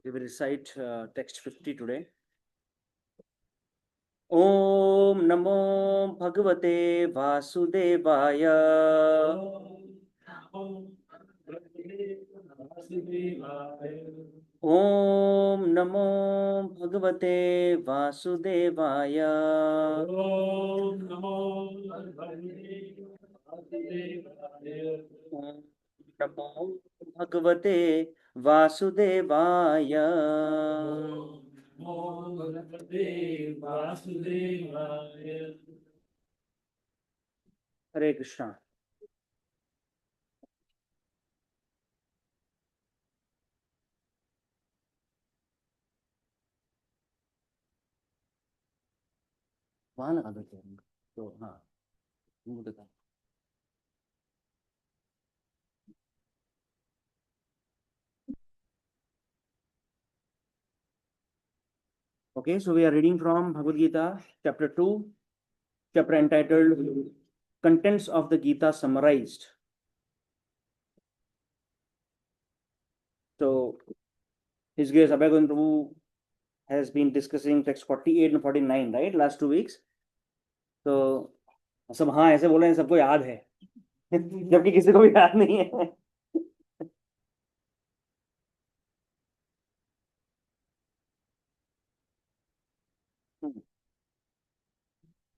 We will recite text 50 today. Om Namo Bhagavate Vasudevaya. Om Namo Bhagavate Vasudevaya. Om Namo Vasudevaya. Om Namo Bhagavate Vasudevaya. Om Bhagavate Vasudevaya. Hare Krishna. वहां लगा दो तो हाँ देखा. Okay, so we are reading from Bhagavad Gita, chapter 2, chapter entitled Contents of the Gita Summarized. So, His Grace Abhay Govind Prabhu has been discussing text 48 and 49, right? Last 2 weeks. तो सब हाँ ऐसे बोल रहे हैं, सबको याद है जबकि किसी को भी याद नहीं है.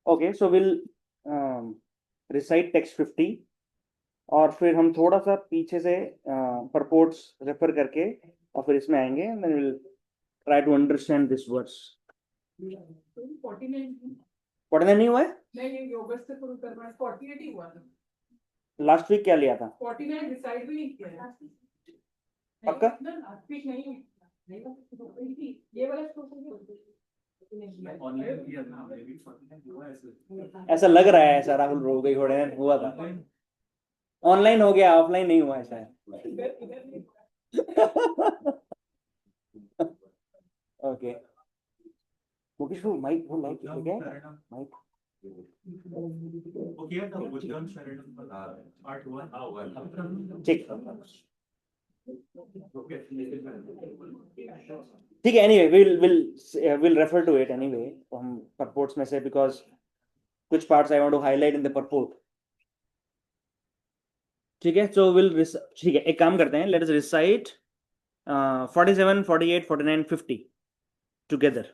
Okay, so we'll recite text 50 और फिर हम थोड़ा सा पीछे से purports रेफर करके और फिर इसमें आएंगे and then we'll try to understand this verse. 49 नहीं हुआ है? नहीं, योगस्थ से शुरू करना है. 48 ही हुआ था. लास्ट वीक क्या लिया था? 49 डिसाइड भी नहीं किया है. पक्का? लास्ट वीक नहीं ये वाला ऐसा लग रहा है, ऐसा राहुल रो गई घोड़े हुआ था. ऑनलाइन हो गया, ऑफलाइन नहीं हुआ ऐसा है. ओके मुकेश वो माइक ठीक है माइक ठीक है. Anyway we'll refer to it anyway हम purports में से because कुछ parts I want to highlight in the purport. ठीक है, so ठीक है, एक काम करते हैं, let us recite 47, 48, 49, 50 together.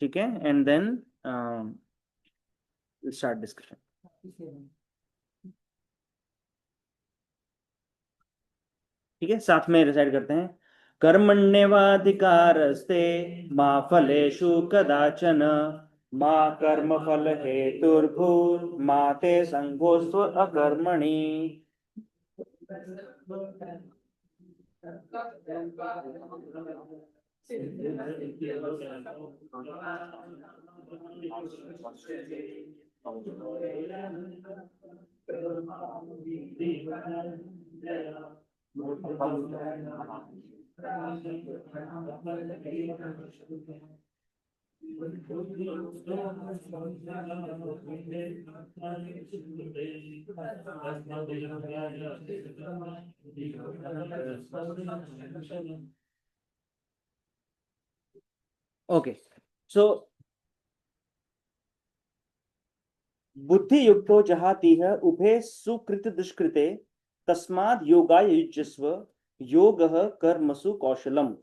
ठीक है, and then we'll start discussion. ठीक है, साथ में रिसाइट करते हैं. कर्मण्येवाधिकारस्ते मा फलेषु कदाचन मा कर्मफल हेतुर्भूर्मा ते संगोस्त्व अकर्मणि. Okay, so बुद्धि युक्तो जहातिह उभे सुकृत दुष्कृते तस्माद् योगाय युज्यस्व योगः कर्मसु कौशलम.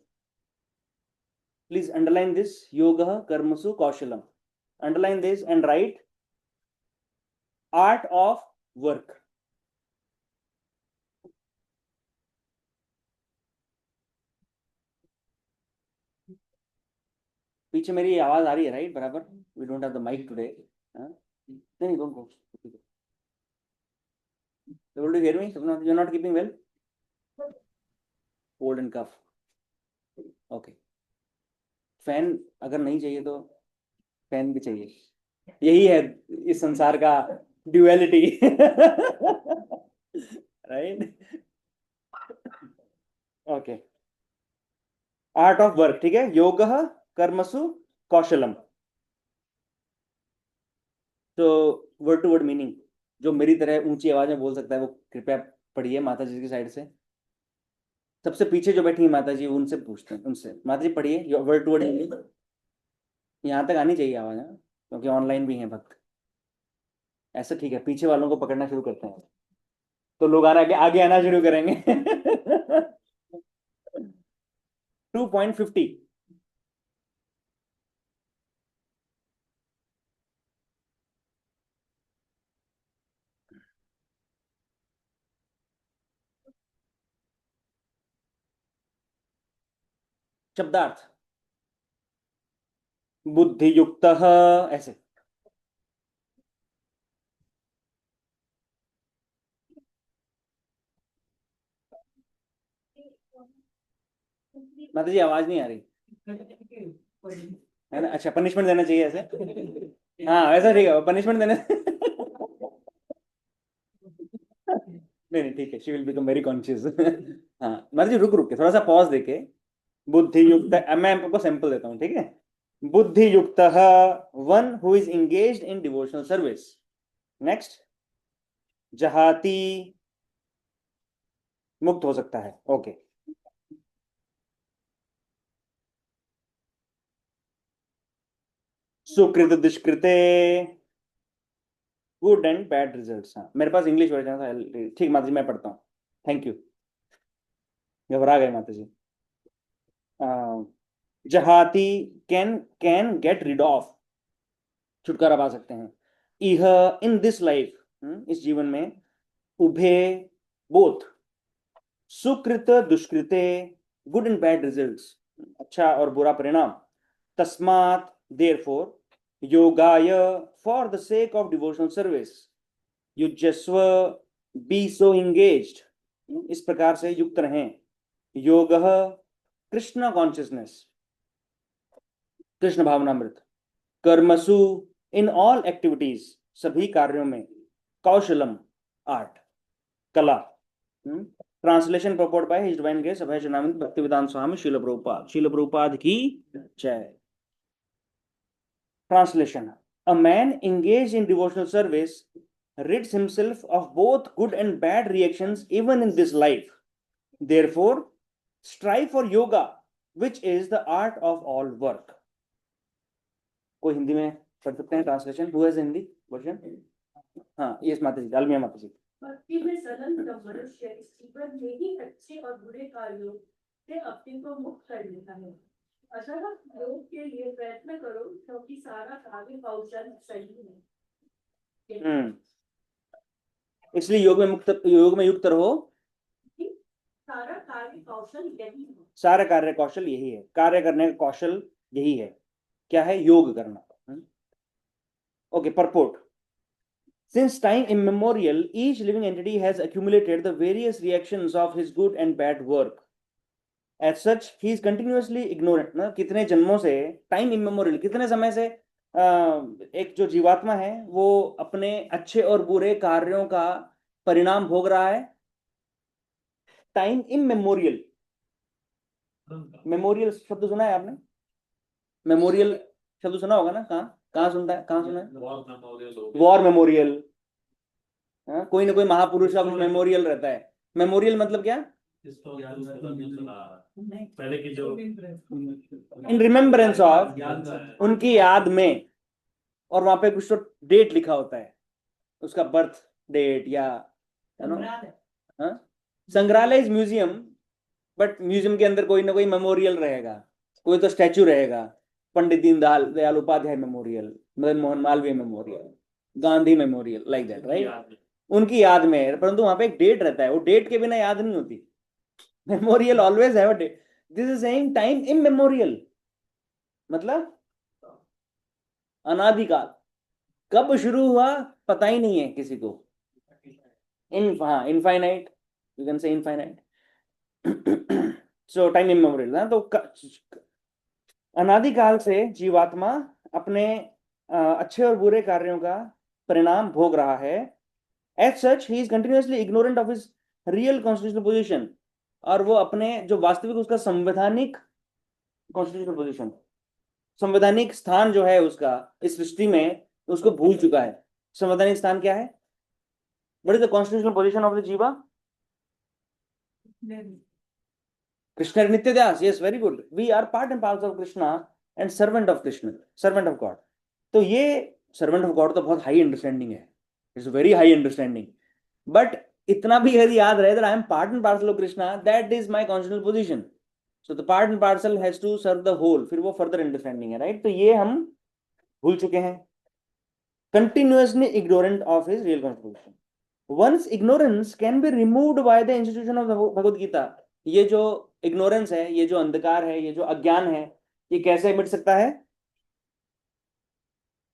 Please underline this, योगः कर्मसु कौशलम. Underline this and write art of work. पीछे मेरी आवाज आ रही है राइट बराबर? We don't have the mic today. नहीं, don't go. You able to hear me? You're not keeping well? Cold and cough. Okay. Fan अगर नहीं चाहिए तो फैन भी चाहिए. यही है इस संसार का duality. Right? Okay. Art of work. ठीक है, योगः कर्मसु कौशलम. तो वर्ड टू वर्ड मीनिंग जो मेरी तरह ऊंची आवाज में बोल सकता है वो कृपया पढ़िए माता जी की साइड से. सबसे पीछे जो बैठी है माता जी, उनसे पूछते हैं, उनसे माता जी पढ़िए वर्ड टू वर्ड हिंदी, यहाँ तक आनी चाहिए आवाज, हाँ, क्योंकि ऑनलाइन भी है भक्त। ऐसा ठीक है, पीछे वालों को पकड़ना शुरू करते हैं तो लोग आगे आगे आना शुरू करेंगे। 2.50। शब्दार्थ, बुद्धि युक्त, ऐसे। माता जी आवाज नहीं आ रही है ना? अच्छा, पनिशमेंट देना चाहिए ऐसे। हाँ ऐसा ठीक है, पनिशमेंट देने। नहीं नहीं ठीक है, she will become very conscious. हाँ माता जी रुक रुक के थोड़ा सा पॉज देके, बुद्धि युक्त, मैं आपको सैंपल देता हूँ, ठीक है। बुद्धि युक्त, one who is engaged in devotional service. Next, जहाती, मुक्त हो सकता है, ओके। सुकृत दुष्कृते, गुड एंड बैड रिजल्ट्स। हाँ मेरे पास इंग्लिश वर्जन था, ठीक माता जी मैं पढ़ता हूँ, थैंक यू। घबरा गए माता जी। अह, जहाती, can can get rid of, छुटकारा पा सकते हैं। इह, इन दिस लाइफ, इस जीवन में। उभे, बोथ। सुकृत दुष्कृते, गुड एंड बैड रिजल्ट्स, अच्छा और बुरा परिणाम। तस्मात्, देयरफॉर, योगाय, for the sake of devotional service. युजस्व, बी सो इंगेज्ड, इस प्रकार से युक्त रहें। योग, कृष्ण कॉन्शियसनेस, कृष्ण भावनामृत। कर्मसु, इन ऑल एक्टिविटीज, सभी कार्यों में। कौशलम, आर्ट, कला। Translation purport by his divine grace Abhay Charanamrit Bhaktivedanta स्वामी शील प्रभुपाद, शील प्रभुपाद की जय। Translation: A man engaged in devotional service rids himself of both good and bad reactions even in this life. Therefore, strive for yoga, which is the art of all work. कोई हिंदी में पढ़ सकते हैं translation? Who has Hindi version? हाँ yes माता जी, डालमिया माता जी। भक्ति में संलग्न मनुष्य इस जीवन में ही अच्छे और बुरे कार्यों से अपने को मुक्त कर लेता है। अतः योग के लिए प्रयत्न करो, क्योंकि सारा कार्य कौशल सही है। इसलिए योग में युक्त रहो। सारा कार्य कौशल यही है। सारा कार्य कौशल यही है, कार्य करने का कौशल यही है। क्या है? योग करना। Okay, purport. Since time immemorial, each living entity has accumulated the various reactions of his good and bad work. As such, he is continuously ignorant. ना कितने जन्मों से, टाइम इमेमोरियल, कितने समय से एक जो जीवात्मा है वो अपने अच्छे और बुरे कार्यों का परिणाम भोग रहा है। टाइम इमेमोरियल, मेमोरियल शब्द सुना है आपने? मेमोरियल शब्द सुना होगा ना? कहाँ सुनता है, कहाँ सुना है? वॉर मेमोरियल, कोई ना कोई महापुरुष का कुछ मेमोरियल रहता है। मेमोरियल मतलब क्या? पहले की जो इन रिमेम्बरेंस ऑफ, उनकी याद में, और वहां पे कुछ तो डेट लिखा होता है, उसका बर्थ डेट या संग्रहालय इज म्यूजियम, बट म्यूजियम के अंदर कोई ना कोई मेमोरियल रहेगा, कोई तो स्टैचू रहेगा। Pandit Deendayal Upadhyay memorial, Madan Mohan Malaviya memorial, Gandhi memorial, like that, right? उनकी याद में, परंतु वहां पे एक डेट रहता है, वो डेट के बिना याद नहीं होती। Memorial always have a date. This is saying time immemorial, मतलब अनादिकाल, कब शुरू हुआ पता ही नहीं है किसी को। हाँ infinite, you can say infinite. So time immemorial ना, तो अनादिकाल से जीवात्मा अपने अच्छे और बुरे कार्यों का परिणाम भोग रहा है। As such he is continuously ignorant of his real constitutional position, और वो अपने जो वास्तविक उसका संवैधानिक कॉन्स्टिट्यूशनल पोजीशन, संवैधानिक स्थान जो है उसका इस सृष्टि में, उसको भूल चुका है। संवैधानिक स्थान क्या है? What is the constitutional position of the जीवा? Krishna Nityadas, yes, very good. We are part and parcel of Krishna and servant of Krishna, servant of God. तो ये servant of God तो बहुत high understanding है. It's a very high understanding. But इतना भी यदि याद रहे that I am part and parcel of Krishna, that is my constitutional position. So the part and parcel has to serve the whole. फिर वो further understanding है, right? तो ये हम भूल चुके हैं. Continuously ignorant of his real constitution. Once ignorance can be removed by the institution of Bhagavad Gita. ये जो ignorance है, ये जो अंधकार है, ये जो अज्ञान है, ये कैसे मिट सकता है?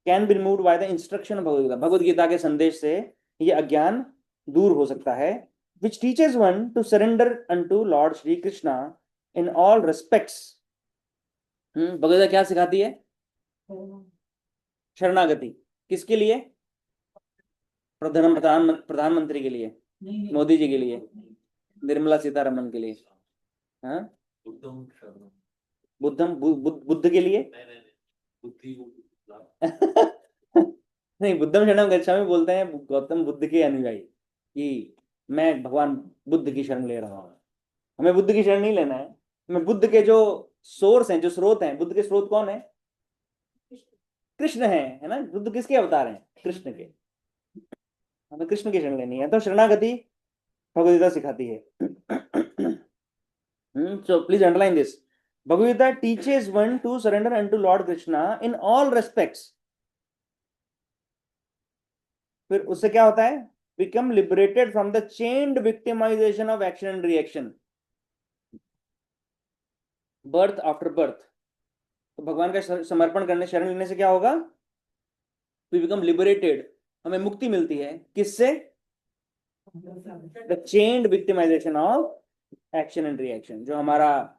Can be removed by the instruction of Bhagavad Gita. Bhagavad Gita के संदेश से ये अज्ञान दूर हो सकता है. Which teaches one to surrender unto Lord Shri Krishna in all respects. Bhagavad Gita क्या सिखाती है? शरणागति. किसके लिए? प्रधानमंत्री के लिए, मोदी जी के लिए, निर्मला सीतारमन के लिए, हाँ, बुद्ध के लिए नहीं, बुद्धम शरणम गच्छामि बोलते हैं गौतम बुद्ध के अनुयायी कि मैं भगवान बुद्ध की शरण ले रहा हूं. हमें बुद्ध की शरण नहीं लेना है. हमें बुद्ध के जो सोर्स हैं, जो स्रोत हैं, बुद्ध के स्रोत कौन है? कृष्ण है ना. बुद्ध किसके अवतार हैं? कृष्ण के. हमें कृष्ण की शरण लेनी है. तो शरणागति भगवद गीता सिखाती है. So please underline this. Bhagavad Gita teaches one to surrender unto Lord Krishna in all respects. फिर उससे क्या होता है? Become liberated from the chained victimization of action and reaction. Birth after birth. तो भगवान का समर्पण करने, शरण लेने से क्या होगा? We become liberated. हमें मुक्ति मिलती है. किससे? The chained victimization of action and reaction. जो हमारा,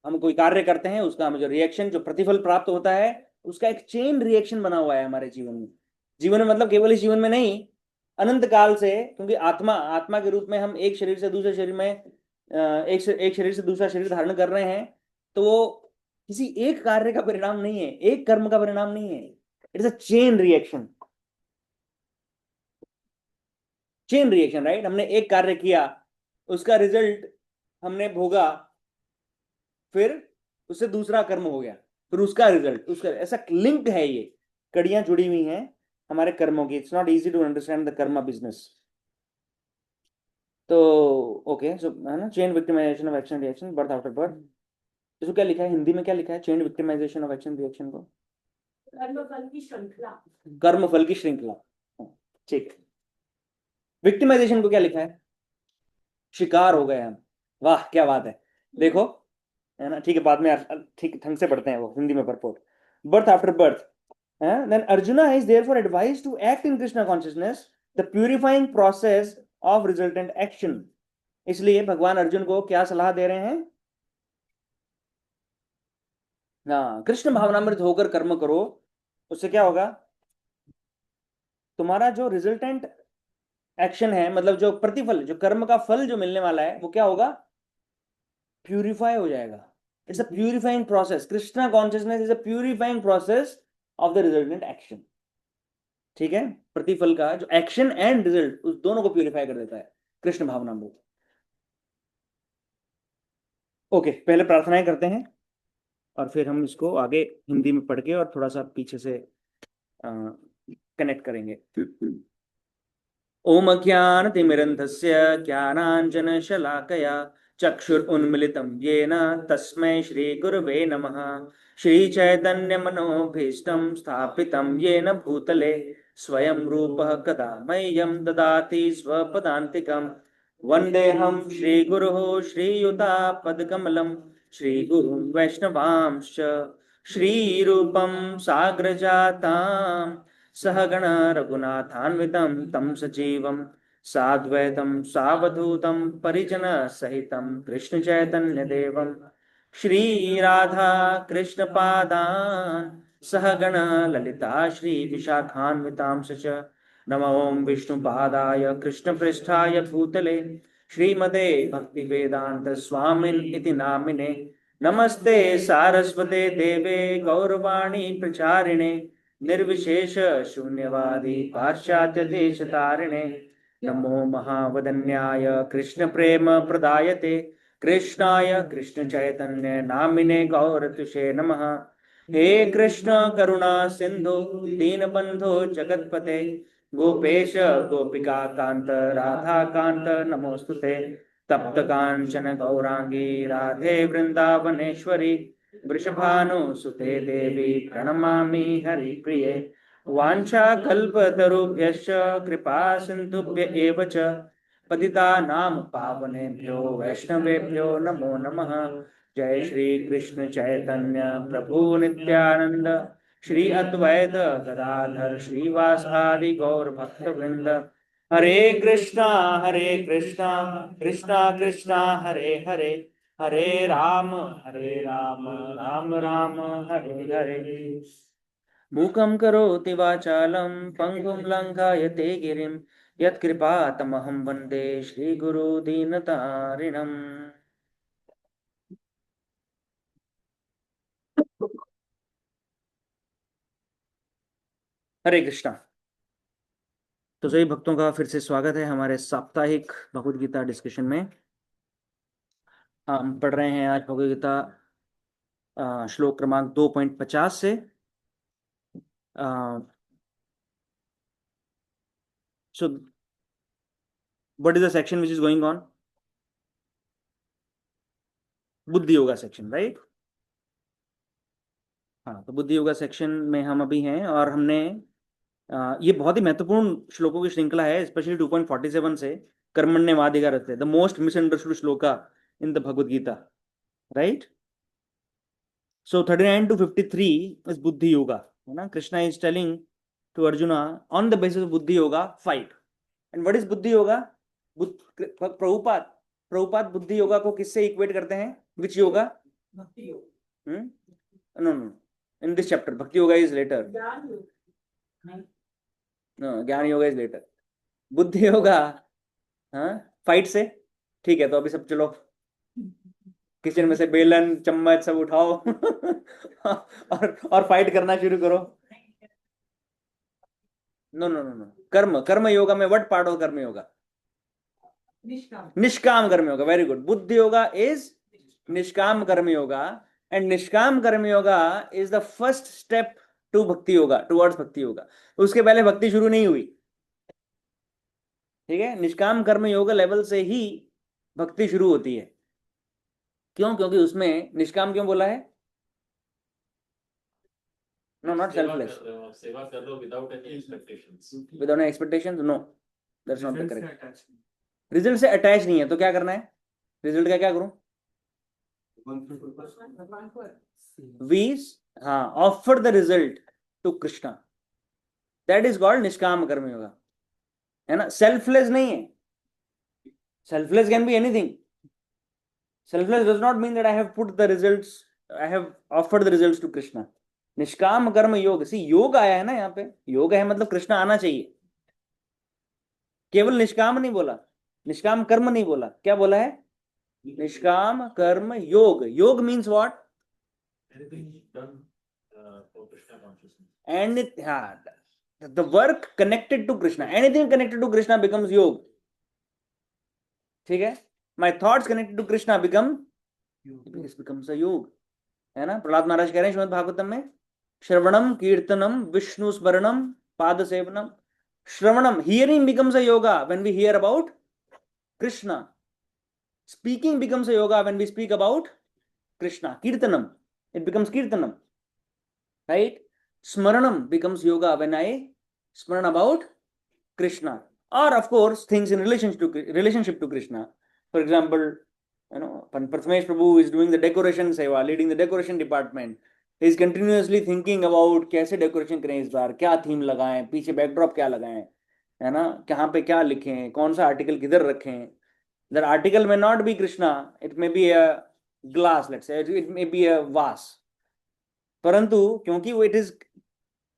हम कोई कार्य करते हैं, उसका हमें जो रिएक्शन, जो प्रतिफल प्राप्त होता है, उसका एक चेन रिएक्शन बना हुआ है हमारे जीवन में. जीवन में मतलब केवल इस जीवन में नहीं, अनंत काल से. क्योंकि आत्मा के रूप में हम एक शरीर से दूसरे शरीर में, एक शरीर से दूसरा शरीर धारण कर रहे हैं. तो वो किसी एक कार्य का परिणाम नहीं है, एक कर्म का परिणाम नहीं है. It is a chain reaction. Chain reaction, right. हमने एक कार्य किया, उसका रिजल्ट हमने भोगा, फिर उससे दूसरा कर्म हो गया, फिर उसका रिजल्ट, उसका, ऐसा लिंक है. ये कड़ियां जुड़ी हुई हैं हमारे कर्मों की. It's not easy to understand the karma business. तो ओके, सो है ना, chain victimization of action reaction, birth after birth. इसको क्या लिखा है हिंदी में? क्या लिखा है chain victimization of action reaction को? कर्मफल की श्रृंखला. कर्मफल की श्रृंखला. ठीक. विक्टिमाइजेशन को क्या लिखा है? शिकार हो गए हम. वाह, क्या बात है. देखो, है ना. ठीक है, बाद में ठीक ढंग से पढ़ते हैं वो हिंदी में purport. Birth after birth. Then Arjuna is therefore advised to act in Krishna consciousness, the purifying process of resultant action. इसलिए भगवान अर्जुन को क्या सलाह दे रहे हैं? हाँ, कृष्ण भावनामृत होकर कर्म करो. उससे क्या होगा? तुम्हारा जो रिजल्टेंट एक्शन है, मतलब जो प्रतिफल, जो कर्म का फल जो मिलने वाला है, वो क्या होगा? प्यूरिफाई हो जाएगा. It's a purifying process. Krishna consciousness is a purifying process of the resultant action. ठीक है. प्रतिफल का जो एक्शन एंड रिजल्ट, उस दोनों को प्यूरिफाई कर देता है कृष्ण भावनामृत. ओके, पहले प्रार्थनाएं करते हैं और फिर हम इसको आगे हिंदी में पढ़ के और थोड़ा सा पीछे से कनेक्ट करेंगे. ओम ज्ञानतिमिरन्धस्य ज्ञानाञ्जनशलाकया चक्षुरुन्मिलितं येन तस्मै श्रीगुरवे नमः. श्रीचैतन्यमनोभीष्टं स्थापितं येन भूतले स्वयं रूपः कदा मह्यं ददाति स्वपदान्तिकं. वन्देऽहं श्रीगुरुः श्रीयुतापदकमलं श्रीगुरुं वैष्णवांश्च श्रीरूपं साग्रजातां सहगण रघुनाथान्वितं तं सजीवं साद्वैतं सावधूतं परिजन सहितं कृष्ण चैतन्य देवं श्रीराधा कृष्ण पादान् सहगण ललिता श्री विशाखान्वितांश्च. नमो विष्णुपादाय कृष्णपृष्ठाय भूतले श्रीमते भक्तिवेदांत स्वामिन् इति नामिने. नमस्ते सारस्वते देवे गौरवाणी प्रचारिणे निर्विशेष शून्यवादी पाश्चात्य देशतारिणे. नमो महावदन्याय कृष्ण प्रेम प्रदायते कृष्णाय कृष्ण चैतन्य नामिने गौरतुषे नमः। हे कृष्ण करुणा सिंधु दीनबंधो जगतपते गोपेश गोपिका कांत राधा कांत नमोस्तुते। तप्त कांचन गौरांगी राधे वृंदावनेश्वरी वृषभानुसुते देवी प्रणमामि हरिप्रिये। वाञ्छाकल्पतरुभ्यश्च कृपा सिन्धुभ्य एव च पतितानां पावनेभ्यो वैष्णवेभ्यो नमो नमः। जय श्री कृष्ण चैतन्य प्रभु नित्यानंद श्री अद्वैत गदाधर श्रीवासादि गौर भक्त वृंद। हरे कृष्णा कृष्णा कृष्णा हरे हरे हरे राम राम राम हरे हरे। मूकं करोति वाचालं पङ्गुं लङ्घयते गिरिं यत्कृपातमहं वन्दे श्रीगुरु दीनतारिणम्। हरे कृष्णा। तो सभी भक्तों का फिर से स्वागत है हमारे साप्ताहिक भगवद गीता डिस्कशन में। हम पढ़ रहे हैं आज भगवद गीता श्लोक क्रमांक 2.50 से। So what is the section which is going on? बुद्धि योगा सेक्शन, राइट? हाँ, तो बुद्धि योगा सेक्शन में हम अभी हैं और हमने ये बहुत ही महत्वपूर्ण श्लोकों की श्रृंखला है, स्पेशली 2.47 से कर्मण्येवाधिकारस्ते, the most misunderstood shloka in the Bhagavad Gita, right? So 39 to 53 is buddhi yoga, है ना? Krishna is telling to Arjuna on the basis of buddhi yoga fight. And what is buddhi yoga? Prabhupada बुद्धि योगा को किससे इक्वेट करते हैं? विच yoga? Bhakti yoga, no no, in this chapter bhakti yoga is letter, ज्ञान योग, नो, ज्ञान योगा इज लेटर। बुद्धि योगा फाइट से, ठीक है? तो अभी सब चलो किचन में से बेलन चम्मच सब उठाओ और फाइट करना शुरू करो। नो नो नो नो, कर्म योगा में व्हाट पार्ट ऑफ कर्म योगा? निष्काम कर्म योगा। Very good. बुद्धि योगा इज निष्काम karma yoga and nishkam karma yoga is the first step to bhakti yoga, towards भक्ति योगा। उसके पहले भक्ति शुरू नहीं हुई, ठीक है? निष्काम कर्म योग लेवल से ही भक्ति शुरू होती है। क्यों? क्योंकि उसमें निष्काम क्यों बोला है? No, not selfless. सेवा कर दो without any expectations. Without any expectations? No, that's not the correct. Result से अटैच नहीं है तो क्या करना है? रिजल्ट का क्या करूं? We offer the result to Krishna, that is called nishkam karma yoga, है ना? सेल्फलेस नहीं है। Selfless can be anything. Selfless does not mean that I have put the results, I have offered the results to Krishna. निष्काम कर्म योग, सी योग आया है ना यहाँ पे, योग है मतलब कृष्णा आना चाहिए। केवल निष्काम नहीं बोला, निष्काम कर्म नहीं बोला, क्या बोला है? निष्काम कर्म योग। योग means what? And the work connected to Krishna, anything connected to Krishna becomes योग, ठीक है? My thoughts connected to Krishna becomes a योग, है ना? प्रहलाद महाराज कह रहे हैं श्रीमद् भागवतम में, श्रवणम कीर्तनम विष्णु स्मरणम पाद सेवनम। श्रवणम, hearing becomes a yoga when we hear about Krishna. Speaking becomes a yoga when we speak about Krishna. Kirtanam, it becomes kirtanam, right? Smaranam becomes yoga when I smaran about Krishna, or of course things in relationship to Krishna. For example, you know, Prathamesh Prabhu is doing the decoration seva, leading the decoration department. He is continuously thinking about कैसे decoration करें इस बार, क्या theme लगाएं, पीछे backdrop क्या लगाएं, है ना? कहाँ पे क्या लिखें, कौन सा आर्टिकल किधर रखें। That article may not be Krishna, it may be a glass, let's say, it may be a vase. परंतु क्योंकि वो it is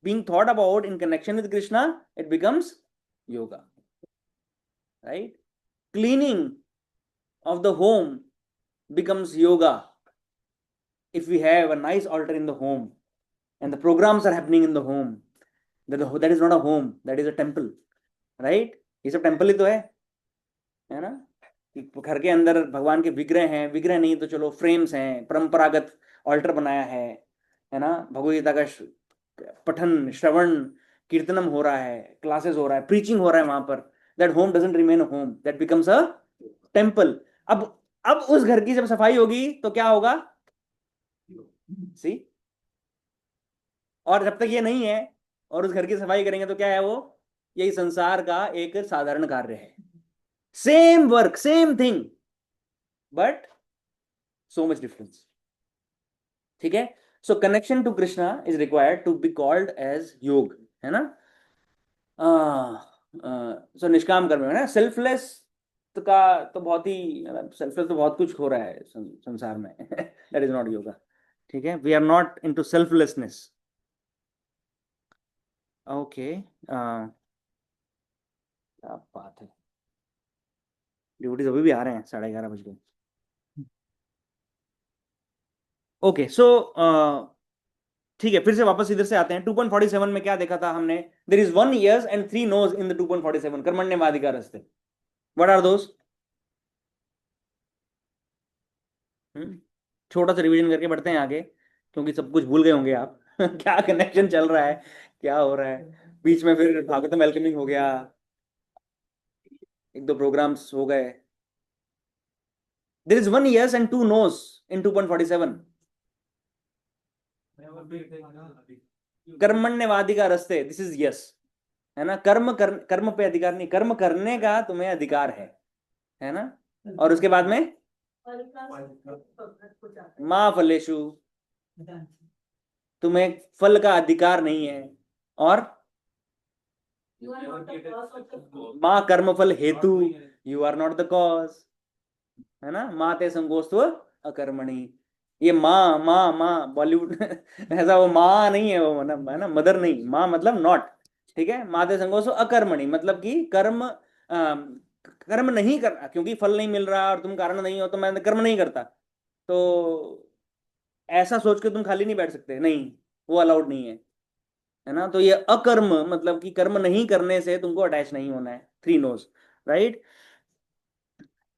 being thought about in connection with Krishna, it becomes yoga, right? Cleaning of the home becomes yoga if we have a nice altar in the home and the programs are happening in the home. That is not a home, that is a temple, right? ये सब temple ही तो है ना? घर के अंदर भगवान के विग्रह हैं, विग्रह नहीं तो चलो फ्रेम्स हैं, परंपरागत ऑल्टर बनाया है ना, भगवद गीता का पठन श्रवण कीर्तनम हो रहा है, क्लासेस हो रहा है, प्रीचिंग हो रहा है वहां पर, that home doesn't remain a home, that becomes a temple. अब उस घर की जब सफाई होगी तो क्या होगा, सी, और जब तक ये नहीं है और उस घर की सफाई करेंगे तो क्या है वो, यही संसार का एक साधारण कार्य है, same work same thing but so much difference. ठीक है, so connection to Krishna is required to be called as yoga, है ना। सो निष्काम कर्म है ना, सेल्फलेस का तो बहुत ही, सेल्फलेस तो बहुत कुछ हो रहा है संसार में दैट इज नॉट योगा। ठीक है, we are not into selflessness. Okay, क्या बात है, ड्यूटीज अभी भी आ रहे हैं, 11:30 बज गए। ओके, सो ठीक है, फिर से वापस इधर से आते हैं। 2.47 में क्या देखा था हमने, there is 1 years and 3 nos in the 2.47 कर्मण्यवाधिकार रस्ते। What are those? छोटा सा रिवीजन करके बढ़ते हैं आगे, क्योंकि सब कुछ भूल गए होंगे आप क्या कनेक्शन चल रहा है, क्या हो रहा है बीच में, फिर भागवतम वेलकमिंग हो गया, एक दो प्रोग्राम्स हो गए। There is 1 years and 2 nos in 2.47 कर्मण्यवाधिका रस्ते, दिस इज यस, है ना। कर्म पे अधिकार नहीं, कर्म करने का तुम्हें अधिकार है ना। और उसके बाद में माँ फलेशु, तुम्हें फल का अधिकार नहीं है, और माँ कर्म फल हेतु, you are not the cause, है ना। माँ ते संगोस्त्व अकर्मणि, ये माँ माँ माँ बॉलीवुड ऐसा वो माँ नहीं है, वो है ना, मदर नहीं, माँ मतलब नॉट। ठीक है, माँ ते संगोस्त्व अकर्मणि मतलब कि कर्म कर्म नहीं करना, क्योंकि फल नहीं मिल रहा और तुम कारण नहीं हो तो मैं कर्म नहीं करता, तो ऐसा सोच के तुम खाली नहीं बैठ सकते, नहीं, वो अलाउड नहीं है ना। तो ये अकर्म मतलब कि कर्म नहीं करने से तुमको अटैच नहीं होना है, 3 नोज, राइट।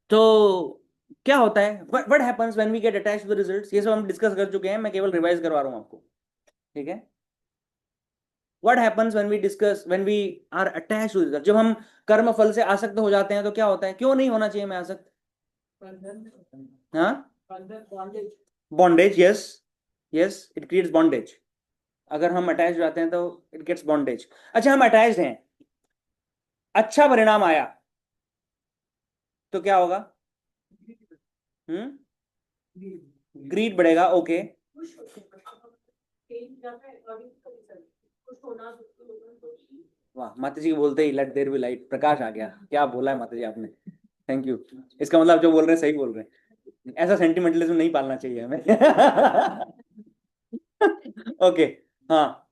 तो क्या होता है, what happens when we get attached to the results, ये सब हम डिस्कस कर चुके हैं, मैं केवल रिवाइज करवा रहा हूं आपको। ठीक है, what happens when we discuss, when we are attached to result, जब हम कर्म फल से आसक्त हो जाते हैं तो क्या होता है, क्यों नहीं होना चाहिए मैं आसक्त, हाँ, bondage, yes yes, it creates bondage, अगर हम अटैच हो जाते हैं तो इट गेट्स बॉन्डेज। अच्छा, हम अटैच्ड हैं, अच्छा परिणाम आया तो क्या होगा, ग्रीड बढ़ेगा, ओके। वाह, माता जी के बोलते ही लेट देयर बी लाइट, प्रकाश आ गया, क्या बोला है माता जी आपने, थैंक यू। इसका मतलब जो बोल रहे हैं सही बोल रहे हैं, ऐसा सेंटिमेंटलिज्म नहीं पालना चाहिए हमें ओके, हाँ,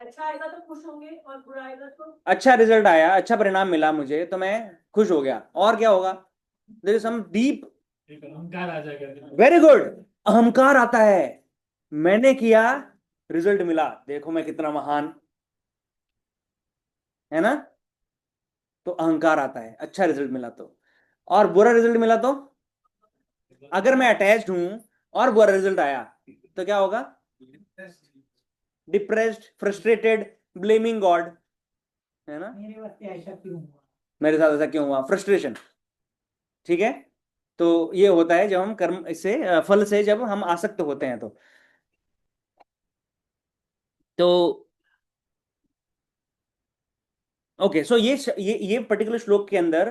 अच्छा आएगा तो खुश होंगे और बुरा आएगा तो, अच्छा रिजल्ट आया, अच्छा परिणाम मिला मुझे तो मैं खुश हो गया, और क्या होगा, देयर इज सम डीप, अहंकार आ जाएगा। वेरी गुड, अहंकार आता है, मैंने किया, रिजल्ट मिला, देखो मैं कितना महान, है ना। तो अहंकार आता है, अच्छा रिजल्ट मिला तो, और बुरा रिजल्ट मिला तो, अगर मैं अटैच्ड हूं और बुरा रिजल्ट आया तो क्या होगा, डिप्रेस्ड, फ्रस्ट्रेटेड, ब्लेमिंग गॉड, है ना, मेरे साथ ऐसा क्यों हुआ, फ्रस्ट्रेशन। ठीक है, तो ये होता है जब हम कर्म इससे फल से जब हम आसक्त होते हैं तो ओके, सो ये पर्टिकुलर श्लोक के अंदर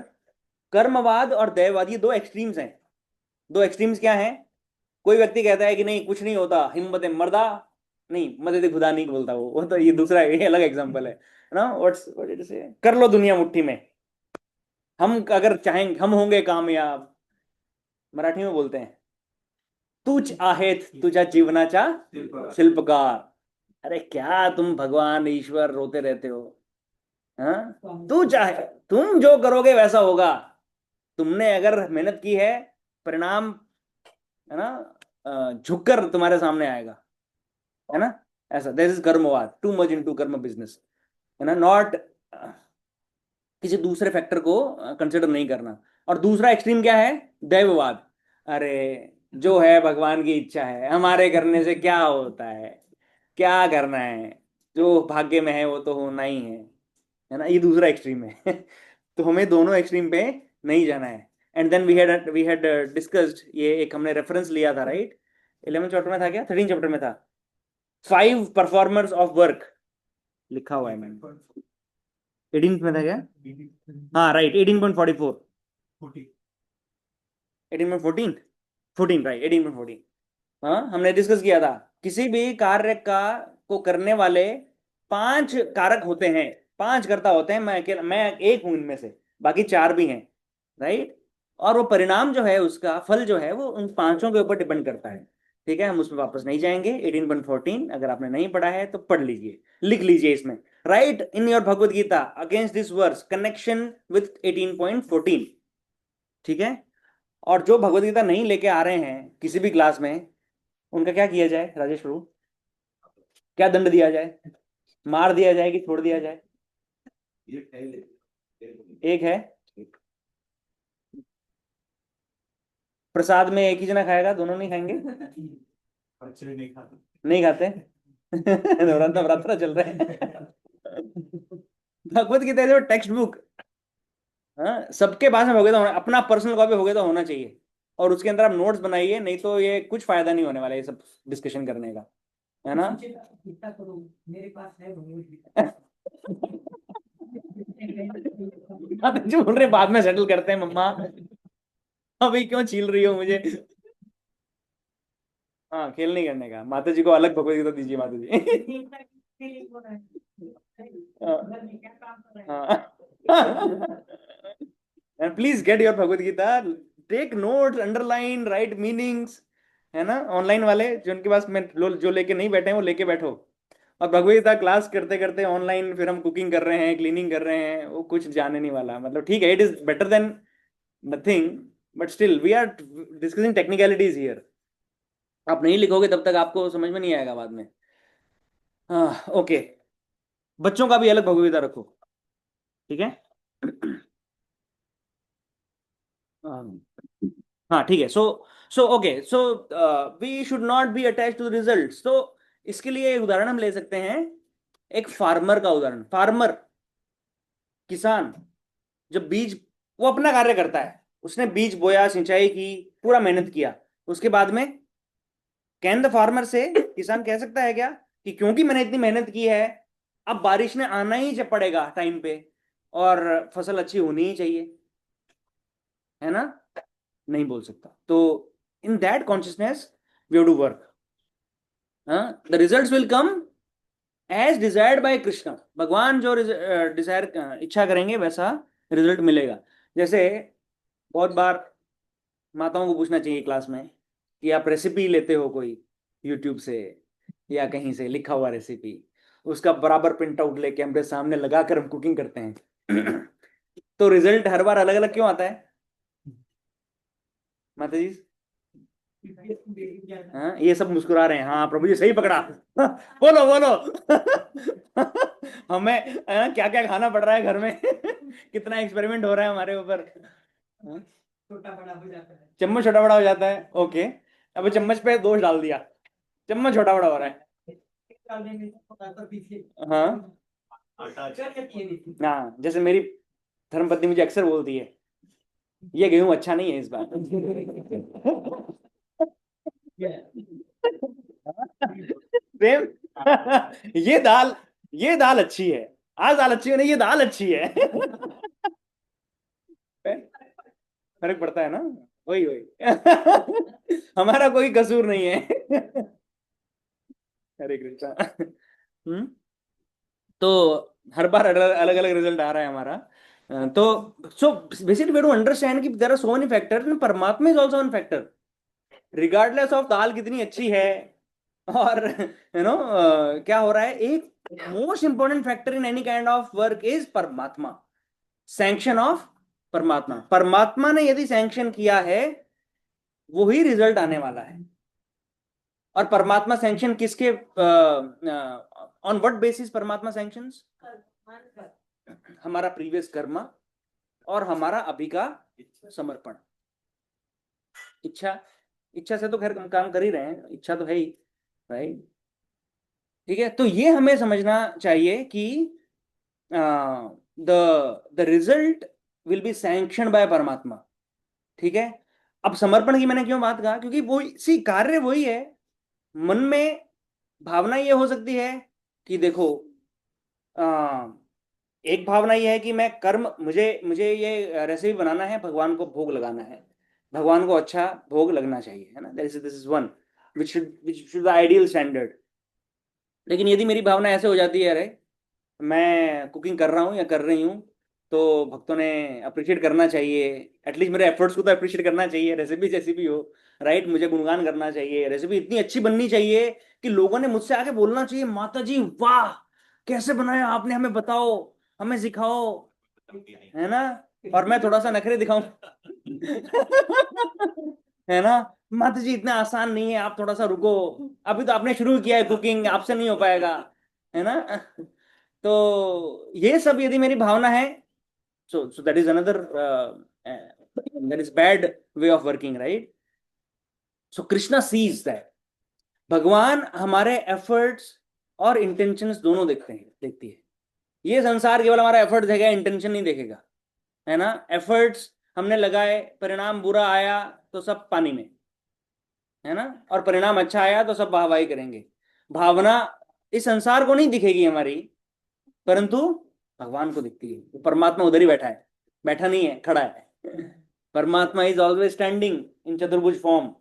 कर्मवाद और दैववाद, ये दो एक्सट्रीम्स हैं। दो एक्सट्रीम्स क्या हैं, कोई व्यक्ति कहता है कि नहीं कुछ नहीं होता, हिम्मत मर्दा, नहीं मदद खुदा नहीं बोलता, वो तो ये दूसरा, ये अलग एग्जांपल है ना। व्हाट इट से, कर लो दुनिया मुट्ठी में, हम अगर चाहेंगे हम होंगे कामयाब, मराठी में बोलते हैं, तूच आहेत तुझ्या जीवनाचा शिल्पकार। अरे क्या तुम भगवान ईश्वर रोते रहते हो, हाँ, तू चाहे, तुम जो करोगे वैसा होगा, तुमने अगर मेहनत की है, परिणाम, है ना, झुककर तुम्हारे सामने आएगा, है ना। ऐसा, दिस इज कर्मवाद, too much into karma business, है ना, नॉट किसी दूसरे फैक्टर को कंसिडर नहीं करना। और दूसरा एक्सट्रीम क्या है? दैववाद। अरे जो है भगवान की इच्छा है, हमारे करने से क्या होता है, क्या करना है, जो भाग्य में है वो तो होना ही है ना? ये दूसरा एक्सट्रीम है। तो हमें दोनों एक्सट्रीम पे नहीं जाना है। And then we had discussed, ये एक हमने रेफरेंस लिया था, राइट? 11 चैप्टर में था क्या, 13 चैप्टर में था? 5 परफॉर्मर्स ऑफ वर्क लिखा हुआ है मैंने। 18 में था क्या? हाँ राइट, 18.44। 18.14, 14 राइट, 18.14। हाँ, हमने डिस्कस किया था किसी भी कार्य का को करने वाले 5 कारक होते हैं, 5 कर्ता होते हैं। मैं एक हूं इनमें से, बाकी 4 भी हैं, राइट? और वो परिणाम जो है, उसका फल जो है, वो उन पांचों के ऊपर डिपेंड करता है। ठीक है, हम उसमें वापस नहीं जाएंगे। 18.14 अगर आपने नहीं पढ़ा है तो पढ़ लीजिए, लिख लीजिए इसमें, write in your Bhagavad Gita against this verse connection with 18.14। ठीक है? और जो भगवत गीता नहीं लेके आ रहे हैं किसी भी क्लास में, उनका क्या किया जाए राजेश प्रभु? क्या दंड दिया जाए? मार दिया जाए कि छोड़ दिया जाए? एक है, प्रसाद में एक ही जना खाएगा, दोनों नहीं खाएंगे? नहीं खाते? नवरात्र चल रहे हैं। भगवत गीता जो टेक्स्ट बुक, हाँ, सबके पास में हो गया तो अपना पर्सनल कॉपी हो गया तो होना चाहिए। और उसके अंदर आप नोट्स बनाइए, नहीं तो ये कुछ फायदा नहीं होने वाला ये सब डिस्कशन करने का, है ना? मेरे पास है जो बोल रहे बाद में सेटल करते हैं मम्मा, अभी क्यों छील रही हो मुझे? हाँ, खेल नहीं करने का, माता जी को अलग भगवत गीता दीजिए माता जी। And please get your Bhagavad Gita, take notes, underline, write meanings, है ना? ऑनलाइन वाले जो उनके पास में जो लेके नहीं बैठे हैं वो लेके बैठो। और भगवत गीता क्लास करते करते ऑनलाइन फिर हम कुकिंग कर रहे हैं, क्लीनिंग कर रहे हैं, वो कुछ जाने नहीं वाला। मतलब ठीक है, it is better than nothing, but still we are discussing technicalities here. आप नहीं लिखोगे तब तक आपको समझ में नहीं आएगा बाद में। हाँ ओके, बच्चों का भी अलग भगवत गीता रखो, ठीक है? हाँ ठीक है। So okay, so we should not be attach to results. तो इसके लिए एक उदाहरण हम ले सकते हैं, एक फार्मर का उदाहरण। फार्मर, किसान, जब बीज, वो अपना कार्य करता है, उसने बीज बोया, सिंचाई की, पूरा मेहनत किया, उसके बाद में कैन द फार्मर से, किसान कह सकता है क्या कि क्योंकि मैंने इतनी मेहनत की है, अब बारिश ने आना ही जब पड़ेगा टाइम पे, और फसल अच्छी होनी ही चाहिए, है ना? नहीं बोल सकता। तो in that consciousness we have to work. The results will come as desired by Krishna. भगवान जो डिजायर, इच्छा करेंगे वैसा रिजल्ट मिलेगा। जैसे बहुत बार माताओं को पूछना चाहिए क्लास में कि आप रेसिपी लेते हो कोई यूट्यूब से या कहीं से लिखा हुआ रेसिपी, उसका बराबर प्रिंट आउट लेके हमारे सामने लगाकर हम कुकिंग करते हैं। तो रिजल्ट हर बार अलग अलग क्यों आता है माता जी? हाँ, ये सब मुस्कुरा रहे हैं, हाँ प्रभु जी सही पकड़ा। बोलो बोलो। हमें क्या क्या खाना पड़ रहा है घर में। कितना एक्सपेरिमेंट हो रहा है हमारे ऊपर। हाँ? छोटा बड़ा हो जाता है। चम्मच छोटा बड़ा हो जाता है, ओके। अब चम्मच पे दोष डाल दिया, चम्मच छोटा बड़ा हो रहा है। हाँ हाँ, जैसे मेरी धर्मपत्नी मुझे अक्सर बोलती है, ये गेहूं अच्छा नहीं है इस बार। प्रेम, ये दाल अच्छी है, आज दाल अच्छी है नहीं, ये दाल अच्छी है। फर्क पड़ता है ना, वही वही। हमारा कोई कसूर नहीं है। हरे कृष्णा। हम्म। तो हर बार अलग अलग रिजल्ट आ रहा है हमारा। तो so basically we to understand कि there are so many factors and paramatma is also one factor, regardless of dal कितनी अच्छी है। और क्या हो रहा है, एक most important factor in any kind of work is paramatma, sanction of paramatma. परमात्मा ने यदि सैंक्शन किया है, वही रिजल्ट आने वाला है। और परमात्मा सैंक्शन किसके, ऑन व्हाट बेसिस परमात्मा सैंक्शंस? हमारा प्रीवियस कर्म और हमारा अभी का समर्पण। इच्छा, इच्छा से तो खैर हम काम कर ही रहे हैं, इच्छा तो है ही, राइट। ठीक है, तो ये हमें समझना चाहिए कि the the result will be sanction bye परमात्मा। ठीक है, अब समर्पण की मैंने क्यों बात कहा, क्योंकि वो सी कार्य वही है। मन में भावना ये हो सकती है कि देखो, एक भावना ये है कि मैं कर्म, मुझे मुझे ये रेसिपी बनाना है, भगवान को भोग लगाना है, भगवान को अच्छा भोग लगना चाहिए, है ना, this is one which should the ideal standard. लेकिन यदि मेरी भावना ऐसे हो जाती है, अरे मैं कुकिंग कर रहा हूँ या कर रही हूँ, तो भक्तों ने अप्रिशिएट करना चाहिए, एटलीस्ट मेरे एफर्ट्स को तो अप्रिशिएट करना चाहिए, रेसिपी जैसी भी हो, राइट, मुझे गुणगान करना चाहिए, रेसिपी इतनी अच्छी बननी चाहिए कि लोगों ने मुझसे आके बोलना चाहिए, माता जी वाह, कैसे बनाया आपने, हमें बताओ, हमें सिखाओ, है ना, और मैं थोड़ा सा नखरे दिखाऊं है ना, माता जी इतना आसान नहीं है, आप थोड़ा सा रुको, अभी तो आपने शुरू किया है कुकिंग, आपसे नहीं हो पाएगा, है ना। तो ये सब यदि मेरी भावना है, so that is another that is bad way of working, right? So Krishna sees that, भगवान हमारे एफर्ट्स और इंटेंशंस दोनों देखती है। ये संसार केवल हमारा एफर्ट देखेगा, इंटेंशन नहीं देखेगा, है ना। एफर्ट्स हमने लगाए, परिणाम बुरा आया तो सब पानी में, है ना, और परिणाम अच्छा आया तो सब वाहवाही करेंगे। भावना इस संसार को नहीं दिखेगी हमारी, परंतु भगवान को दिखती है। परमात्मा उधर ही बैठा है, बैठा नहीं है, खड़ा है। परमात्मा इज ऑलवेज स्टैंडिंग इन चतुर्भुज form,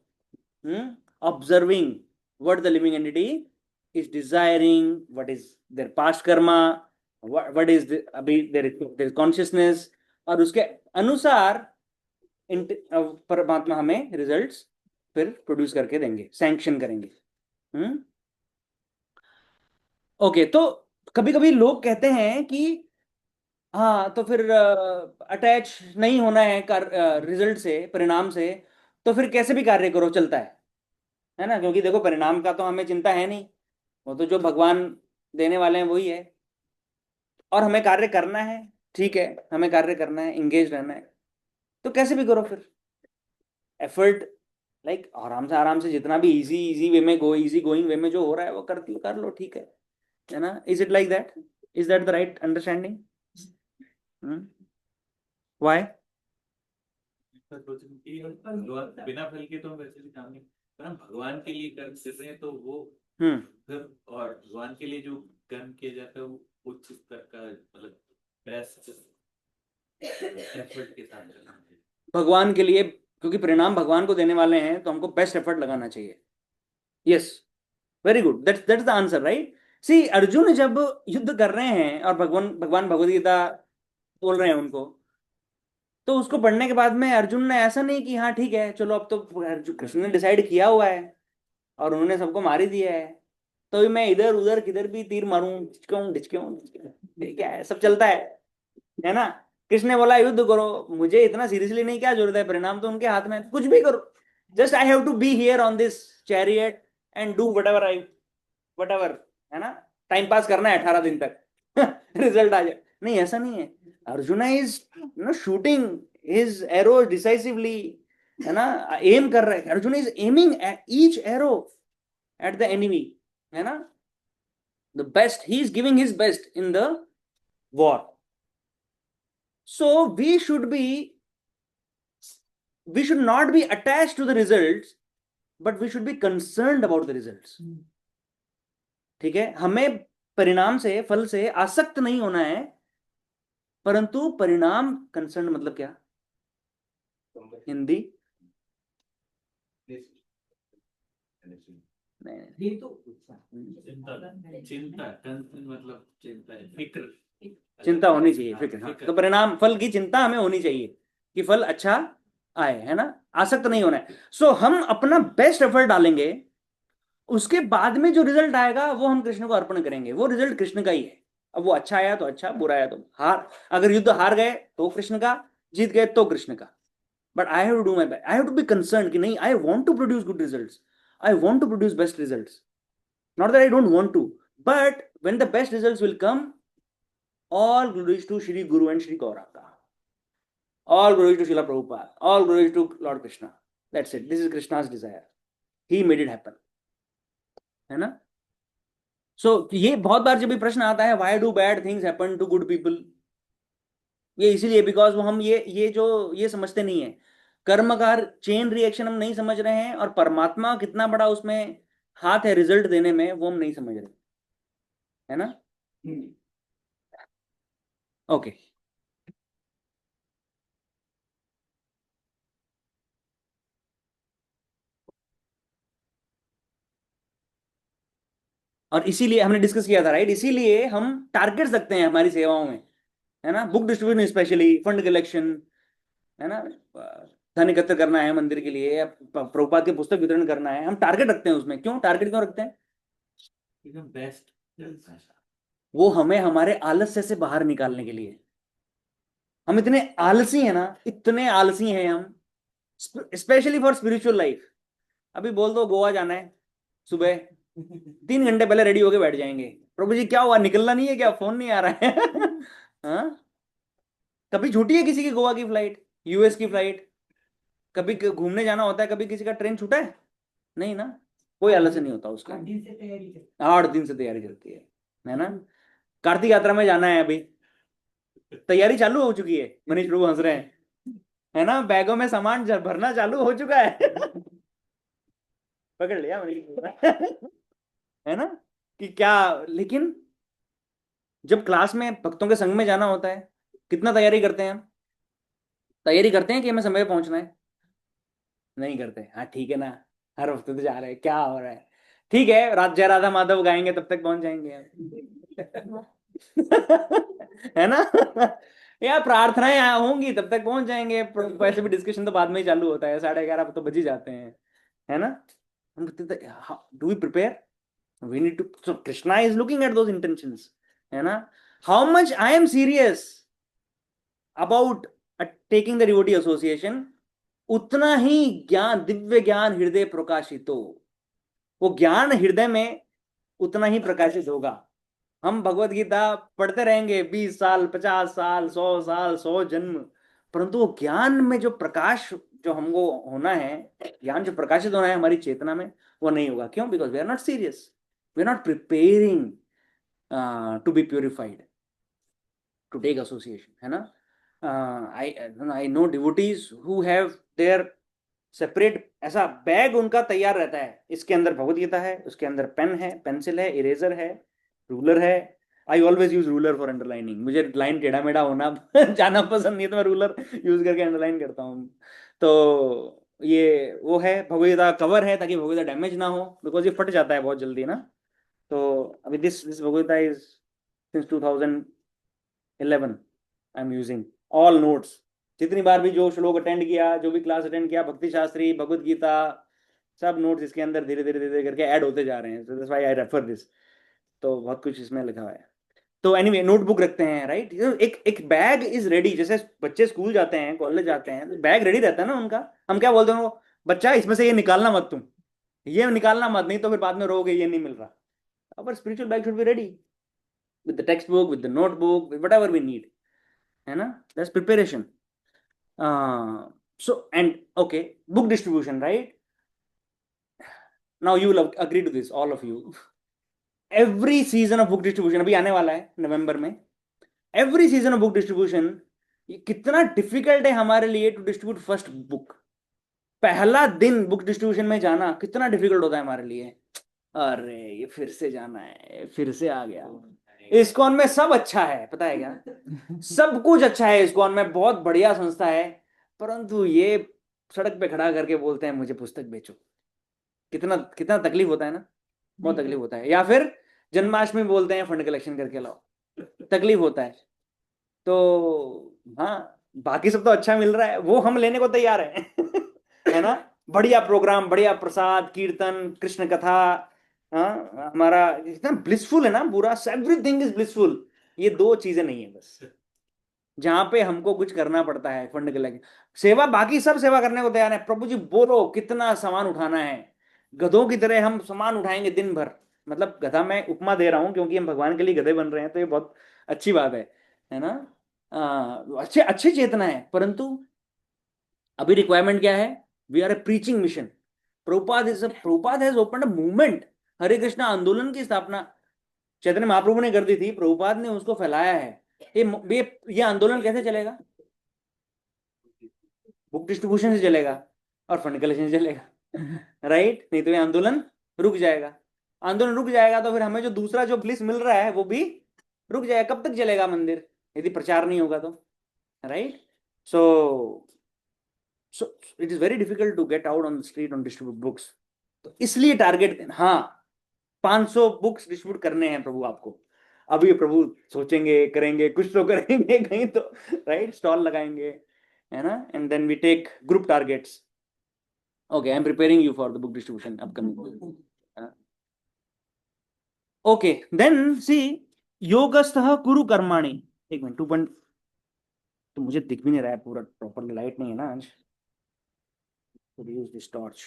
observing what the living entity is desiring, what is their past karma, what is अभी their consciousness, और उसके अनुसार परमात्मा हमें रिजल्ट्स फिर प्रोड्यूस करके देंगे, सैंक्शन करेंगे। ओके, तो कभी कभी लोग कहते हैं कि हाँ, तो फिर अटैच नहीं होना है कर रिजल्ट से, परिणाम से, तो फिर कैसे भी कार्य करो चलता है ना, क्योंकि देखो परिणाम का तो हमें चिंता है नहीं, वो तो जो भगवान देने वाले हैं वही है, और हमें कार्य करना है, ठीक है, हमें कार्य करना है, इंगेज रहना है, तो कैसे भी करो फिर एफर्ट, लाइक आराम से जितना भी इजी इजी वे में, इजी गोइंग वे में जो हो रहा है वो कर लो, ठीक है ना। Is it like that, is that the right understanding? Why? बिना फल के तो हम वैसे भी काम नहीं, पर हम भगवान के लिए कर्म कर रहे हैं तो वो फिर, और भगवान के लिए जो कर्म किया जाता है वो उच्च स्तर का, मतलब बेस्ट एफर्ट के साथ करना चाहिए भगवान के लिए, क्योंकि परिणाम भगवान को देने वाले हैं, तो हमको बेस्ट एफर्ट लगाना चाहिए। Yes, very good, that's the answer, right. See, Arjun जब युद्ध कर रहे हैं और भगवान भगवद गीता बोल रहे हैं उनको, तो उसको पढ़ने के बाद में अर्जुन ने ऐसा नहीं कि हाँ ठीक है चलो, अब तो कृष्ण ने डिसाइड किया हुआ है और उन्होंने सबको मार ही दिया है, तो भी मैं इधर उधर किधर भी तीर मारूं, ढिचक्यों, क्या है, सब चलता है ना। कृष्ण ने बोला युद्ध करो, मुझे इतना सीरियसली नहीं, क्या जरूरत है, परिणाम तो उनके हाथ में, कुछ भी करो, just I have to be here on this chariot and do whatever, है ना, टाइम पास करना है 18 दिन तक रिजल्ट आ जाए। नहीं, ऐसा नहीं है। Arjuna is shooting his arrow decisively, है ना, एम कर रहा है, arjuna is aiming each arrow at the enemy, है ना, the best, he is giving his best in the war. So we should not be attached to the results, but we should be concerned about the results. ठीक है, हमें परिणाम से, फल से आसक्त नहीं होना है, परंतु परिणाम कंसर्न मतलब क्या, हिंदी नहीं, चिंता होनी चाहिए, फिक्र, हाँ। तो परिणाम, फल की चिंता हमें होनी चाहिए कि फल अच्छा आए, है ना, आसक्त नहीं होना है। सो हम अपना बेस्ट एफर्ट डालेंगे, उसके बाद में जो रिजल्ट आएगा वो हम कृष्ण को अर्पण करेंगे, वो रिजल्ट कृष्ण का ही है। अब वो अच्छा आया तो अच्छा, बुरा आया तो हार, अगर युद्ध हार गए तो कृष्ण का, जीत गए तो कृष्ण का। But I have to do my best, I have to be concern कि नहीं, I want to produce good results, I want to produce best results, not that I don't want to, but when the best results will come, All glories to Shri Guru and Shri Gauranga. All glories to Srila Prabhupada. All glories to Lord Krishna. That's it. This is Krishna's desire. He made it happen. है ना? So ये बहुत बार जब भी प्रश्न आता है, why do bad things happen to good people? ये इसीलिए बिकॉज वो हम ये जो ये समझते नहीं है, कर्म का चेन रिएक्शन हम नहीं समझ रहे हैं, और परमात्मा कितना बड़ा उसमें हाथ है रिजल्ट देने में, वो हम नहीं समझ रहे, है ना? ओके और इसीलिए हमने डिस्कस किया था, राइट? इसीलिए हम टारगेट सकते हैं हमारी सेवाओं में, है ना? Book distribution specially, fund collection, है ना? धन एकत्र करना है मंदिर के लिए, प्रभुपाद के पुस्तक वितरण करना है, हम टारगेट रखते हैं उसमें। क्यों टारगेट क्यों रखते हैं? बेस्ट वो हमें हमारे आलस्य से बाहर निकालने के लिए। हम इतने आलसी हैं ना, इतने आलसी हैं हम, स्पेशली फॉर स्पिरिचुअल लाइफ। अभी बोल दो गोवा जाना है, सुबह 3 घंटे पहले रेडी होके बैठ जाएंगे, प्रभु जी क्या हुआ, निकलना नहीं है क्या, फोन नहीं आ रहा है? हाँ? कभी छूटी है किसी की गोवा की फ्लाइट, यूएस की फ्लाइट? कभी घूमने जाना होता है, कभी किसी का ट्रेन छूटा है? नहीं ना, कोई आलस्य नहीं होता उसका। 8 दिन से तैयारी कर 8 दिन से तैयारी चलती है ना? कार्तिक यात्रा में जाना है, अभी तैयारी चालू हो चुकी है, मनीष प्रभु हंस रहे हैं, है ना? बैगों में सामान भरना चालू हो चुका है। पकड़ लिया मनीष प्रभु। है ना? कि क्या, लेकिन जब क्लास में भक्तों के संग में जाना होता है, कितना तैयारी करते हैं हम? तैयारी करते हैं कि हमें समय पे पहुंचना है? नहीं करते। हाँ ठीक है ना, हर हफ्ते तो जा रहे हैं, क्या हो रहा है? ठीक है, जय राधा माधव गाएंगे तब तक पहुंच जाएंगे हम। है ना? या प्रार्थनाएं होंगी तब तक पहुंच जाएंगे, वैसे भी डिस्कशन तो बाद में ही चालू होता है, 11:30 तो बज ही जाते हैं, है ना? Do we prepare? we need to, so Krishna is looking at those intentions, है ना? How much I am serious about taking the devotee association, उतना ही ज्ञान, दिव्य ज्ञान हृदय प्रकाशित हो, वो ज्ञान हृदय में उतना ही प्रकाशित होगा। हम भगवत गीता पढ़ते रहेंगे 20 साल, 50 साल, 100 साल, 100 जन्म, परंतु वो ज्ञान में जो प्रकाश जो हमको होना है, ज्ञान जो प्रकाशित होना है हमारी चेतना में, वो नहीं होगा। क्यों? Because we are not serious, we are not preparing to be purified, to take association, है ना? I know devotees who have their separate ऐसा बैग उनका तैयार रहता है, इसके अंदर भगवत गीता है, उसके अंदर पेन है, पेंसिल है, इरेजर है, रूलर है। I always use ruler for underlining, मुझे लाइन टेढ़ा मेढ़ा होना जाना पसंद नहीं है, तो मैं रूलर यूज करके अंडरलाइन करता हूँ। तो ये वो है, भगवत गीता कवर है ताकि भगवत गीता डैमेज ना हो, बिकॉज ये फट जाता है बहुत जल्दी ना। तो अभी this Bhagavad Gita is since 2011 I am using all notes. जितनी बार भी जो श्लोक अटेंड किया, जो भी क्लास अटेंड किया, भक्ति शास्त्री, भगवत गीता, सब नोट्स इसके अंदर धीरे धीरे धीरे करके ऐड होते जा रहे हैं। So that's why I refer this. तो बहुत कुछ इसमें लिखा हुआ है। तो एनीवे नोटबुक रखते हैं, राइट? एक एक बैग इज रेडी। जैसे बच्चे स्कूल जाते हैं, कॉलेज जाते हैं, तो बैग रेडी रहता है ना उनका। हम क्या बोलते हैं वो, बच्चा इसमें से ये निकालना मत, तुम ये निकालना मत, नहीं तो फिर बाद में रोगे ये नहीं मिल रहा। Our spiritual bag should be ready with the textbook, with the notebook, with whatever we need, है ना? That's preparation. So and okay, book distribution, right? Now you will agree to this, all of you. Every season of book distribution, अभी आने वाला है नवंबर में, every season of book distribution, ये कितना difficult है हमारे लिए टू डिस्ट्रीब्यूट फर्स्ट बुक। पहला दिन बुक डिस्ट्रीब्यूशन में जाना कितना डिफिकल्ट होता है हमारे लिए। अरे ये फिर से जाना है, फिर से आ गया। इस्कॉन में सब अच्छा है, पता है क्या? सब कुछ अच्छा है इस्कॉन में, बहुत बढ़िया संस्था है, परंतु ये सड़क पे खड़ा करके बोलते हैं मुझे पुस्तक बेचो। कितना कितना तकलीफ होता है ना, बहुत तकलीफ होता है। या फिर जन्माष्टमी बोलते हैं फंड कलेक्शन करके लाओ, तकलीफ होता है। तो हाँ, बाकी सब तो अच्छा मिल रहा है, वो हम लेने को तैयार है। है ना? बढ़िया प्रोग्राम, बढ़िया प्रसाद, कीर्तन, कृष्ण कथा, हाँ हमारा इतना ब्लिसफुल है ना पूरा, एवरीथिंग इज ब्लिसफुल। ये दो चीजें नहीं है बस, जहां पे हमको कुछ करना पड़ता है फंड के लगे। सेवा, बाकी सब सेवा करने को तैयार है। प्रभु जी बोलो कितना सामान उठाना है, गधों की तरह हम सामान उठाएंगे दिन भर। मतलब गधा मैं उपमा दे रहा हूं, क्योंकि हम भगवान के लिए गधे बन रहे हैं, तो ये बहुत अच्छी बात है। है ना, अच्छे अच्छे चेतना है, परंतु अभी रिक्वायरमेंट क्या है? We are a preaching mission. Prabhupada has opened a movement. Hare Krishna आंदोलन की स्थापना चैतन्य महाप्रभु ने कर दी थी, प्रभुपाद ने उसको फैलाया है। ये आंदोलन कैसे चलेगा? बुक डिस्ट्रीब्यूशन से चलेगा और फंड कलेक्शन से चलेगा। राइट? नहीं तो ये आंदोलन रुक जाएगा। आंदोलन रुक जाएगा तो फिर हमें जो दूसरा जो ब्लिस मिल रहा है वो भी रुक जाएगा। कब तक चलेगा मंदिर यदि प्रचार नहीं होगा तो? Right? So it is very difficult to get out on the street on distribute books. तो इसलिए टारगेट, हाँ 500 बुक्स डिस्ट्रीब्यूट करने हैं प्रभु आपको। अभी प्रभु सोचेंगे, करेंगे, कुछ तो करेंगे कहीं तो, राइट? स्टॉल लगाएंगे, है ना, and then we take group targets. Okay, I am preparing you for the book distribution upcoming. Okay, then see योगस्थः कुरु कर्माणि। एक मिनट, 2 पॉइंट तो मुझे दिख भी नहीं रहा है पूरा प्रॉपरली, लाइट नहीं है ना आज। Use this torch.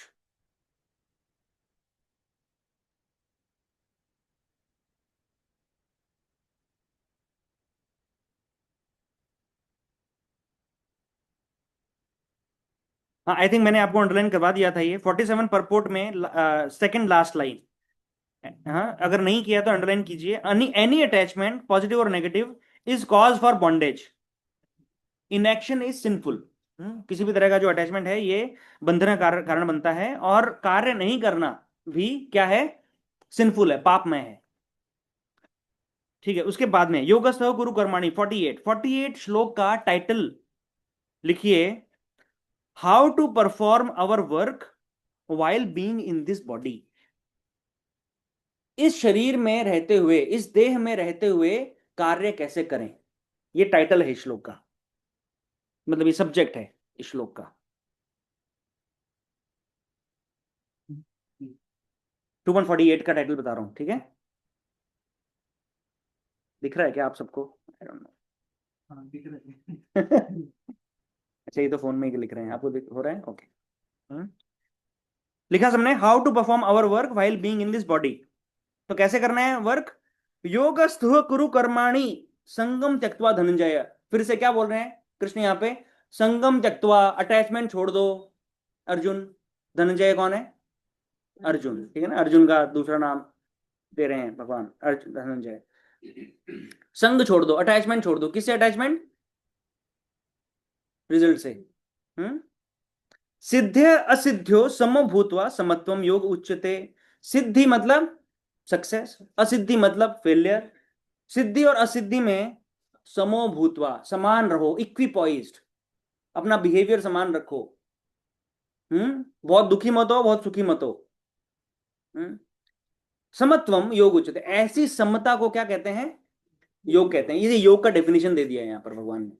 हाँ, आई थिंक मैंने आपको अंडरलाइन करवा दिया था ये 47 परपोर्ट में सेकंड लास्ट लाइन। हाँ, अगर नहीं किया तो अंडरलाइन कीजिए। एनी अटैचमेंट पॉजिटिव और negative is cause for bondage. Inaction is sinful. किसी भी तरह का जो अटैचमेंट है ये बंधन का कारण बनता है, और कार्य नहीं करना भी क्या है? सिंफुल है, पापमय है। ठीक है, उसके बाद में योगस्थः गुरु कर्माणि 48 श्लोक का टाइटल लिखिए, how to perform our work while being in this body. इस शरीर में रहते हुए, इस देह में रहते हुए कार्य कैसे करें, ये टाइटल है इस श्लोक का, मतलब ये सब्जेक्ट है इस श्लोक का। 248 का टाइटल बता रहा हूं, ठीक है? दिख रहा है क्या आप सबको? I don't know. हाँ, दिख रहा है। अच्छा, ये तो फोन में ही लिख रहे हैं, आपको हो रहा है? ओके। लिखा सबने, how to perform our work while being in this body. तो कैसे करना है वर्क? योगस्थः कुरु कर्माणि संगम त्यक्त्वा धनंजय। फिर से क्या बोल रहे हैं कृष्ण यहाँ पे? संगम त्यक्त्वा, अटैचमेंट छोड़ दो अर्जुन। धनंजय कौन है? अर्जुन, ठीक है ना, अर्जुन का दूसरा नाम दे रहे हैं भगवान, अर्जुन धनंजय। संग छोड़ दो, अटैचमेंट छोड़ दो। किससे अटैचमेंट? रिजल्ट से। सिद्ध्य असिद्ध्यो समो भूत्वा समत्वम योग उच्यते। सिद्धि मतलब सक्सेस, असिद्धि मतलब फेलियर। सिद्धि और असिद्धि में समो भूत्वा, समान रहो, इक्विपॉइज्ड, अपना बिहेवियर समान रखो। बहुत दुखी मत हो, बहुत सुखी मत हो। समत्वम योग उच्यते। ऐसी समता को क्या कहते हैं? योग कहते हैं। ये योग का डेफिनेशन दे दिया है यहाँ पर भगवान ने।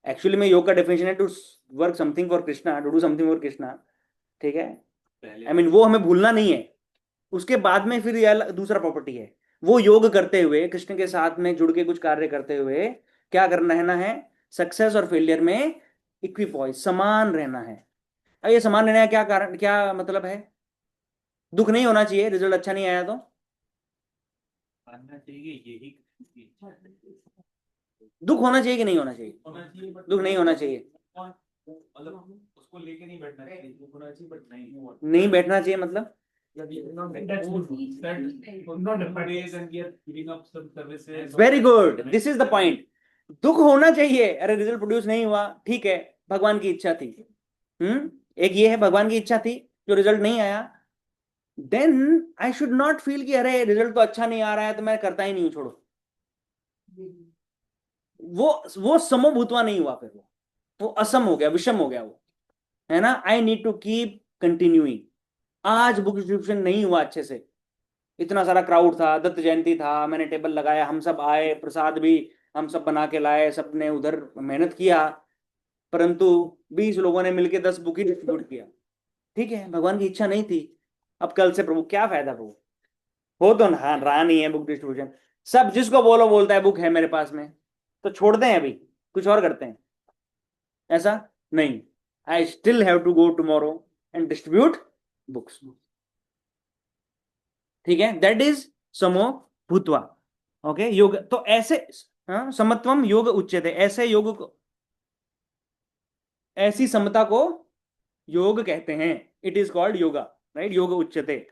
एक्चुअली में योग का डेफिनेशन है to work something for Krishna, to do something for Krishna, ठीक है? आई मीन वो हमें भूलना नहीं है। उसके बाद में फिर यह दूसरा प्रॉपर्टी है, वो योग करते हुए, कृष्ण के साथ में जुड़ के कुछ कार्य करते हुए क्या करना है? सक्सेस और फेलियर में इक्विपॉइज, समान रहना है। अब ये समान रहना है क्या कारण, क्या मतलब है? दुख नहीं होना चाहिए रिजल्ट अच्छा नहीं आया तो। मानना चाहिए यही दुख होना चाहिए कि नहीं होना चाहिए? होना चाहिए, but दुख नहीं होना चाहिए। मतलब उसको लेके नहीं बैठना चाहिए, दुख होना चाहिए बट नहीं बैठना चाहिए मतलब very good, this is the point. दुख होना चाहिए, अरे रिजल्ट प्रोड्यूस नहीं हुआ, ठीक है, भगवान की इच्छा थी। एक ये है, भगवान की इच्छा थी, जो रिजल्ट नहीं आया, then I should not feel कि अरे रिजल्ट तो अच्छा नहीं आ रहा है तो मैं करता ही नहीं हूं, छोड़ो। वो समभूतवा नहीं हुआ, फिर वो असम हो गया, विषम हो गया वो, है ना? I need to keep continuing. आज बुक डिस्ट्रीब्यूशन नहीं हुआ अच्छे से, इतना सारा क्राउड था, दत्त जयंती था, मैंने टेबल लगाया, हम सब आए, प्रसाद भी हम सब बना के लाए, सबने उधर मेहनत किया, परंतु 20 लोगों ने मिलकर 10 बुक ही डिस्ट्रीब्यूट किया। ठीक है, भगवान की इच्छा नहीं थी। अब कल से प्रभु क्या फायदा प्रभु, हो तो रहा नहीं है बुक डिस्ट्रीब्यूशन। सब जिसको बोलो बोलता है बुक है मेरे पास में, तो छोड़ दें अभी, कुछ और करते हैं। ऐसा नहीं, I still have to go tomorrow and distribute books. ठीक है, दैट इज समो भूतवा। ओके, योग। तो ऐसे हाँ, समत्वम योग उच्यते, ऐसे योग को, ऐसी समता को योग कहते हैं, it is called yoga, right, योग उच्यते।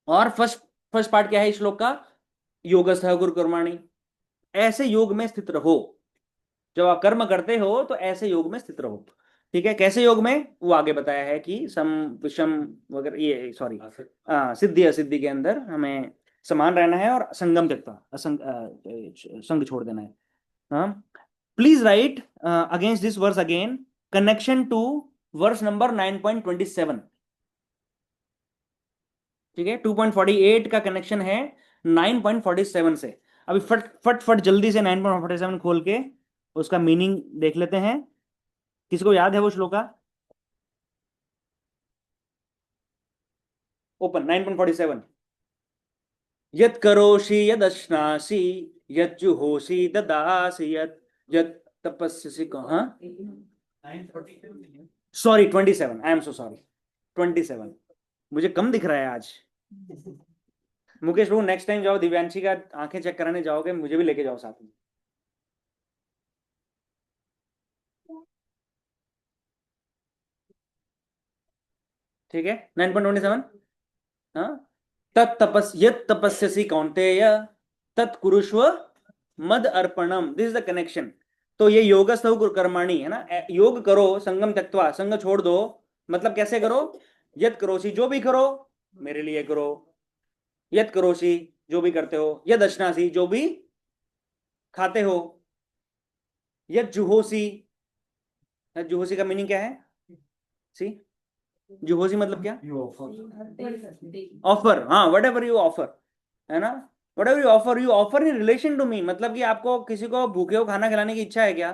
और फर्स्ट फर्स्ट पार्ट क्या है इस श्लोक का, योगस्थः गुरु कर्माणि, ऐसे योग में स्थित रहो, जब आप कर्म करते हो तो ऐसे योग में स्थित रहो। ठीक है, कैसे योग में, वो आगे बताया है कि सम विषम वगैरह, ये सॉरी, सिद्धि असिद्धि के अंदर हमें समान रहना है, और संगम त्यक्ता, असंग संग छोड़ देना है। हाँ, please write against this verse again connection to verse number 9.27। ठीक है, 2.48 का कनेक्शन है 9.47 से। अभी फट फट फट जल्दी से 9.47 खोल के उसका मीनिंग देख लेते हैं। किसको याद है वो श्लोका? ओपन 9.47। यत् करोषि यदश्नासि यज्जुहोषि ददासि यत् यत् तपस्यसि हाँ, 947 sorry 27, I am so sorry, 27 मुझे कम दिख रहा है आज। मुकेश बाबू नेक्स्ट टाइम जाओ, दिव्यांशी का आंखें चेक कराने जाओगे, मुझे भी लेके जाओ साथ में। ठीक है, 9.27। हाँ, यत् तपस्यसि कौन्तेय तत्कुरुष्व मद अर्पणम, दिस इज द कनेक्शन। तो ये योगस्थौ कर्माणि है ना, योग करो संगम त्यक्त्वा, संग छोड़ दो, मतलब कैसे करो, यत् करोषि, जो भी करो मेरे लिए करो, यत् करोषि, जो भी करते हो, यद अश्नासि, जो भी खाते हो, यद जुहोसी, जुहोसी का मीनिंग क्या है? सी, जुहोसी मतलब क्या? ऑफर, हाँ, वट एवर यू ऑफर, है ना, whatever you offer in relation to me, मतलब कि आपको किसी को भूखे को खाना खिलाने की इच्छा है क्या?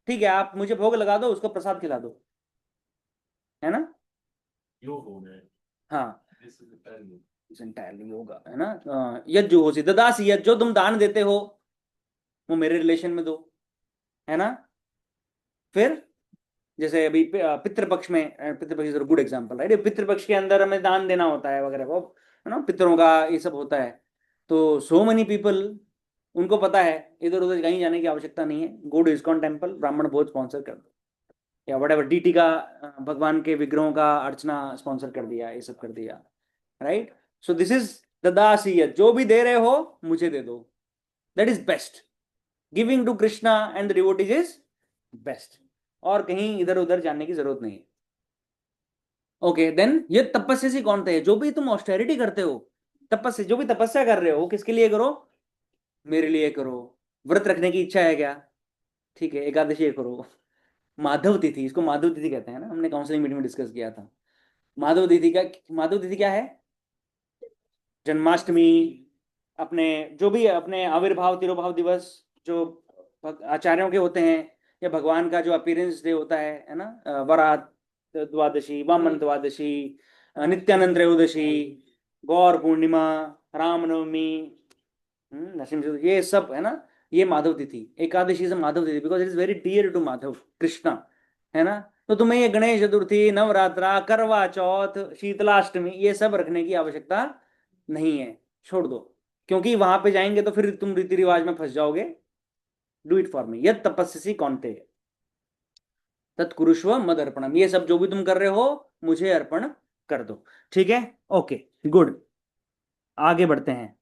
ठीक है, आप मुझे भोग लगा दो, उसको प्रसाद खिला दो, है ना। योग हो गए। हाँ, This is entirely- entirely yoga, है ना। यद जुहोसी ददासी, यद, जो तुम दान देते हो वो मेरे रिलेशन में दो, है ना। फिर जैसे अभी पितृपक्ष में, Pitrupaksha is good example, right, Pitrupaksha के अंदर हमें दान देना होता है वगैरह, वो है ना, पितरों का ये सब होता है। तो सो मेनी पीपल, उनको पता है इधर उधर कहीं जाने की आवश्यकता नहीं है, गो टू इस्कॉन टेम्पल, ब्राह्मण भोज स्पॉन्सर कर दो, या वट एवर डीटी का, भगवान के विग्रहों का अर्चना स्पॉन्सर कर दिया, ये सब कर दिया, राइट। सो दिस इज ददासीयत, जो भी दे रहे हो मुझे दे दो, that is best, giving to Krishna and the devotees is best, और कहीं इधर उधर जाने की जरूरत नहीं है। ओके, देन ये तपस्या से कौन थे, जो भी तुम ऑस्टेरिटी करते हो, तपस्या, जो भी तपस्या कर रहे हो, किसके लिए करो, मेरे लिए करो। व्रत रखने की इच्छा है क्या? ठीक है, एकादशी करो। माधव तिथि, इसको माधव तिथि कहते हैं ना, हमने काउंसलिंग मीटिंग में डिस्कस किया था। माधव तिथि का, माधव तिथि क्या है? जन्माष्टमी, अपने जो भी अपने आविर्भाव तिरुभाव दिवस, जो आचार्यों के होते हैं, या भगवान का जो अपीयरेंस डे होता है ना, वरात द्वादशी, वामन द्वादशी, नित्यानंद त्रयोदशी, गौर पूर्णिमा, रामनवमी, नरसिंह चतुर्थी, ये सब है ना, ये माधव तिथि, एकादशी से माधव तिथि, because it is very dear to Madhav Krishna, है ना। तो तुम्हें ये गणेश चतुर्थी, नवरात्रा, करवा चौथ, शीतलाष्टमी, ये सब रखने की आवश्यकता नहीं है, छोड़ दो, क्योंकि वहां पे जाएंगे तो फिर तुम रीति रिवाज में फंस जाओगे। डू इट फॉर मी, यद तपस्सी कौनते तत्कुरुष्व मद अर्पणम, ये सब जो भी तुम कर रहे हो मुझे अर्पण कर दो। ठीक है, ओके, गुड, आगे बढ़ते हैं।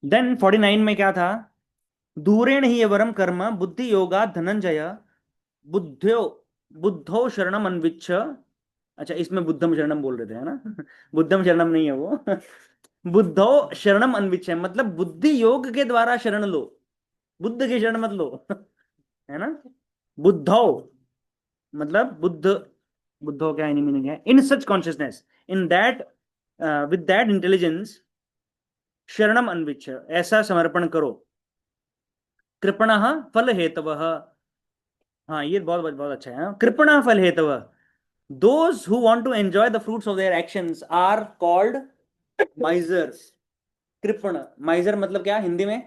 देन 49 में क्या था, दूरेण ही वरम कर्म बुद्धि योगा धनंजय बुद्धो बुद्धो शरणम अन्विच्छ। अच्छा, इसमें बुद्धम शरणम बोल रहे थे, है ना। बुद्धम शरणम नहीं है वो। बुद्धो शरणम अन्विच्छ है, मतलब बुद्धि योग के द्वारा शरण लो, बुद्ध की शरण मत लो। है ना, बुद्धो मतलब बुद्ध, बुद्धो क्या मीनिंग है, in such consciousness, in that, with that intelligence, शरणम अन्विच्छ, ऐसा समर्पण करो, कृपण फल हेतव, हाँ ये बहुत बहुत अच्छा है, कृपण फल हेतव, those who want to enjoy the fruits of their actions are called misers। कृपण, माइजर मतलब क्या हिंदी में?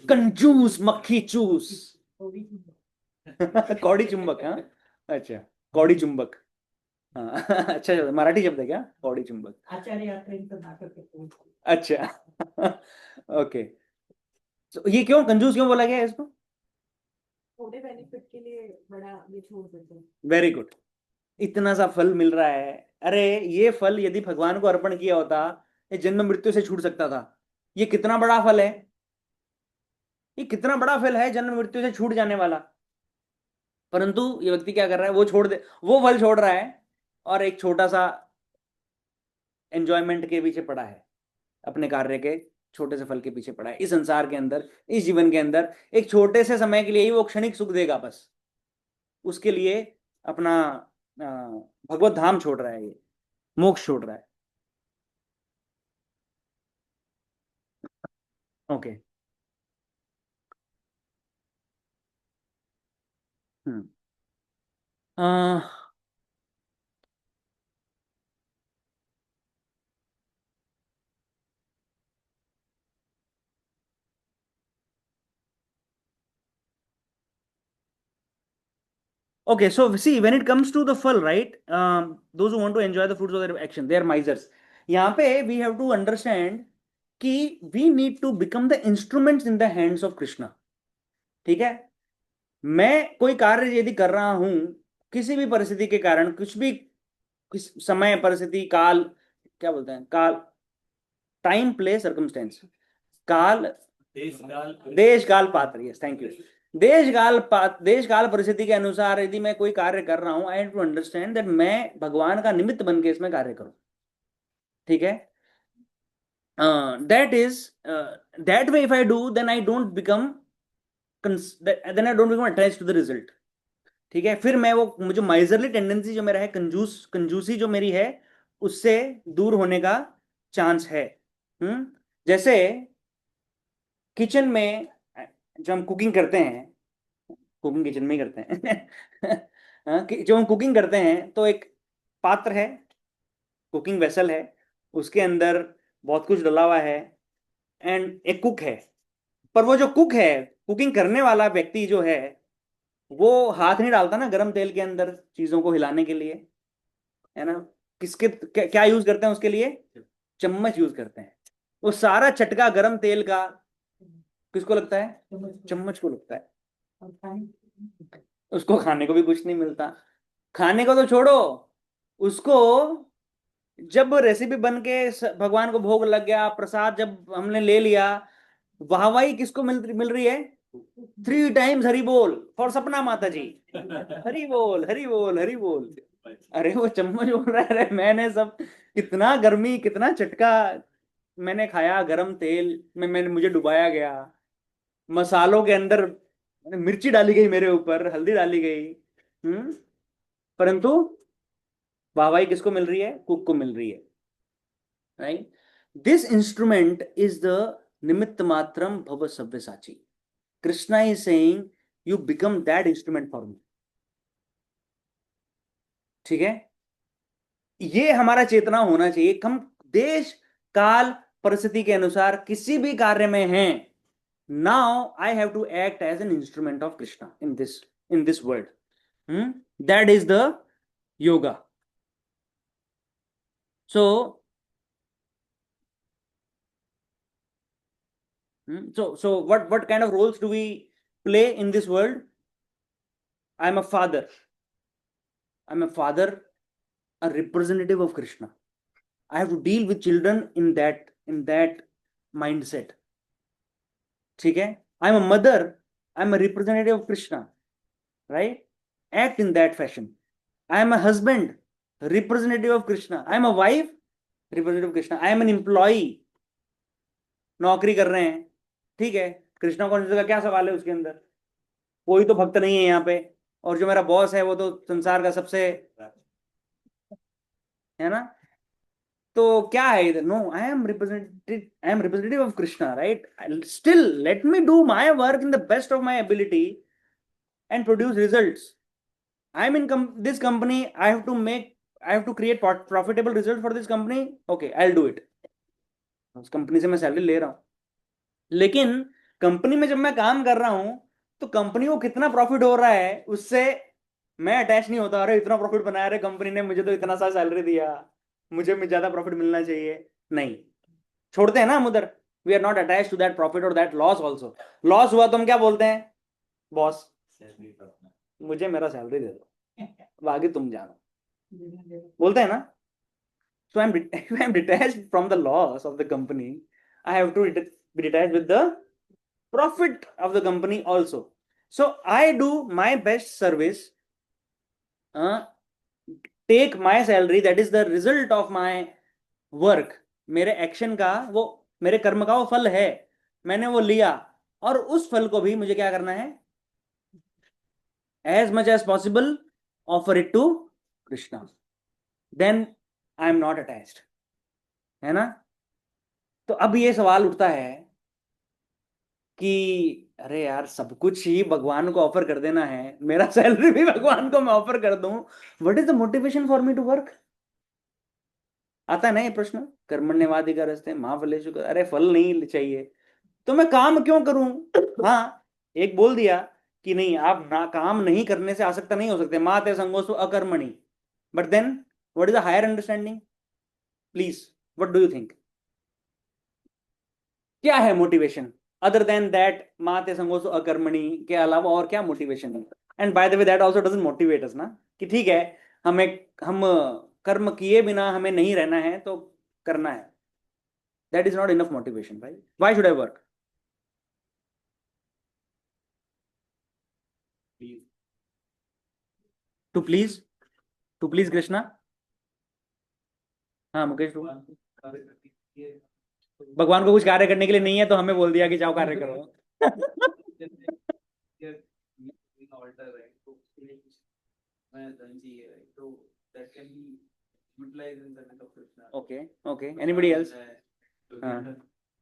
कंजूस, मक्खी चूस। कौड़ी चुंबक, हाँ, अच्छा, कौड़ी चुंबक। हाँ अच्छा, मराठी शब्द है क्या कौड़ी चुंबक? आचार्य यात्रेंचं नाटक करतो. अच्छा ओके। तो ये क्यों कंजूस क्यों बोला गया है इसको? थोड़े बेनिफिट के लिए बड़ा ये छोड़ देते हैं। Very good. इतना सा फल मिल रहा है, अरे ये फल यदि भगवान को अर्पण किया होता, ये जन्म मृत्यु से छूट सकता था। ये कितना बड़ा फल है, ये कितना बड़ा फल है जन्म मृत्यु से छूट जाने वाला। परंतु ये व्यक्ति क्या कर रहा है, वो छोड़ दे, वो फल छोड़ रहा है और एक छोटा सा एंजॉयमेंट के पीछे पड़ा है, अपने कार्य के छोटे से फल के पीछे पड़ा है। इस संसार के अंदर, इस जीवन के अंदर एक छोटे से समय के लिए ही वो क्षणिक सुख देगा बस, उसके लिए अपना भगवत धाम छोड़ रहा है, ये मोक्ष छोड़ रहा है। Okay. Hmm. Okay, so see, when it comes to the full, right? Those who want to enjoy the fruits of their action, they are misers. यहाँ पे we have to understand कि we need to become the instruments in the hands of Krishna. ठीक है? मैं कोई कार्य यदि कर रहा हूं, किसी भी परिस्थिति के कारण, कुछ भी, किस समय, परिस्थिति, काल, क्या बोलते हैं, काल, टाइम, प्लेस, सर्कमस्टेंस, काल, देश काल पात्र, यस थैंक यू। देश काल परिस्थिति के अनुसार यदि मैं कोई कार्य कर रहा हूं, I have to understand that मैं भगवान का निमित्त बन के इसमें कार्य करूं। ठीक है? That is that way if I do then I don't become attach to the result. ठीक है? फिर मैं वो, मुझे माइजरली टेंडेंसी जो मेरा है, कंजूसी जो मेरी है, उससे दूर होने का चांस है। जैसे किचन में जब हम कुकिंग करते हैं, कुकिंग किचन में ही करते हैं हाँ, जो हम कुकिंग करते हैं तो एक पात्र है, कुकिंग वेसल है, उसके अंदर बहुत कुछ डला हुआ है, एंड एक कुक है। पर वो जो कुक है, कुकिंग करने वाला व्यक्ति जो है, वो हाथ नहीं डालता ना गरम तेल के अंदर चीजों को हिलाने के लिए, है ना? क्या यूज करते हैं उसके लिए? चम्मच यूज करते हैं। वो सारा चटका गरम तेल का किसको लगता है? चम्मच को लगता है। उसको खाने को भी कुछ नहीं मिलता। खाने को तो छोड़ो, उसको जब रेसिपी बन के भगवान को भोग लग गया, प्रसाद जब हमने ले लिया, वाहवाही किसको मिल रही है? 3 times हरि बोल फॉर सपना माता जी, हरि बोल हरि बोल हरि बोल। अरे वो चम्मच बोल रहा है, अरे मैंने सब, कितना गर्मी, कितना चटका मैंने खाया, गरम तेल में मैंने, मुझे डुबाया गया, मसालों के अंदर मिर्ची डाली गई, मेरे ऊपर हल्दी डाली गई। परंतु वाहवाही किसको मिल रही है? कुक को मिल रही है, right? This instrument is the निमित्त मात्रम भव सव्यसाची। Krishna is saying you become that instrument for me. ठीक है? ये हमारा चेतना होना चाहिए। हम देश काल परिस्थिति के अनुसार किसी भी कार्य में हैं, now I have to act as an instrument of Krishna in this world. That is the yoga. So what kind of roles do we play in this world? I'm a father, a representative of Krishna. I have to deal with children in that mindset. ठीक है? I'm a mother, I'm a representative of Krishna, right? Act in that fashion. I am a husband, representative of Krishna. I am a wife, representative of Krishna. I am an employee, नौकरी कर रहे हैं, ठीक है? Krishna consciousness का क्या सवाल है उसके अंदर? कोई तो भक्त नहीं है यहाँ पे, और जो मेरा बॉस है वो तो संसार का सबसे, है ना? तो क्या है इधर? No, I am representative of Krishna, right? Still let me do my work in the best of my ability and produce results. I am in this company. I have to create profitable result for this company. Okay, I'll do it. उस company से मैं salary ले रहा हूं, लेकिन company में जब मैं काम कर रहा हूं तो कंपनी को कितना प्रॉफिट हो रहा है उससे मैं अटैच नहीं होता, अरे इतना प्रॉफिट बनाया रे कंपनी ने, मुझे तो इतना सा सैलरी दिया, मुझे ज्यादा प्रॉफिट मिलना चाहिए। नहीं, छोड़ते हैं ना हम उधर। We are not attach to that profit और दैट लॉस ऑल्सो। लॉस हुआ तो हम क्या बोलते हैं, बॉस सैलरी का अपना। मुझे मेरा सैलरी दे दो, आगे तुम जानो, बोलते हैं ना। So I'm detached from the loss of the company. I have to be detached with the profit of the company also. So I do my best service, take my salary, that is the result of my work, मेरे action का वो, मेरे कर्म का वो फल है, मैंने वो लिया, और उस फल को भी मुझे क्या करना है, as much as possible offer it to Krishna, then I am not attached, है ना। तो अब ये सवाल उठता है कि अरे यार सब कुछ ही भगवान को ऑफर कर देना है, मेरा सैलरी भी भगवान को मैं ऑफर कर दूं, what is the motivation for me to work. आता है ना ये प्रश्न, कर्मण्येवाधिकारस्ते मां फलेषु अरे फल नहीं चाहिए तो मैं काम क्यों करूं। हाँ, एक बोल दिया कि नहीं, आप ना काम नहीं करने से आसक्त नहीं हो सकते, माते संगोस्तु अकर्मणि, but then what is the higher understanding, please what do you think, क्या है मोटिवेशन अदर देन दैट माते संगोस्तु अकर्मणि के अलावा और क्या मोटिवेशन है। And by the way that also doesn't motivate अस ना, कि ठीक है हमें, हम कर्म किए बिना हमें नहीं रहना है तो करना है, that is not enough motivation भाई, why should I work. Please. To please, to please Krishna. हाँ मुकेश तू। भगवान को कार्य करने के लिए- भगवान को कुछ कार्य करने के लिए नहीं है तो हमें बोल दिया कि जाओ कार्य करो। ऑल्टर है तो उसके लिए कुछ मैं धन चाहिए है, तो that can be utilized in the of Krishna. Okay okay, anybody else. तो हाँ,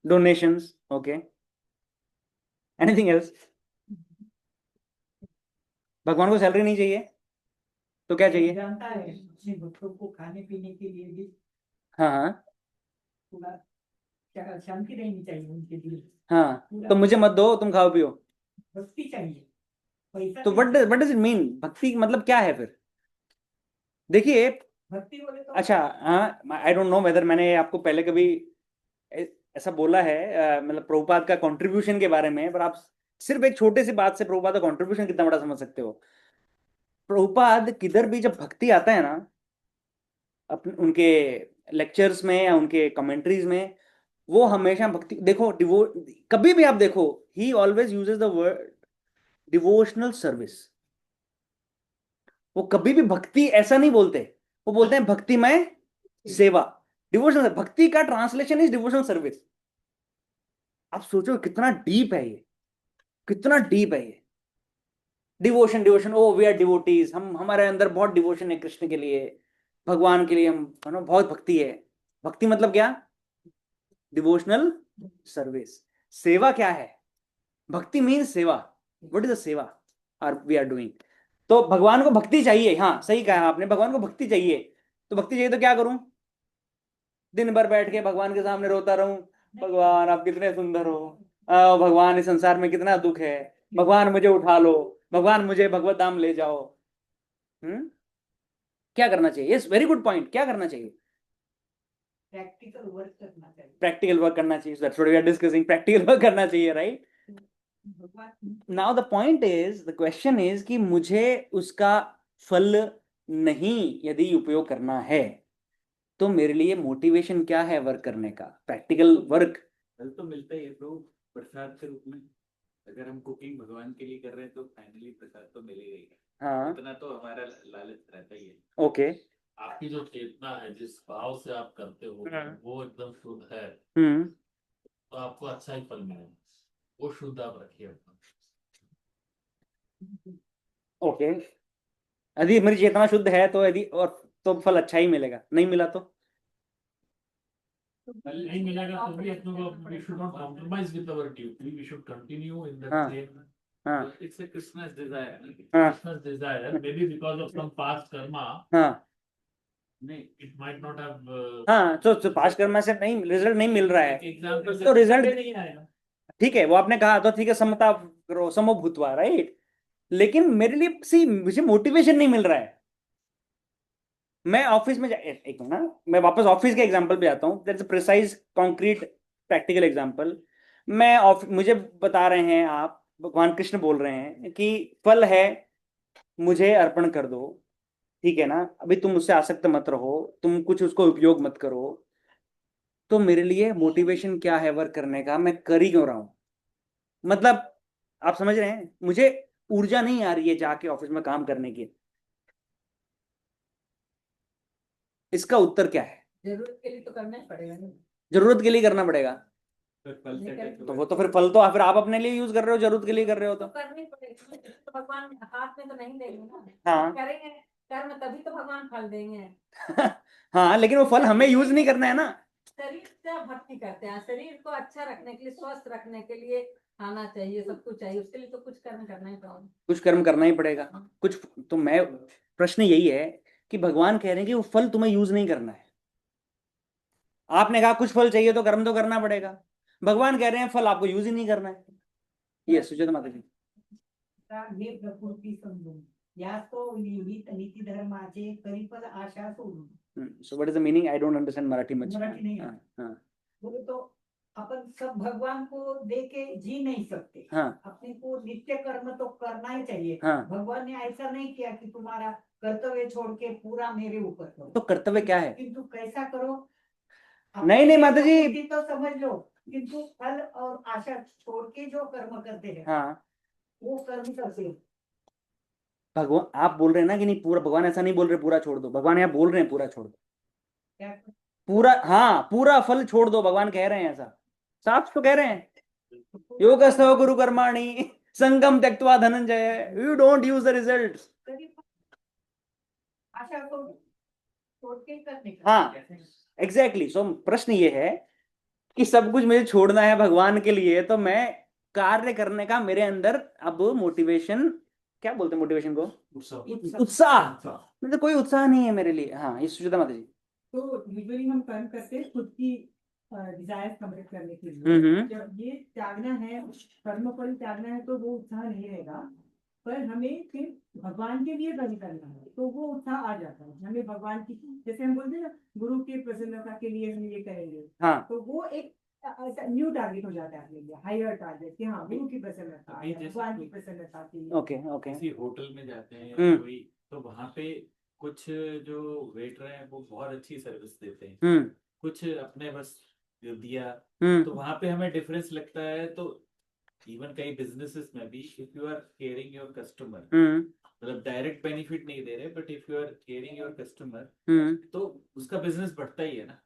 डोनेशंस, ओके, एनीथिंग एल्स। भगवान को सैलरी नहीं चाहिए तो क्या चाहिए। जानता है अपने बच्चों को खाने पीने के लिए भी हाँ हाँ पूरा शांति रहनी चाहिए उनके लिए, हाँ, तो मुझे मत दो, तुम खाओ पियो। भक्ति चाहिए, पैसा तो नहीं चाहिए। व्हाट डज इट मीन, भक्ति मतलब क्या है फिर। देखिए, भक्ति बोले तो अच्छा हाँ, आई डोंट नो वेदर मैंने आपको पहले कभी ऐसा बोला है, मतलब प्रभुपाद का कंट्रीब्यूशन के बारे में, पर आप सिर्फ एक छोटे सी बात से प्रभुपाद का कंट्रीब्यूशन कितना बड़ा समझ सकते हो। प्रभुपाद किधर भी जब भक्ति आता है ना, अपने उनके लेक्चर्स में या उनके कमेंट्रीज में, वो हमेशा भक्ति, देखो कभी भी आप देखो, ही always uses the word devotional service. वो कभी भी भक्ति ऐसा नहीं बोलते, वो बोलते हैं भक्तिमय सेवा। डिवोशनल भक्ति का ट्रांसलेशन इज डिवोशनल सर्विस। आप सोचो कितना डीप है ये, कितना डीप है ये। Devotion, devotion, oh we are devotees, हम, हमारे अंदर बहुत डिवोशन है कृष्ण के लिए, भगवान के लिए, हम बहुत भक्ति है। भक्ति मतलब क्या, डिवोशनल सर्विस। सेवा क्या है, भक्ति मीन सेवा, व्हाट इज द सेवा आर वी आर डूइंग। तो भगवान को भक्ति चाहिए, हाँ सही कहा आपने, भगवान को भक्ति चाहिए। तो भक्ति चाहिए तो क्या करूं, दिन भर बैठ के भगवान के सामने रोता रहूं, भगवान आप कितने सुंदर हो, भगवान इस संसार में कितना दुख है, भगवान मुझे उठा लो, भगवान मुझे भगवत धाम ले जाओ। क्या करना चाहिए, यस वेरी गुड पॉइंट, क्या करना चाहिए, प्रैक्टिकल वर्क करना चाहिए। प्रैक्टिकल वर्क करना चाहिए, that's what we are discussing, practical work करना चाहिए, राइट। भगवान now the point is, the question is कि मुझे उसका फल नहीं यदि उपयोग करना है तो मेरे लिए मोटिवेशन क्या है वर्क करने का, प्रैक्टिकल वर्क। फल तो मिलता ही है तो प्रसाद के रूप में, अगर हम कुकिंग भगवान के लिए कर रहे हैं तो फाइनली प्रसाद तो मिलेगा ही। हाँ इतना तो हमारा लालच रहता ही है। ओके। आपकी जो चेतना है, जिस भाव से आप करते हो वो एकदम शुद्ध है, हम्म तो आपको अच्छा ही फल मिलेगा। वो शुद्ध आप रखिए अपना। ओके, यदि मेरी चेतना शुद्ध है तो, यदि और तो फल अच्छा ही मिलेगा, नहीं मिला तो नहीं मिलेगा तो भी अपने को, we should not compromise with our duty, we should continue in that हाँ। same हाँ It's a Krishna's desire. हाँ Krishna's desire. Maybe because of some past karma, हाँ it might not have हाँ, तो पास करने से नहीं, रिजल्ट नहीं मिल रहा है example तो रिजल्ट नहीं आएगा। ठीक है, वो आपने कहा तो ठीक है, समता करो, समभूतवा, राइट। लेकिन मेरे लिए सी मुझे मोटिवेशन नहीं मिल रहा है। मैं ऑफिस में एक मिनट ना, मैं वापस ऑफिस के एग्जांपल पे आता हूँ, that's a precise concrete practical example. मैं मुझे बता रहे हैं आप, भगवान कृष्ण बोल रहे हैं कि फल है, मुझे अर्पण कर दो, ठीक है ना, अभी तुम उससे आसक्त मत रहो, तुम कुछ उसको उपयोग मत करो। तो मेरे लिए मोटिवेशन क्या है वर्क करने का, मैं कर ही क्यों रहा हूं? मतलब आप समझ रहे हैं, मुझे ऊर्जा नहीं आ रही है जाके ऑफिस में काम करने की। इसका उत्तर क्या है? जरूरत के लिए तो करना ही पड़ेगा ना। जरूरत के लिए करना पड़ेगा। फिर फल से क्या तो वो तो फिर फल तो फिर आप अपने लिए यूज कर रहे हो, जरूरत के लिए कर रहे हो तो तो। करना ही पड़ेगा, तो भगवान हाथ में तो नहीं देंगे ना। हाँ करेंगे कर्म तभी तो भगवान फल देंगे। हाँ, लेकिन वो फल हमें यूज नहीं करना है ना। शरीर से भक्ति करते हैं, शरीर को अच्छा रखने के लिए, स्वस्थ रखने के लिए खाना चाहिए, सब कुछ चाहिए, उसके लिए तो कुछ कर्म करना ही पड़ेगा। कुछ कर्म करना ही पड़ेगा कुछ। तो मैं, प्रश्न यही है कि भगवान कह रहे हैं कि वो फल तुम्हें यूज नहीं करना है। आपने कहा कुछ फल चाहिए तो कर्म तो करना पड़ेगा, भगवान कह रहे हैं फल आपको यूज ही नहीं करना है। ये सुचेत माता जी। हे प्रकृती समजून या तो निहित नीति धर्माचे परिफल आशा सोडून। So what is the meaning? I don't understand Marathi much. Marathi नहीं है। हाँ बोले तो अपन सब भगवान को दे के जी नहीं सकते। हाँ अपने को नित्य कर्म तो करना ही चाहिए। हाँ। भगवान ने ऐसा नहीं किया कि तुम्हारा कर्तव्य छोड़ के पूरा मेरे ऊपर करो। तो कर्तव्य क्या है? किंतु कैसा करो, नहीं नहीं माता जी। प्रकृति तो समझ लो, किंतु फल और आशा छोड़ के जो कर्म करते हैं हाँ, वो कर्म करते हैं। भगवान आप बोल रहे हैं ना कि नहीं, पूरा भगवान ऐसा नहीं बोल रहे पूरा छोड़ दो, भगवान यहाँ बोल रहे हैं पूरा छोड़ दो। क्या पूरा, हाँ पूरा फल छोड़ दो, भगवान कह रहे हैं ऐसा, साफ तो कह रहे हैं। योगस्थो गुरु कर्माणि संगम त्यक्त्वा धनंजय, you don't use the results. आशा को छोड़ के करने का। हाँ एग्जैक्टली। सो प्रश्न ये है कि सब कुछ मुझे छोड़ना है भगवान के लिए, तो मैं कार्य करने का मेरे अंदर अब मोटिवेशन, क्या बोलते हैं मोटिवेशन को? उत्साह। मतलब कोई उत्साह नहीं है मेरे लिए। हाँ ये सुचिता माता जी। तो यूजुअली हम कर्म करते हैं खुद की डिजायर कंप्लीट करने के लिए। जब ये त्यागना है, कर्म फल त्यागना है, तो वो उत्साह नहीं रहेगा। पर हमें फिर भगवान के लिए कर्म करना है तो वो उत्साह आ जाता है हमें। भगवान की, जैसे हम बोलते हैं ना, गुरु की प्रसन्नता के लिए हम ये करेंगे। हाँ तो वो एक न्यू टारगेट हो जाता है अपने लिए, हायर टारगेट कि हाँ गुरु की प्रसन्नता, भगवान की प्रसन्नता के लिए। Okay okay. किसी होटल में जाते हैं या कोई, तो वहां पे कुछ जो वेटर हैं वो बहुत अच्छी सर्विस देते हैं, कुछ अपने बस दिया, तो वहां पे हमें डिफरेंस लगता है। तो इवन कई बिजनेसेस में भी, if you are caring your customer, मतलब डायरेक्ट बेनिफिट नहीं दे रहे, but if you are caring your customer, तो उसका बिजनेस बढ़ता ही है ना।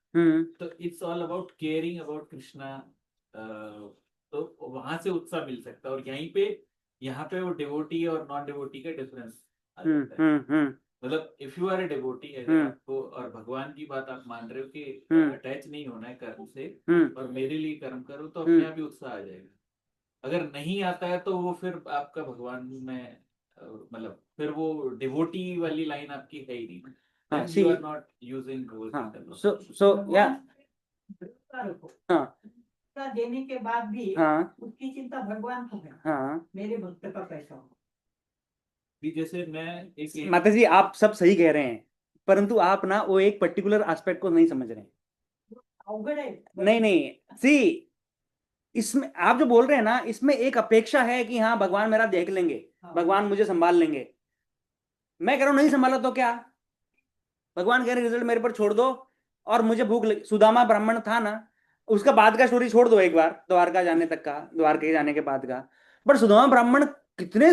तो it's all about caring about Krishna. तो वहां से उत्साह मिल सकता है। और यहाँ पे वो डिवोटी और नॉन डिवोटी का डिफरेंस आ जाता है। मतलब if you are a devotee, अगर आपको और भगवान की बात आप मान रहे हो कि अटैच नहीं होना है कर्म से, और मेरे लिए कर्म करो, तो अपने आप ही उत्साह आ जाएगा। अगर नहीं आता है तो वो फिर आपका भगवान में, मतलब फिर वो डिवोटी वाली लाइन आपकी है ही नहीं। हाँ, यू आर नॉट यूजिंग देने के बाद भी उसकी चिंता भगवान को है। मेरे भक्त का पैसा हो। जैसे मैं एक माता जी आप सब सही कह रहे हैं, परंतु आप ना वो एक पर्टिकुलर एस्पेक्ट को नहीं समझ रहे हैं। अवघड़ है। नहीं नहीं, सी इसमें आप जो बोल रहे हैं ना, इसमें एक अपेक्षा है कि हाँ भगवान मेरा देख लेंगे, भगवान मुझे संभाल लेंगे। मैं कह रहा हूं नहीं संभाला तो क्या? भगवान कह रहे रिजल्ट मेरे पर छोड़ दो, और मुझे भूख लगी। सुदामा ब्राह्मण था ना, उसका बाद का स्टोरी छोड़ दो एक बार, द्वारका जाने तक का, द्वारका जाने के बाद का। पर सुदामा ब्राह्मण कितने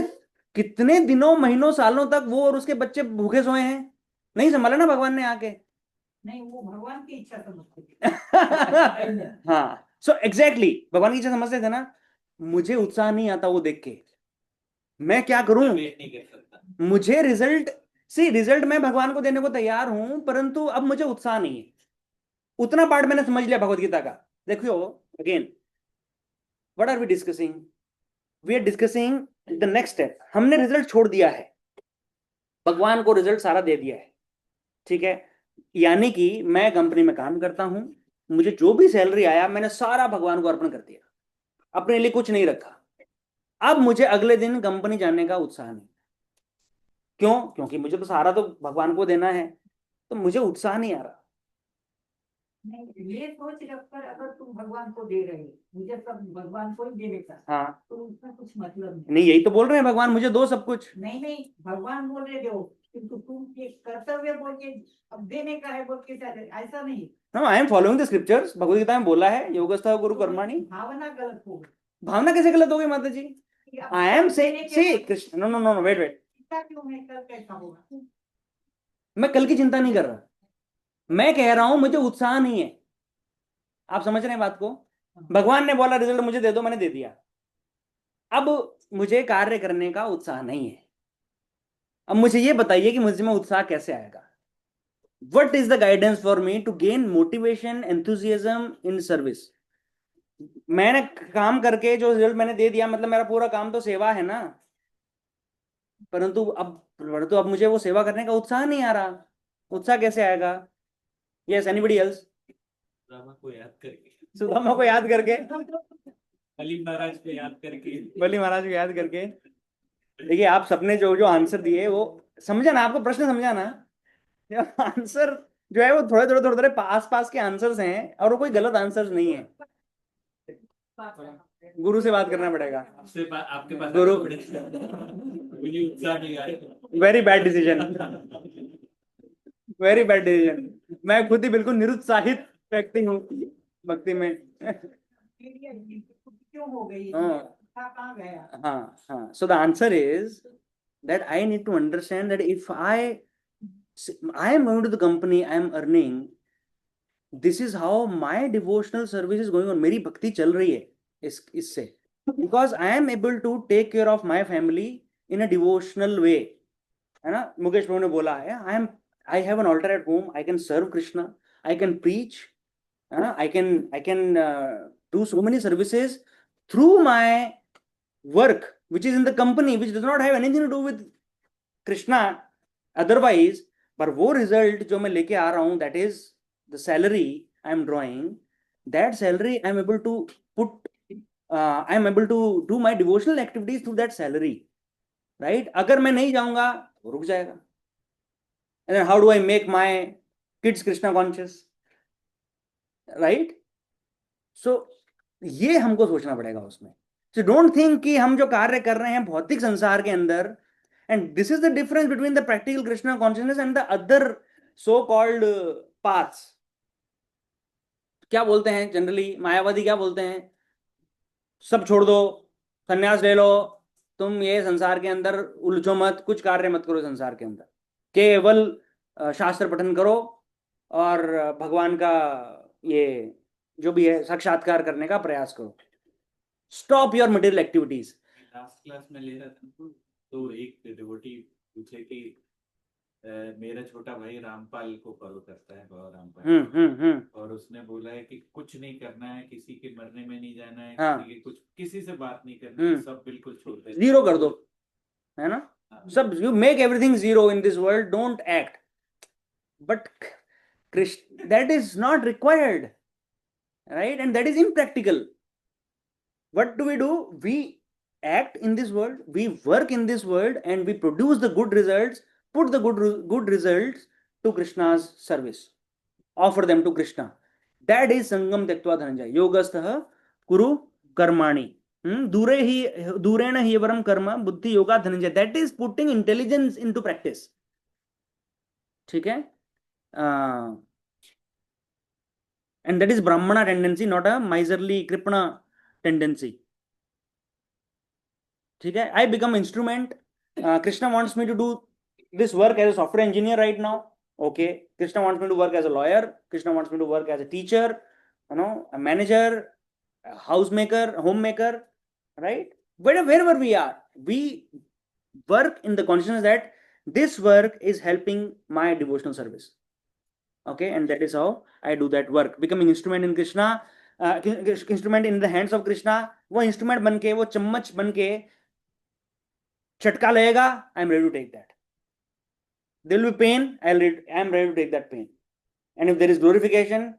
कितने दिनों महीनों सालों तक वो और उसके बच्चे भूखे सोए हैं, नहीं संभाला ना भगवान ने आके। नहीं, वो भगवान की इच्छा समझते। हाँ सो एग्जैक्टली, भगवान की इच्छा समझते थे ना। मुझे उत्साह नहीं आता वो देख के, मैं क्या करूं? नहीं कर सकता। मुझे रिजल्ट मैं भगवान को देने को तैयार हूं, परंतु अब मुझे उत्साह नहीं है। उतना पार्ट मैंने समझ लिया भगवत गीता का। देखियो again, what are we discussing? We are discussing the next step. हमने रिजल्ट छोड़ दिया है, भगवान को रिजल्ट सारा दे दिया है, ठीक है। यानी कि मैं कंपनी में काम करता हूं, मुझे जो भी सैलरी आया मैंने सारा भगवान को अर्पण कर दिया, अपने लिए कुछ नहीं रखा। अब मुझे अगले दिन कंपनी जाने का उत्साह नहीं। क्यों? क्योंकि मुझे तो सारा तो भगवान को देना है, तो मुझे उत्साह नहीं आ रहा। नहीं, ये सोच रखकर अगर तुम भगवान को दे रहे हो, मुझे सब भगवान को ही देने का, हाँ, तो उसका कुछ मतलब नहीं। नहीं, यही तो बोल रहे हैं, भगवान मुझे दो सब कुछ। नहीं नहीं, भगवान बोल रहे हो, किंतु तुम ये कर्तव्य बोल के अब देने का है बोल के ऐसा नहीं। No, I am following the scriptures, Bhagavad Gita में बोला है योगस्थ गुरु कर्माणि। भावना गलत हो गई। भावना कैसे गलत हो गई माता जी? कि अब आई एम सब से देने के सी बाद Krishna, no no no no, wait wait, चिंता क्यों है, कल कैसा होगा? मैं कल की चिंता नहीं कर रहा, मैं कह रहा हूं मुझे उत्साह नहीं है। आप समझ रहे हैं बात को? भगवान ने बोला रिजल्ट मुझे दे दो, मैंने दे दिया, अब मुझे कार्य करने का उत्साह नहीं है। अब मुझे ये बताइए कि मुझे में उत्साह कैसे आएगा? What is the guidance for me to gain motivation enthusiasm in service? मैंने काम करके जो रिजल्ट मैंने दे दिया, मतलब मेरा पूरा काम तो सेवा है ना, परंतु अब मुझे वो सेवा करने का उत्साह नहीं आ रहा। उत्साह कैसे आएगा? Yes, anybody else? सुदामा को याद करके, सुदामा को याद करके, बलि महाराज को याद करके। बलि महाराज को याद करके। देखिए, आप सबने जो जो आंसर दिए वो समझा ना, आपको प्रश्न समझा ना? आंसर जो है वो थोड़े पास पास के आंसर्स हैं, और वो कोई गलत आंसर्स नहीं है। गुरु से बात करना पड़ेगा। आपके पास गुरु, मुझे उत्साह नहीं आया। Very bad decision, very bad decision. मैं खुद ही बिल्कुल निरुत्साहित व्यक्ति हूँ भक्ति में। क्यों हो गई? हाँ कहाँ गया? हाँ हाँ, so the answer is that I need to understand that if I am going to the company, I am earning, this is how my devotional service is going on, मेरी भक्ति चल रही है इससे, because I am able to take care of my family in a devotional way, है ना? मुकेश प्रभु ने बोला है, I have an altar at home, I can serve Krishna, I can preach, I can do so many services through my work which is in the company, which does not have anything to do with Krishna otherwise, पर वो result जो मैं लेके आ रहा हूं, that is the salary I am drawing, that salary I am able to put, I am able to do my devotional activities through that salary, right? अगर मैं नहीं जाऊंगा वो रुक जाएगा, and then how do I make my kids Krishna conscious, right? So ये हमको सोचना पड़ेगा उसमें। So don't think कि हम जो कार्य कर रहे हैं भौतिक संसार के अंदर, and this is the difference between the practical Krishna consciousness and the other so called paths. क्या बोलते हैं जनरली मायावादी? क्या बोलते हैं? सब छोड़ दो, संन्यास ले लो, तुम ये संसार के अंदर उलझो मत, कुछ कार्य मत करो संसार के अंदर, केवल शास्त्र पठन करो और भगवान का ये जो भी है साक्षात्कार करने का प्रयास करो। Stop your material activities. Last class में ले रहा था तो एक डिवोटी पूछे कि मेरा छोटा भाई रामपाल को फॉलो करता है, बाबा रामपाल, और उसने बोला है कि कुछ नहीं करना है, किसी के मरने में नहीं जाना है, हाँ, किसी से बात नहीं करनी है, सब बिल्कुल छोड़ दे, जीरो कर दो, है ना? सब, you make everything zero in this world, don't act, but Krishna, that is not required, right? And that is impractical. What do? We act in this world, we work in this world, and we produce the good results, put the good results to Krishna's service, offer them to Krishna. That is Sangam Tyaktva Dhananjay Yogastha Kuru Karmani. Durena hi varam karma buddhi yoga dhananjay. That is putting intelligence into practice. ठीक है? And that is Brahmana tendency, not a miserly Kripna tendency. ठीक है? I become instrument. Krishna wants me to do this work as a software engineer right now. Okay. Krishna wants me to work as a lawyer. Krishna wants me to work as a teacher, a manager, a housemaker, homemaker, right? Wherever we are, we work in the consciousness that this work is helping my devotional service. Okay, and that is how I do that work, becoming instrument in Krishna, instrument in the hands of Krishna. वो instrument बन के, वो चम्मच बन के चटका लगेगा, I am ready to take that. There will be pain, I am ready to take that pain. And if there is glorification,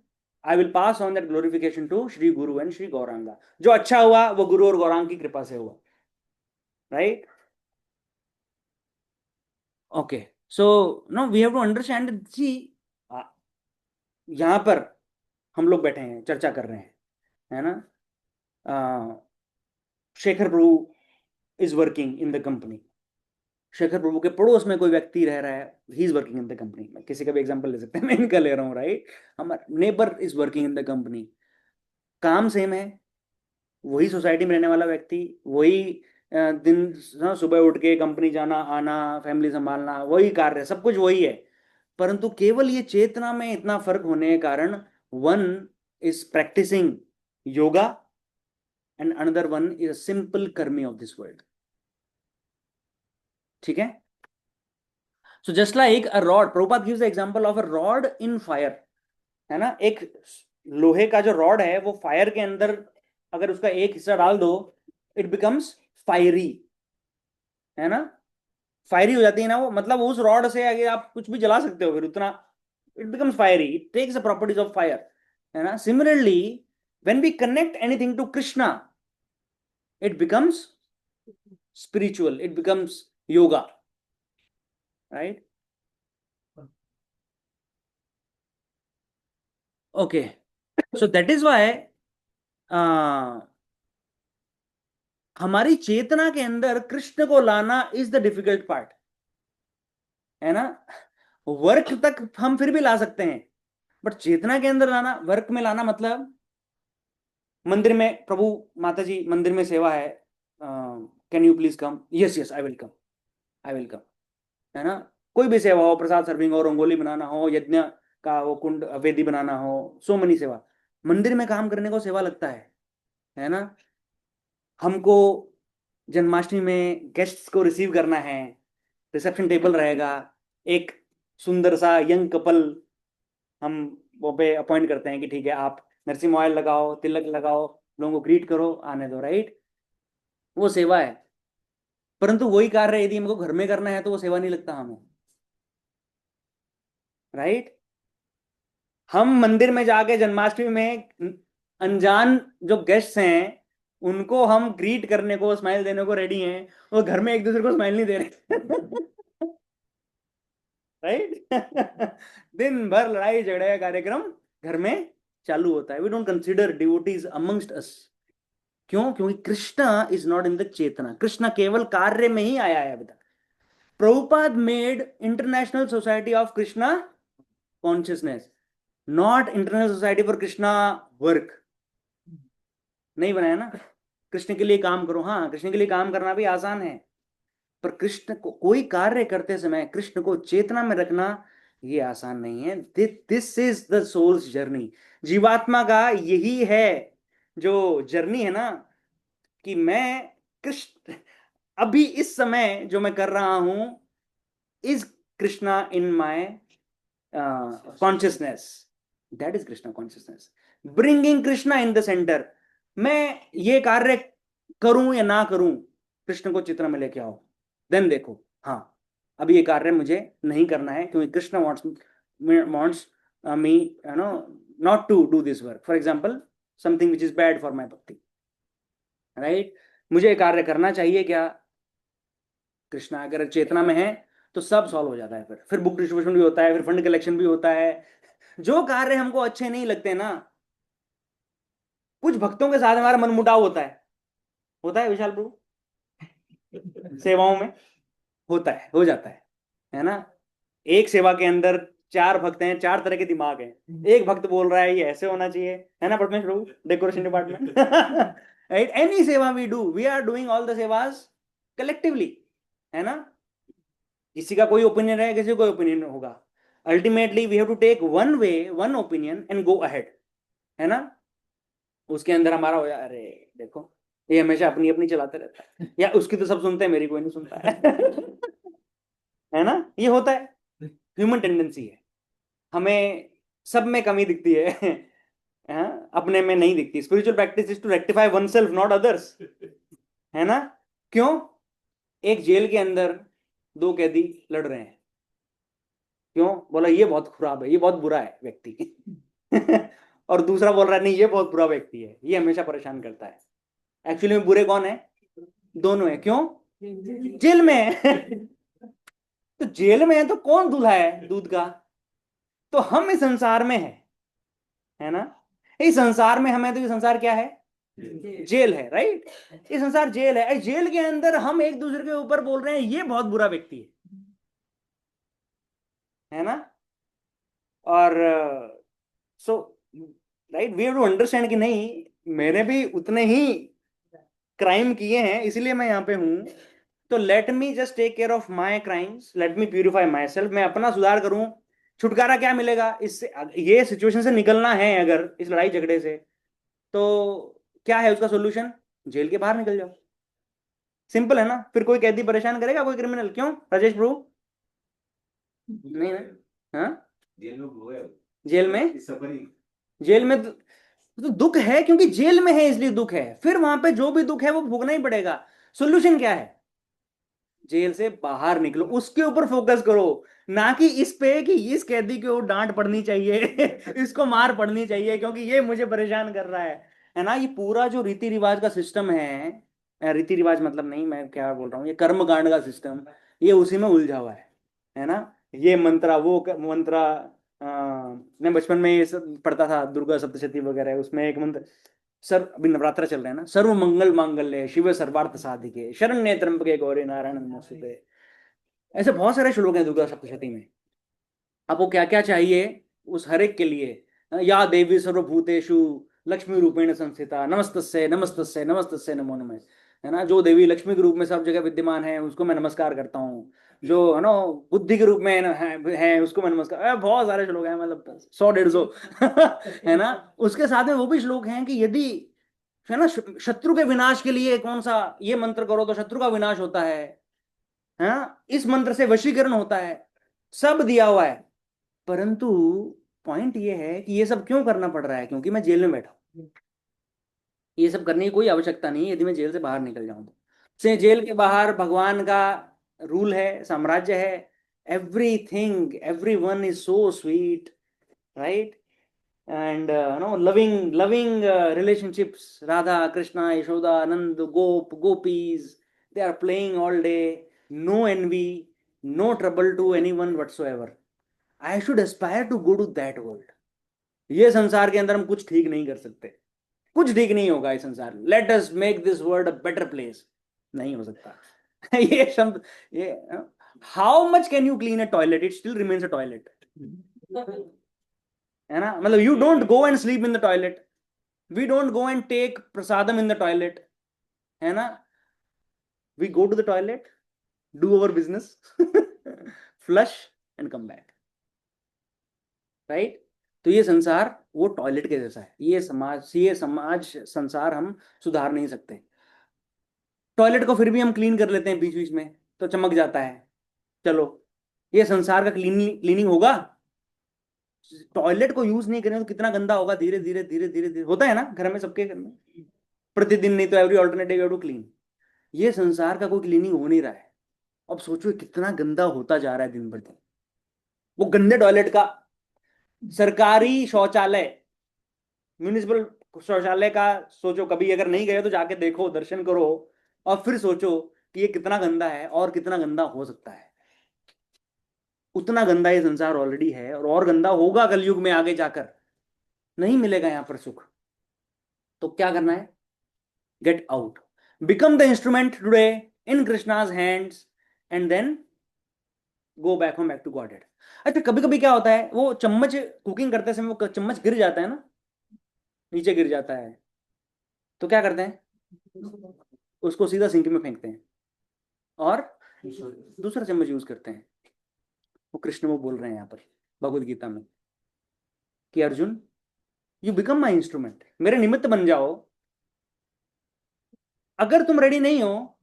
I will pass on that glorification to Shri Guru and Shri Gauranga. जो अच्छा हुआ वो गुरु और गौरांग की कृपा से हुआ, right? Okay, so now we have to understand, see, यहाँ पर हम लोग बैठे हैं, चर्चा कर रहे हैं, है ना? Shekhar Prabhu is working in the company, Shekhar Prabhu के पड़ोस में कोई व्यक्ति रह रहा है, he is working in the company, मैं किसी का भी एग्जांपल ले सकते हैं, मैं इनका ले रहा हूँ, राइट? हमारा neighbour is working in the company, काम सेम है, वही सोसाइटी में रहने वाला व्यक्ति, वही दिन सुबह उठ के कंपनी जाना आना, फैमिली संभालना, वही कार्य, सब कुछ वही है, परंतु केवल ये चेतना में इतना फर्क होने के कारण one is practicing yoga and another one is a simple karmi of this world. ठीक है? So just like a rod, Prabhupada gives the example of a rod in fire, है ना? एक लोहे का जो रॉड है वो फायर के अंदर अगर उसका एक हिस्सा डाल दो, इट बिकम्स फायरी, है ना? फायरी हो जाती है ना वो, मतलब उस रॉड से अगर आप कुछ भी जला सकते हो, फिर उतना it becomes fiery, it takes the properties of fire, है ना? Similarly when we connect anything to Krishna, it becomes spiritual, it becomes yoga, right? Okay, so that is why हमारी चेतना के अंदर कृष्ण को लाना इज द डिफिकल्ट पार्ट, है ना? वर्क तक हम फिर भी ला सकते हैं, बट चेतना के अंदर लाना, वर्क में लाना मतलब मंदिर में, प्रभु माता जी मंदिर में सेवा है, can you please come, yes yes I will come, I will come, है ना? कोई भी सेवा हो, प्रसाद सर्विंग हो, रंगोली बनाना हो, यज्ञ का वो कुंड वेदी बनाना हो, सो मनी सेवा, मंदिर में काम करने को सेवा लगता है ना? हमको जन्माष्टमी में गेस्ट्स को रिसीव करना है, रिसेप्शन टेबल रहेगा, एक सुंदर सा यंग कपल हम वो पे अपॉइंट करते हैं कि ठीक है आप नरसिंह ऑयल लगाओ, तिलक लगाओ, लोगों को ग्रीट करो, आने दो, राइट? वो सेवा है, परंतु वही कार्य यदि हमको घर में करना है तो वो सेवा नहीं लगता हमें, राइट? हम मंदिर में जाके जन्माष्टमी में अनजान जो गेस्ट्स हैं उनको हम ग्रीट करने को, स्माइल देने को रेडी हैं, वो घर में एक दूसरे को स्माइल नहीं दे रहे, राइट? दिन भर लड़ाई झगड़े का कार्यक्रम घर में चालू होता है। We don't consider devotees amongst us. क्यों? क्योंकि Krishna is not in the चेतना, कृष्णा केवल कार्य में ही आया है अभी तक। Prabhupada made International Society of Krishna Consciousness, not International Society for Krishna work. नहीं बनाया ना, कृष्ण के लिए काम करो, हाँ कृष्ण के लिए काम करना भी आसान है, पर कृष्ण को कोई कार्य करते समय कृष्ण को चेतना में रखना ये आसान नहीं है। This is the soul's journey. जीवात्मा का यही है जो जर्नी है ना, कि मैं कृष्ण अभी इस समय जो मैं कर रहा हूं, is Krishna in my consciousness, that is Krishna consciousness, bringing Krishna in the centre. मैं ये कार्य करूं या ना करूं, कृष्ण को चित्र में लेके आओ, देन देखो हाँ अभी ये कार्य मुझे नहीं करना है क्योंकि Krishna wants me you know not to do this work, for example something which is bad for my bhakti, right? मुझे कार्य करना चाहिए क्या? कृष्णा अगर चेतना में है तो सब सॉल्व हो जाता है, फिर बुक डिस्ट्रीब्यूशन भी होता है, फिर फंड कलेक्शन भी होता है। जो कार्य हमको अच्छे नहीं लगते ना, कुछ भक्तों के साथ हमारा मनमुटाव होता है विशाल प्रभु, सेवाओं में होता है, हो जाता है ना? एक सेवा के अंदर 4 भक्त हैं, 4 तरह के दिमाग हैं, एक भक्त बोल रहा है ये ऐसे होना चाहिए, है ना Paramesh Prabhu, decoration department, right? Any seva we do, we are doing all the sevas collectively, है ना? किसी का कोई ओपिनियन है, किसी का कोई ओपिनियन होगा, ultimately we have to take one way, one opinion and go ahead, है ना? उसके अंदर हमारा हो जाए, अरे देखो ये हमेशा अपनी अपनी चलाते रहता है, या उसकी तो सब सुनते हैं, मेरी कोई नहीं सुनता है, है ना? ये होता है, ह्यूमन टेंडेंसी है, हमें सब में कमी दिखती है, अपने में नहीं दिखती। Spiritual practice is to rectify oneself, not others, है ना? क्यों? एक जेल के अंदर 2 कैदी लड़ रहे हैं, क्यों? बोला ये बहुत खराब है, ये बहुत बुरा है व्यक्ति और दूसरा बोल रहा है नहीं ये बहुत बुरा व्यक्ति है, ये हमेशा परेशान करता है। एक्चुअली में बुरे कौन है? दोनों है। क्यों? जेल में है। तो जेल में है तो कौन दूल्हा है दूध का? तो हम इस संसार में है ना? इस संसार में हमें, तो ये संसार क्या है? जेल है, राइट? ये संसार जेल है। जेल के अंदर हम एक दूसरे के ऊपर बोल रहे हैं ये बहुत बुरा व्यक्ति है ना? और so right, we have to understand कि नहीं, मैंने भी उतने ही क्राइम किए हैं, इसलिए मैं यहाँ पे हूं। तो let me just take care of my crimes, let me purify myself, मैं अपना सुधार करूं। छुटकारा क्या मिलेगा इससे? ये सिचुएशन से निकलना है अगर, इस लड़ाई झगड़े से, तो क्या है उसका सोल्यूशन? जेल के बाहर निकल जाओ। सिंपल है ना? फिर कोई कैदी परेशान करेगा कोई क्रिमिनल? क्यों राजेश प्रभु? नहीं ना? हाँ, जेल में वो है, जेल में, सफरिंग। जेल में तो दुख है, क्योंकि जेल में है इसलिए दुख है। फिर वहां पे जो भी दुख है वो भोगना ही पड़ेगा। सोल्यूशन क्या है? जेल से बाहर निकलो, उसके ऊपर फोकस करो, ना कि इस पे कि इस कैदी को डांट पड़नी चाहिए इसको मार पड़नी चाहिए क्योंकि ये मुझे परेशान कर रहा है ना? ये पूरा जो रीति रिवाज का सिस्टम है, रीति रिवाज मतलब नहीं, मैं क्या बोल रहा हूँ, ये कर्म कांड का सिस्टम, ये उसी में उलझा हुआ है ना? ये मंत्रा वो मंत्रा, मैं बचपन में ये सब पढ़ता था, दुर्गा सप्तशती वगैरह, उसमें एक मंत्र, सर अभी नवरात्र चल रहे हैं ना, सर्व मंगल मांगल्य शिव सर्वार्थ साधिके शरण्य त्र्यंबके गौरी नारायण नमोस्तुते, ऐसे बहुत सारे श्लोक हैं दुर्गा सप्तशती में। आपको क्या क्या चाहिए उस हर एक के लिए? या देवी सर्वभूतेषु लक्ष्मी रूपेण संस्थिता नमस्तस्यै नमस्तस्यै नमस्तस्यै नमो नमः, है ना? जो देवी लक्ष्मी के रूप में सब जगह विद्यमान है उसको मैं नमस्कार करता हूँ। जो है ना बुद्धि के रूप में है उसको मैं नमस्कार, बहुत सारे श्लोक हैं, मतलब 100 150 है ना? उसके साथ में वो भी श्लोक हैं कि यदि, है ना, शत्रु के विनाश के लिए कौन सा ये मंत्र करो तो शत्रु का विनाश होता है, हाँ, इस मंत्र से वशीकरण होता है, सब दिया हुआ है। परंतु पॉइंट ये है कि ये सब क्यों करना पड़ रहा है? क्योंकि मैं जेल में बैठा हूं। ये सब करने की कोई आवश्यकता नहीं है यदि मैं जेल से बाहर निकल जाऊं तो। से जेल के बाहर भगवान का रूल है, साम्राज्य है, everything every one is so sweet, right? and no loving relationships, Radha, Krishna, Yashoda, Nand, Gopis, they are playing all day, no envy, no trouble to anyone whatsoever. I should aspire to go to that world. ये संसार के अंदर हम कुछ ठीक नहीं कर सकते, कुछ ठीक नहीं होगा इस संसार। Let us make this world a better place, नहीं हो सकता ये शब्द, ये how much can you clean a toilet, it still remains a toilet, है ना? मतलब you don't go and sleep in the toilet, we don't go and take prasadam in the toilet, है ना? We go to the toilet, do our business flush and come back, right? तो ये संसार वो toilet के जैसा है, ये समाज संसार हम सुधार नहीं सकते। टॉयलेट को फिर भी हम क्लीन कर लेते हैं बीच बीच में तो चमक जाता है, चलो। ये संसार का क्लीनिंग होगा? टॉयलेट को यूज नहीं करें तो कितना गंदा होगा, धीरे धीरे धीरे धीरे धीरे होता है ना, घर में, सबके घर में, प्रतिदिन नहीं तो every alternative you to clean. ये संसार का कोई क्लीनिंग हो नहीं रहा है। अब सोचो कितना गंदा होता जा रहा है दिन भर दिन। वो गंदे टॉयलेट का, सरकारी शौचालय, म्यूनिसिपल शौचालय का सोचो, कभी अगर नहीं गए तो जाके देखो, दर्शन करो, और फिर सोचो कि ये कितना गंदा है और कितना गंदा हो सकता है। उतना गंदा ये संसार ऑलरेडी है और गंदा होगा कलयुग में आगे जाकर, नहीं मिलेगा यहां पर सुख। तो क्या करना है? Get out, become the instrument today in Krishna's hands, and then go back home, back to Godhead. अच्छा, कभी कभी क्या होता है, वो चम्मच कुकिंग करते समय वो चम्मच गिर जाता है ना, नीचे गिर जाता है, तो क्या करते हैं? उसको सीधा सिंक में फेंकते हैं और दूसरा चम्मच यूज करते हैं। वो कृष्ण वो बोल रहे हैं यहाँ पर भगवद गीता में कि Arjun, you become my instrument, मेरे निमित्त बन जाओ। अगर तुम रेडी नहीं हो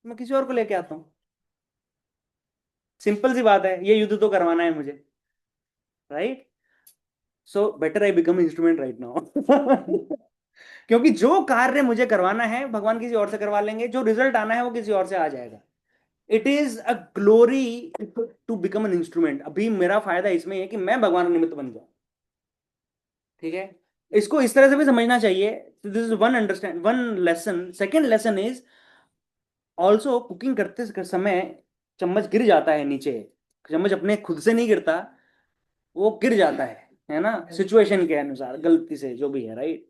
मैं किसी और को लेके आता हूं। सिंपल सी बात है, ये युद्ध तो करवाना है मुझे, right? So better I become instrument right now क्योंकि जो कार्य मुझे करवाना है भगवान किसी और से करवा लेंगे, जो रिजल्ट आना है वो किसी और से आ जाएगा। It is a glory to become an instrument. अभी मेरा फायदा इसमें है कि मैं भगवान का निमित्त बन जाऊं, ठीक है? इसको इस तरह से भी समझना चाहिए। This is one understand, one lesson. Second lesson is, also cooking करते समय चम्मच गिर जाता है नीचे, चम्मच अपने खुद से नहीं गिरता, वो गिर जाता है ना, सिचुएशन के अनुसार गलती से जो भी है, right.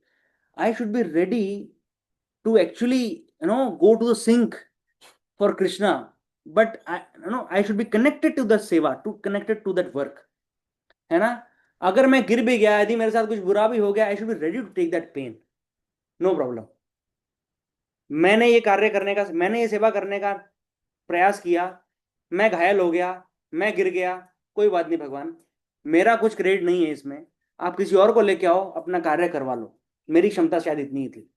I should be ready to actually go to the sink for Krishna, but I should be connected to the seva, to connected to that work, है ना। अगर मैं गिर भी गया, यदि मेरे साथ कुछ बुरा भी हो गया, I should be ready to take that pain, no problem. मैंने ये कार्य करने का, मैंने ये सेवा करने का प्रयास किया, मैं घायल हो गया, मैं गिर गया, कोई बात नहीं भगवान, मेरा कुछ क्रेडिट नहीं है इसमें, आप किसी और को लेके आओ, अपना कार्य करवा लो, मेरी क्षमता शायद इतनी ही थी।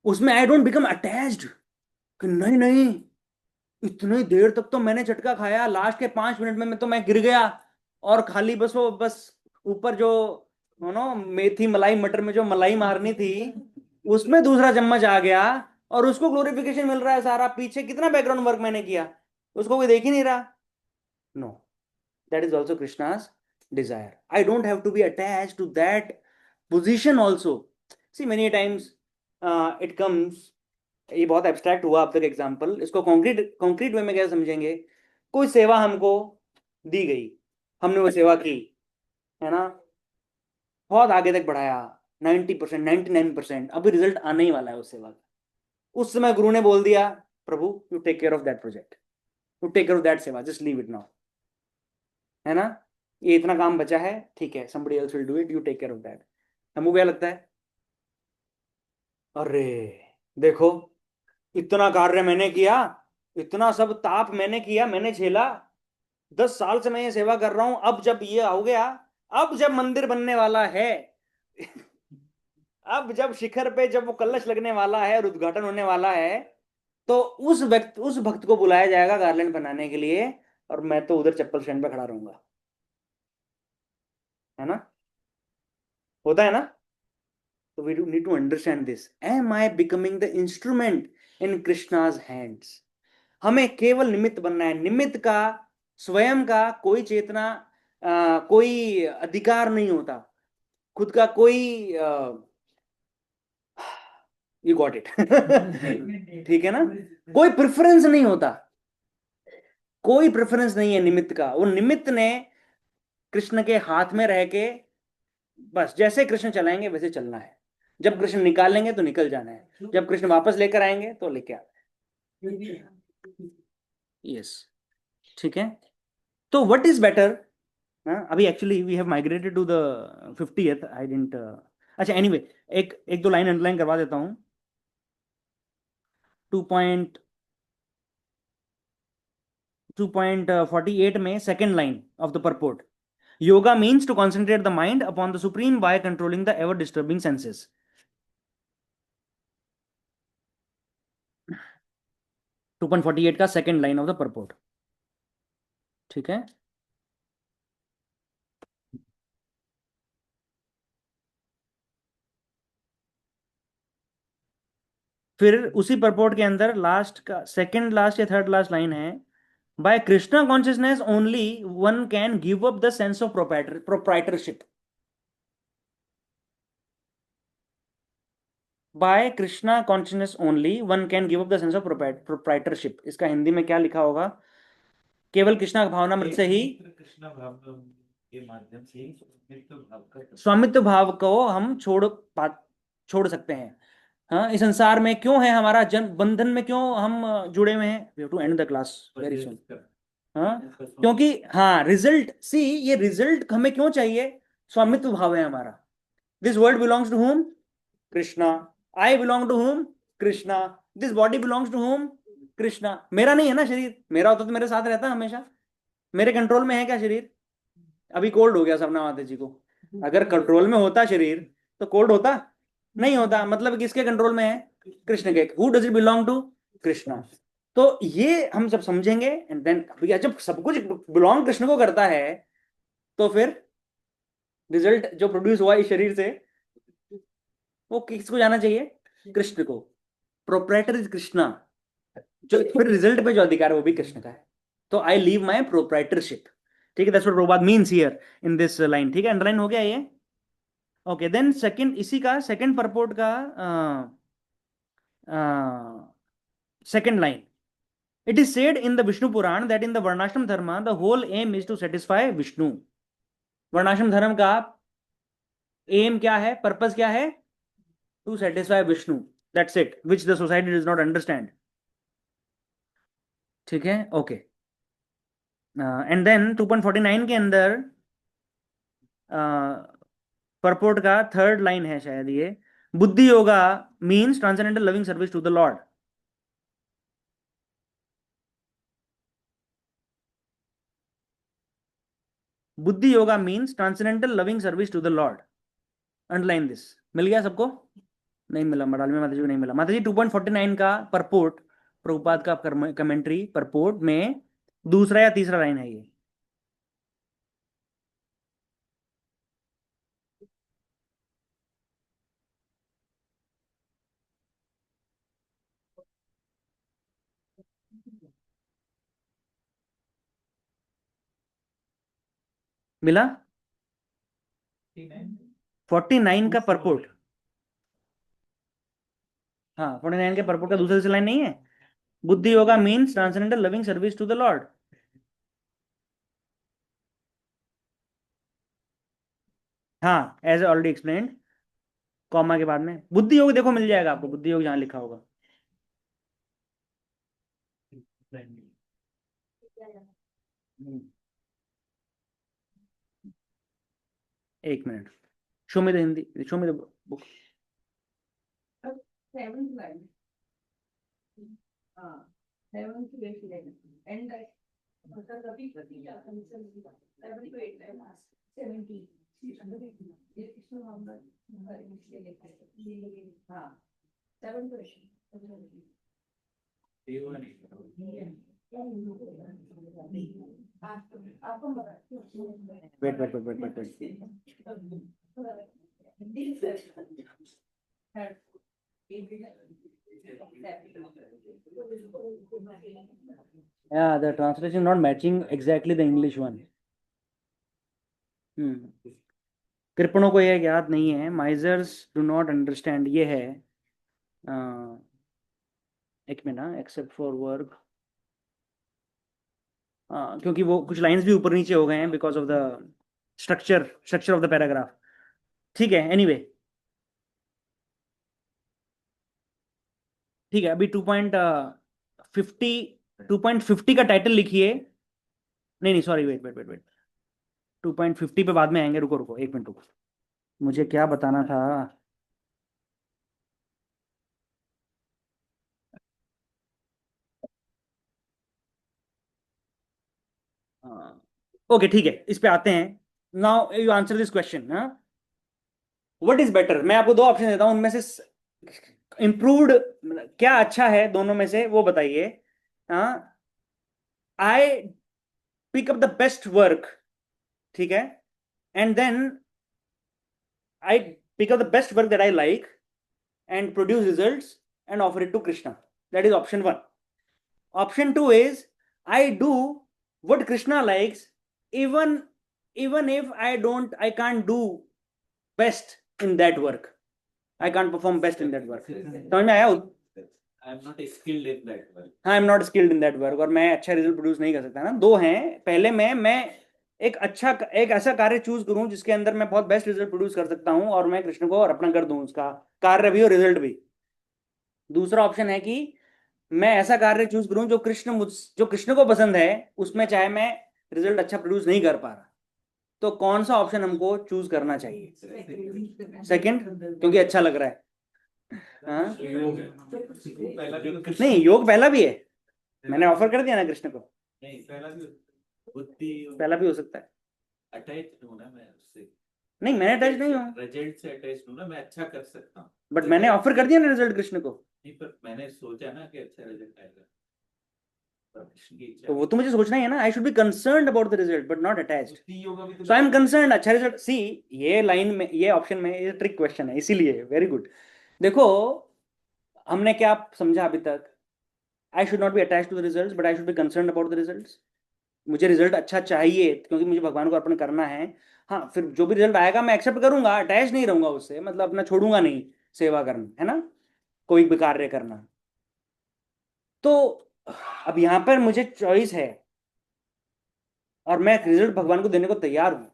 उसमें आई डोंट बिकम अटैच्ड कि नहीं नहीं, इतनी देर तक तो मैंने झटका खाया, लास्ट के 5 मिनट में मैं गिर गया, और खाली बस वो बस ऊपर जो मेथी मलाई मटर में जो मलाई मारनी थी, उसमें दूसरा चम्मच आ गया, और उसको ग्लोरिफिकेशन मिल रहा है सारा, पीछे कितना बैकग्राउंड वर्क मैंने किया उसको कोई देख ही नहीं रहा। No, that is also Krishna's desire. I don't have to be attach to that position also. See many times it comes, ये बहुत एब्स्ट्रैक्ट हुआ अब तक एग्जाम्पल, इसको कॉन्क्रीट वे में कैसे समझेंगे। कोई सेवा हमको दी गई, हमने वो सेवा की, है ना, बहुत आगे तक बढ़ाया, 90%, 99%, अभी रिजल्ट आने ही वाला है उस सेवा का। उस समय गुरु ने बोल दिया, प्रभु you take care of that project, you take care of that seva, just leave it now, है ना, ये इतना काम बचा है, ठीक है, somebody else will do it, you take care of that। हमको क्या लगता है, अरे देखो इतना कार्य मैंने किया, इतना सब ताप मैंने किया, मैंने झेला, 10 साल से मैं ये सेवा कर रहा हूं, अब जब ये हो गया, अब जब मंदिर बनने वाला है अब जब शिखर पे जब वो कलश लगने वाला है और उद्घाटन होने वाला है, तो उस भक्त को बुलाया जाएगा गार्लैंड बनाने के लिए, और मैं तो उधर चप्पल स्टैंड पे खड़ा रहूंगा, है ना, होता है ना। तो we need to understand this, am I becoming the instrument in Krishna's hands. हमें केवल निमित्त बनना है, निमित्त का स्वयं का कोई चेतना, कोई अधिकार नहीं होता, खुद का कोई यू गॉट इट ठीक है ना, कोई प्रेफरेंस नहीं होता, कोई प्रेफरेंस नहीं है निमित्त का। वो निमित्त ने कृष्ण के हाथ में रह के बस जैसे कृष्ण चलाएंगे वैसे चलना है, जब कृष्ण निकालेंगे तो निकल जाना है, जब कृष्ण वापस लेकर आएंगे तो लेके आना है। यस, ठीक है। तो व्हाट इज बेटर, अभी actually we have migrated to the 50th, I didn't, अच्छा एनीवे, एक दो लाइन अंडरलाइन करवा देता हूं। 2.48 में second line of the purport, yoga means to concentrate the mind upon the supreme by controlling the ever disturbing senses. 2.48 का second line of the purport, ठीक है। फिर उसी परपोर्ट के अंदर लास्ट का सेकंड लास्ट या थर्ड लास्ट लाइन है, by Krishna consciousness only one can give up the sense of proprietorship. By Krishna consciousness only one can give up the sense of proprietorship. इसका हिंदी में क्या लिखा होगा, केवल कृष्णा भावना मृत से ही, कृष्ण भाव के माध्यम से ही स्वामित्व भाव को हम छोड़ सकते हैं। हाँ, इस संसार में क्यों है हमारा जन्म, बंधन में क्यों हम जुड़े हुए हैं। We have to end the class very soon. हाँ, क्योंकि हाँ रिजल्ट, सी ये रिजल्ट हमें क्यों चाहिए, स्वामित्व भाव है हमारा। This world belongs to whom, Krishna. I belong to whom, Krishna. This body belongs to whom, Krishna. मेरा नहीं है ना शरीर, मेरा होता तो मेरे साथ रहता हमेशा, मेरे कंट्रोल में है क्या शरीर। अभी कोल्ड हो गया सपना माता जी को, अगर कंट्रोल में होता शरीर तो कोल्ड होता नहीं होता, मतलब किसके कंट्रोल में है, कृष्ण के। Who does it belong to, Krishna. तो ये हम सब समझेंगे, एंड देन जब सब कुछ बिलोंग कृष्ण को करता है, तो फिर रिजल्ट जो प्रोड्यूस हुआ इस शरीर से वो किसको जाना चाहिए, कृष्ण को। प्रोप्राइटर इज कृष्णा, जो फिर रिजल्ट पे जो अधिकार है वो भी कृष्ण का है। तो आई लीव माई प्रोप्राइटरशिप, ठीक है। That's what Prabhupada means here in this line, ठीक है। अंडरलाइन हो गया ये, ओके। देन सेकंड, इसी का सेकंड परपोर्ट का second line. It is said in the Vishnu Puran that in the Varnashram Dharma, the whole aim is to satisfy Vishnu. वर्णाश्रम धर्म का एम क्या है, पर्पस क्या है? To satisfy Vishnu. That's it, which the society does not understand. ठीक है, okay. And then 2.49 के अंदर परपोर्ट का थर्ड लाइन है शायद ये, buddhi yoga means transcendental loving service to the Lord. Buddhi yoga means transcendental loving service to the Lord. Underline this. मिल गया सबको? नहीं मिला, मडाल में माताजी को नहीं मिला. माताजी 2.49 का परपोर्ट, प्रभुपाद का कमेंट्री परपोर्ट में दूसरा या तीसरा लाइन है ये. मिला? 49 का परपोर्ट. हाँ, 49 के परपोर्ट का दूसरा लाइन नहीं है? Buddhi yoga means transcendental loving service to the Lord. हाँ, एज ऑलरेडी एक्सप्लेन्ड, कॉमा के बाद में बुद्धि योग देखो मिल जाएगा आपको, बुद्धि योग जहां लिखा होगा. एक minute, show me the Hindi, show me the book. Seventh line. 7 to 8 line. And मतलब कभी 7 to 8 line. 70. ये इसमें हम हाँ 7 to 8. Wait. Yeah, the translation not matching exactly the English one. कृपणों को यह याद नहीं है. माइजर्स डू नॉट अंडरस्टैंड, ये है. एक मिनट, एक्सेप्ट फॉर वर्क. क्योंकि वो कुछ लाइंस भी ऊपर नीचे हो गए हैं because of the structure of the paragraph. ठीक है, एनीवे ठीक है. अभी 2.50 का टाइटल लिखिए. नहीं सॉरी, वेट 2.50 पे बाद में आएंगे. रुको एक मिनट रुको, मुझे क्या बताना था. ओके ठीक है, इस पे आते हैं. Now you answer this question. What is better? मैं आपको दो ऑप्शन देता हूं, उनमें से इम्प्रूव्ड क्या अच्छा है दोनों में से, वो बताइए. I pick up the best work, ठीक है, and then I pick up the best work that I like and produce results and offer it to Krishna. That is option 1. Option 2 is I do what Krishna likes, even if I can't do best in that work. I can't perform best in that work. समझ में आया? I am not skilled in that work. हाँ, I am not skilled in that work, और मैं अच्छा result produce नहीं कर सकता ना. दो हैं. पहले मैं एक ऐसा कार्य चूज करूं जिसके अंदर मैं बहुत बेस्ट रिजल्ट प्रोड्यूस कर सकता हूं और मैं कृष्ण को अर्पण कर दूं, उसका कार्य भी और रिजल्ट भी. दूसरा ऑप्शन है कि मैं ऐसा कार्य चूज करूं जो कृष्ण को पसंद है, उसमें चाहे मैं रिजल्ट अच्छा प्रोड्यूस नहीं कर पा रहा. तो कौन सा ऑप्शन हमको चूज करना चाहिए? सेकंड, क्योंकि अच्छा लग रहा है. नहीं, योग पहला भी है. मैंने ऑफर कर दिया ना कृष्ण को. नहीं, बुद्धि पहला भी हो सकता है. अटैच हूं ना मैं उससे. नहीं, मैंने अटैच नहीं हूँ. रिजल्ट से अटैच हूं ना, मैं अच्छा कर सकता हूँ. बट मैंने ऑफर कर दिया ना रिजल्ट कृष्ण को. नहीं, पर मैंने सोचा ना कि अच्छा रिजल्ट आएगा. तो वो तो मुझे सोचना ही है ना. आई should be concerned about the result but not attached. So I am concerned. अच्छा रिजल्ट. सी, ये लाइन में, ये ऑप्शन में, ये ट्रिक क्वेश्चन है, इसीलिए. Very good. देखो हमने क्या समझा अभी तक? I should not be attached to the results but I should be concerned about the results. मुझे रिजल्ट अच्छा चाहिए क्योंकि मुझे भगवान को अर्पण करना है. हाँ, फिर जो भी रिजल्ट आएगा मैं एक्सेप्ट करूंगा, अटैच नहीं रहूंगा उससे, मतलब अपना छोड़ूंगा नहीं सेवा करना, है ना, कोई भी कार्य करना. तो अब यहाँ पर मुझे चॉइस है और मैं रिजल्ट भगवान को देने को तैयार हूं,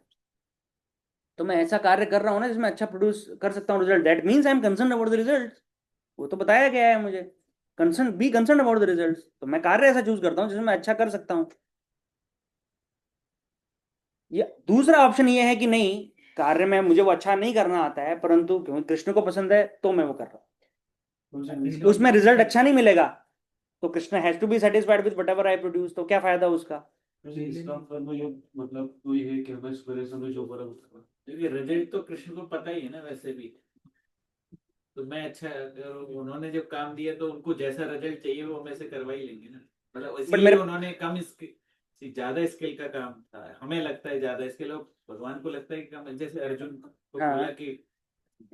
तो मैं ऐसा कार्य कर रहा हूँ ना जिसमें अच्छा प्रोड्यूस कर सकता हूँ result, that means I am concern about the result. वो तो बताया गया है मुझे, कंसर्न अबाउट द रिजल्ट। तो मैं कार्य ऐसा चूज करता हूँ जिसमें मैं अच्छा कर सकता हूँ। या दूसरा ऑप्शन ये है कि नहीं, कार्य में मुझे वो अच्छा नहीं करना आता है, परंतु क्योंकि कृष्ण को पसंद है तो मैं वो कर रहा हूँ, उसमें रिजल्ट अच्छा नहीं मिलेगा तो Krishna has to be satisfied with whatever I produce, तो क्या फायदा उसका। मतलब कोई है कि मैं सवेरे समय जो बड़ा होता है, क्योंकि रिजल्ट तो कृष्ण को पता ही है ना वैसे भी। तो मैं अच्छा, अगर उन्होंने जब काम दिया तो उनको जैसा रिजल्ट चाहिए वो हमें से करवा ही लेंगे ना। मतलब इसलिए मेरे उन्होंने कम ज्यादा स्किल का काम था, हमें लगता है ज्यादा स्किल, और भगवान को लगता है कि कम। जैसे अर्जुन को हाँ। बोला कि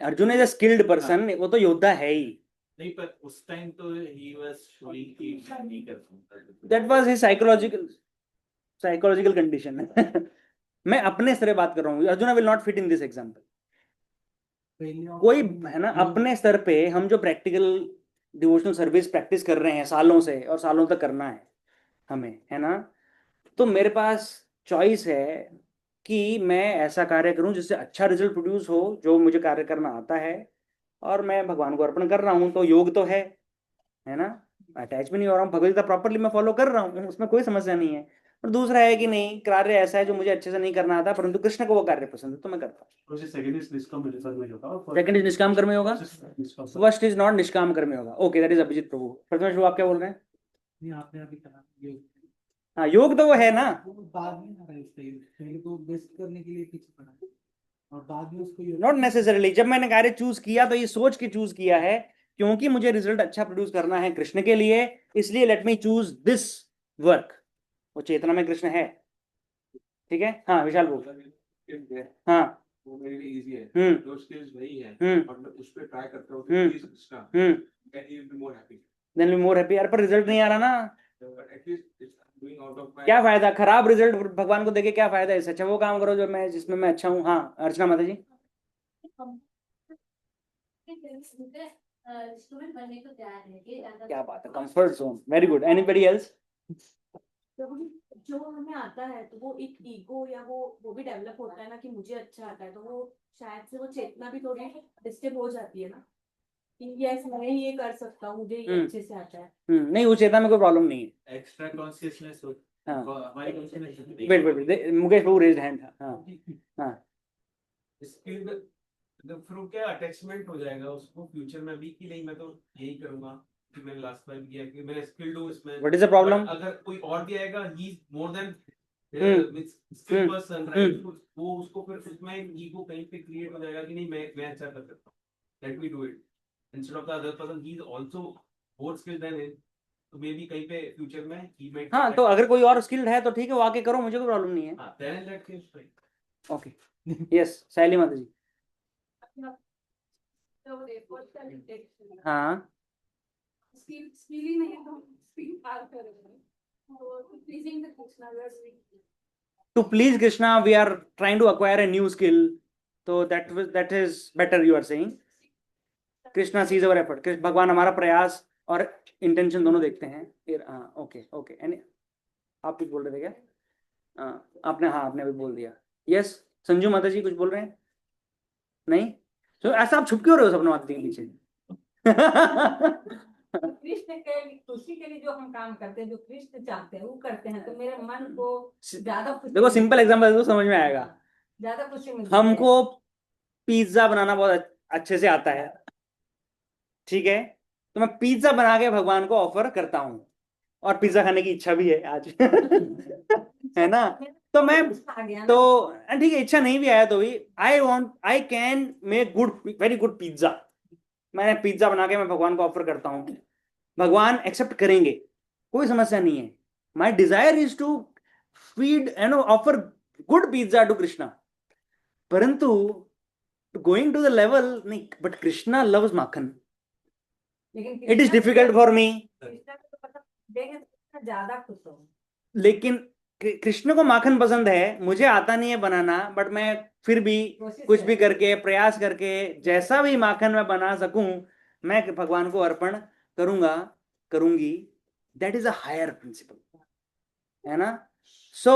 Arjun is a skilled person, वो तो योद्धा है ही। नहीं, पर उस टाइम तो ही वाज शोइंग कि नहीं कर सकता। That was his psychological condition. मैं अपने स्तर पे बात कर रहा हूँ, Arjun will not fit in this example. कोई है ना, अपने स्तर पे हम जो प्रैक्टिकल डिवोशनल सर्विस प्रैक्टिस कर रहे हैं सालों से और सालों तक करना है हमें, है ना, तो मेरे पास चॉइस है कि मैं ऐसा कार्य करूं जिससे अच्छा रिजल्ट प्रोड्यूस हो, जो मुझे कार्य करना आता है और मैं भगवान को अर्पण कर रहा हूं, तो योग तो है ना, अटैच भी नहीं हो रहा हूँ, भगवत प्रॉपरली मैं फॉलो कर रहा हूँ, उसमें कोई समस्या नहीं है। और दूसरा है कि नहीं, कार्य ऐसा है जो मुझे अच्छे से नहीं करना आता, परंतु कृष्ण को वो कार्य पसंद है तो मैं करता हूँ। सेकंड इज निष्काम कर्म होगा, फर्स्ट इज नॉट निष्काम कर्म होगा। ओके, दैट इज अभिजीत प्रभु। प्रथमेश प्रभु आप क्या बोल रहे हैं? नहीं आपने अभी कहा योग, हाँ, योग तो वो है ना, बाद में आ रहा है इसका योग, पहले तो बेस्ट करने के लिए पीछे पड़ा है और बाद में उसको योग। Not necessarily. जब मैंने कार्य चूज किया तो ये सोच के चूज किया है क्योंकि मुझे रिजल्ट अच्छा प्रोड्यूस करना है कृष्ण के लिए, इसलिए let me choose this work. वो चेतना में कृष्ण है। ठीक है, हाँ विशाल बोल। हाँ। वो मेरे लिए इजी है, हम्म जो स्किल्स वही है हम्म और मैं उस पर ट्राई करता हूँ हम्म कि इसका hmm can he be more happy, then be more happy. यार पर रिजल्ट नहीं आ रहा ना, but at least it's doing out of my. क्या फायदा खराब रिजल्ट भगवान को देके, क्या फायदा है इससे? अच्छा वो काम करो जो मैं, जिसमें मैं अच्छा हूँ। हाँ अर्चना माता जी। इंस्ट्रूमेंट बनने को तैयार है कि क्या बात है, comfort zone, very good. Anybody else? जो हमें आता है तो वो एक ईगो या वो भी डेवलप होता है ना कि मुझे अच्छा आता है, तो वो शायद से वो चेतना भी थोड़ी डिस्टर्ब हो जाती है ना कि यस मैं ये कर सकता हूँ, मुझे ये अच्छे से आता है। नहीं, वो चेतना में कोई प्रॉब्लम नहीं है। एक्स्ट्रा कॉन्शियसनेस हो। हाँ। हमारी कॉन्शियसनेस वेट, मुकेश प्रभु रेज्ड हैंड था। हाँ हाँ। स्किल थ्रू क्या अटैचमेंट हो जाएगा उसको फ्यूचर में भी कि नहीं मैं तो यही करूंगा कि मैंने लास्ट टाइम किया कि मैं स्किल्ड हूँ इसमें। What is the problem? अगर कोई और भी आएगा he is more than skill hmm, person, right, वो उसको फिर उसमें ईगो कहीं पे क्रिएट हो जाएगा कि नहीं मैं अच्छा कर सकता हूं, late me do it instead of the other person he is also more skilled than him, तो मे बी कहीं पे फ्यूचर में ही माइट। हाँ, तो अगर कोई और स्किल्ड है तो ठीक है, वो आके करो, मुझे कोई प्रॉब्लम नहीं है। हां then in that case right. Okay, yes Shaili Mata जी। हाँ, स्किल ही नहीं तो स्किल पार करेंगे तो pleasing the Krishna to please Krishna we are trying to acquire a new skill, so that is better you are saying. Krishna sees our effort, भगवान हमारा प्रयास और intention दोनों देखते हैं फिर। हाँ ओके ओके। एनी आप कुछ बोल रहे थे क्या? आपने, हाँ आपने भी बोल दिया। यस संजू माता जी कुछ बोल रहे हैं? नहीं, तो ऐसा आप छुप क्यों रहे हो सपना माता जी के पीछे? कृष्ण के खुशी के लिए जो हम काम करते हैं, जो कृष्ण चाहते हैं वो करते हैं, तो मेरे मन को ज्यादा देखो सिंपल एग्जांपल तो समझ में आएगा। ज्यादा खुशी मिलती है। हमको पिज्जा बनाना बहुत अच्छे से आता है, ठीक है, तो मैं पिज्जा बना के भगवान को ऑफर करता हूँ और पिज्जा खाने की इच्छा भी है आज। है ना, तो मैं तो ठीक है, इच्छा नहीं भी आया तो भी I can make good, very good pizza. मैंने पिज्जा बना के मैं भगवान को ऑफर करता हूँ, भगवान एक्सेप्ट करेंगे, कोई समस्या नहीं है। My desire is to feed and offer good pizza to Krishna, परंतु गोइंग टू द लेवल नहीं, but Krishna loves makhan, it is difficult for me. ज्यादा खुश हो, लेकिन कृष्ण को माखन पसंद है, मुझे आता नहीं है बनाना, बट मैं फिर भी कुछ भी करके प्रयास करके जैसा भी माखन मैं बना सकूं मैं भगवान को अर्पण करूंगा, करूंगी, that is a higher principle, है ना। सो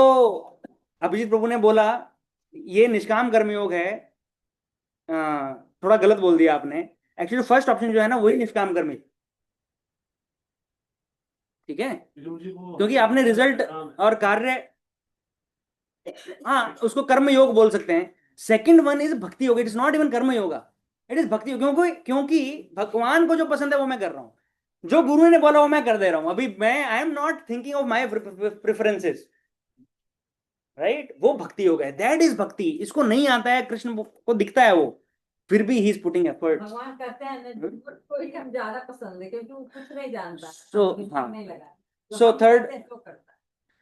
अभिजीत प्रभु ने बोला ये निष्काम कर्मयोग है, थोड़ा गलत बोल दिया आपने। एक्चुअली फर्स्ट ऑप्शन जो है ना वही निष्काम कर्म, ठीक है, क्योंकि आपने रिजल्ट और कार्य, हाँ उसको कर्म योग बोल सकते हैं। सेकंड वन इज भक्ति योग, इट इज नॉट इवन कर्म योगा, इट इज भक्ति योग। क्योंकि क्योंकि भगवान को जो पसंद है वो मैं कर रहा हूं, जो गुरु ने बोला वो मैं कर दे रहा हूं। अभी मैं I am not thinking of my preferences, right, वो भक्ति योग है, दैट इज भक्ति। इसको नहीं आता है, कृष्ण को दिखता है वो, फिर भी ही इज पुटिंग एफर्ट्स। भगवान कहते हैं ना, कोई हम ज्यादा पसंद है क्योंकि वो कुछ नहीं जानता, So, कुछ हाँ। नहीं लगा। So, हम third- कहते हैं तो करता है।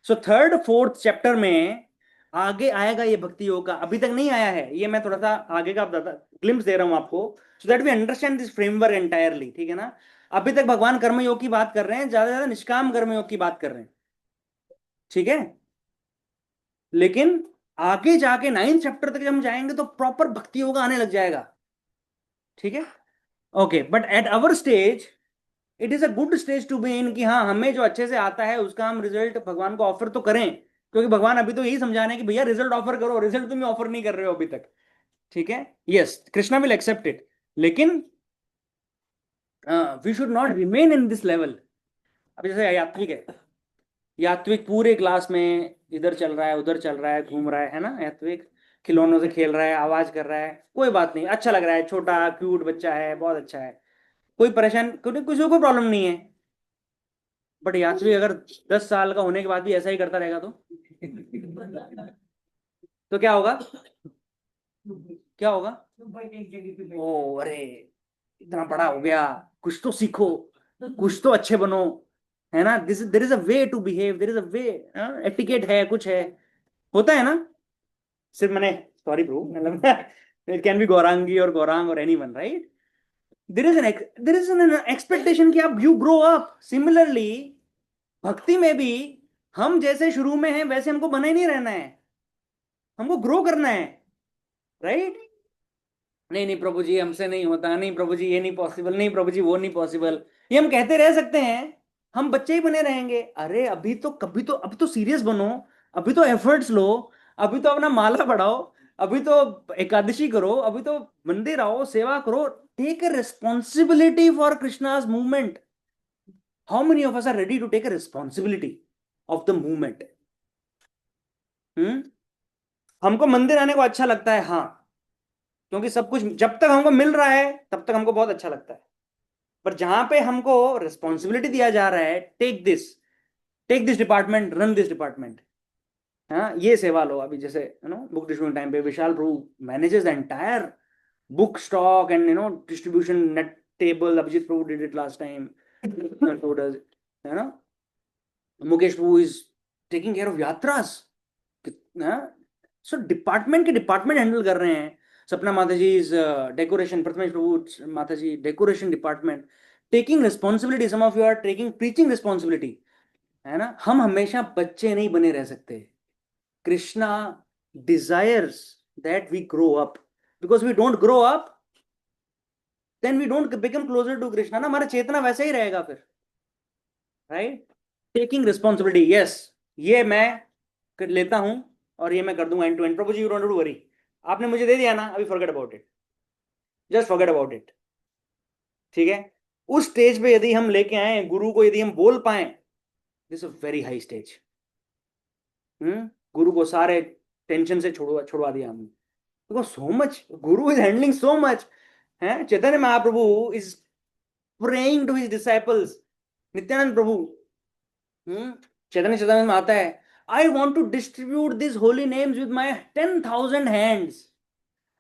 सो थर्ड फोर्थ चैप्टर में आगे आएगा ये भक्ति योग का, अभी तक नहीं आया है ये, मैं थोड़ा सा आगे का ग्लिम्स दे रहा हूं आपको, so that we understand this framework entirely, ठीक है ना। अभी तक भगवान कर्म योग की बात कर रहे हैं, ज्यादा ज्यादा निष्काम कर्म योग की बात कर रहे हैं, ठीक है। लेकिन आगे जाके 9th चैप्टर तक जब हम जाएंगे तो प्रॉपर भक्ति योग आने लग जाएगा, ठीक है। Okay, but at our stage it is a good stage to be in, कि हाँ हमें जो अच्छे से आता है उसका हम रिजल्ट भगवान को ऑफर तो करें, क्योंकि भगवान अभी तो यही समझा रहे हैं कि भैया रिजल्ट ऑफर करो, रिजल्ट तुम ऑफर नहीं कर रहे हो अभी तक, ठीक है। Yes, Krishna will accept it, लेकिन we should not remain in this level. अब जैसे यात्विक है, यात्विक पूरे क्लास में इधर चल रहा है उधर चल रहा है, घूम रहा है ना, यात्विक खिलौनों से खेल रहा है, आवाज कर रहा है, कोई बात नहीं, अच्छा लग रहा है, छोटा क्यूट बच्चा है, बहुत अच्छा है, कोई परेशान, किसी को कोई प्रॉब्लम नहीं है। बट यात्री अगर 10 साल का होने के बाद भी ऐसा ही करता रहेगा तो क्या होगा, क्या होगा? ओ अरे इतना बड़ा हो गया, कुछ तो सीखो, कुछ तो अच्छे बनो, है ना। This there is a way to behave, there is a way, etiquette है, कुछ है, होता है ना। सिर्फ मैंने, सॉरी ब्रो, मतलब इट कैन बी गौरांगी और गौरांग और anyone, right. There is an expectation कि आप यू ग्रो अप। सिमिलरली भक्ति में भी हम जैसे शुरू में हैं वैसे हमको बना ही नहीं रहना है, हमको ग्रो करना है, राइट। नहीं नहीं प्रभु जी हमसे नहीं होता, नहीं प्रभु जी ये नहीं पॉसिबल, नहीं प्रभु जी वो नहीं पॉसिबल, ये हम कहते रह सकते हैं, हम बच्चे ही बने रहेंगे। अरे अभी तो कभी तो, अभी तो सीरियस बनो, अभी तो एफर्ट्स लो, अभी तो अपना माला बढ़ाओ, अभी तो एकादशी करो, अभी तो मंदिर आओ, सेवा करो, take a responsibility for Krishna's movement. How many of us are ready to take a responsibility of the movement? हमको मंदिर आने को अच्छा लगता है, हाँ, क्योंकि सब कुछ जब तक हमको मिल रहा है तब तक हमको बहुत अच्छा लगता है। पर जहां पे हमको रिस्पॉन्सिबिलिटी दिया जा रहा है, take this department, run this department, हाँ ये सेवा लो। अभी जैसे you know book distribution time पे Vishal Prabhu manages the entire book stock and distribution net table. Abhijit Prabhu did it last time, है ना। Mukesh Prabhu is taking care of yatras, so department के डिपार्टमेंट हैंडल कर रहे हैं। Sapna Mata ji is decoration, Prathamesh Prabhu Mata ji decoration department, taking responsibility. Some of you are taking preaching responsibility, है ना। हम हमेशा बच्चे नहीं बने रह सकते। Krishna desires that we grow up, because we don't grow up then we don't become closer to Krishna ना, हमारा चेतना वैसे ही रहेगा फिर, राइट। टेकिंग रिस्पॉन्सिबिलिटी, यस, ये मैं कर लेता हूं और ये मैं कर दूंगा end to end. Prabhu ji you don't worry, आपने मुझे दे दिया ना, अभी forget about it, just forget about it, ठीक है। उस स्टेज पे यदि हम लेके आए गुरु को, यदि हम बोल पाए, this a very high stage. गुरु को सारे टेंशन से छुड़वा दिया हमने, because so much guru is handling so much, है। Chaitanya Mahaprabhu is praying to his disciples, Nityananda Prabhu, Chaitanya Chaitanya में आता है, I want to distribute this holy names with my 10,000 hands.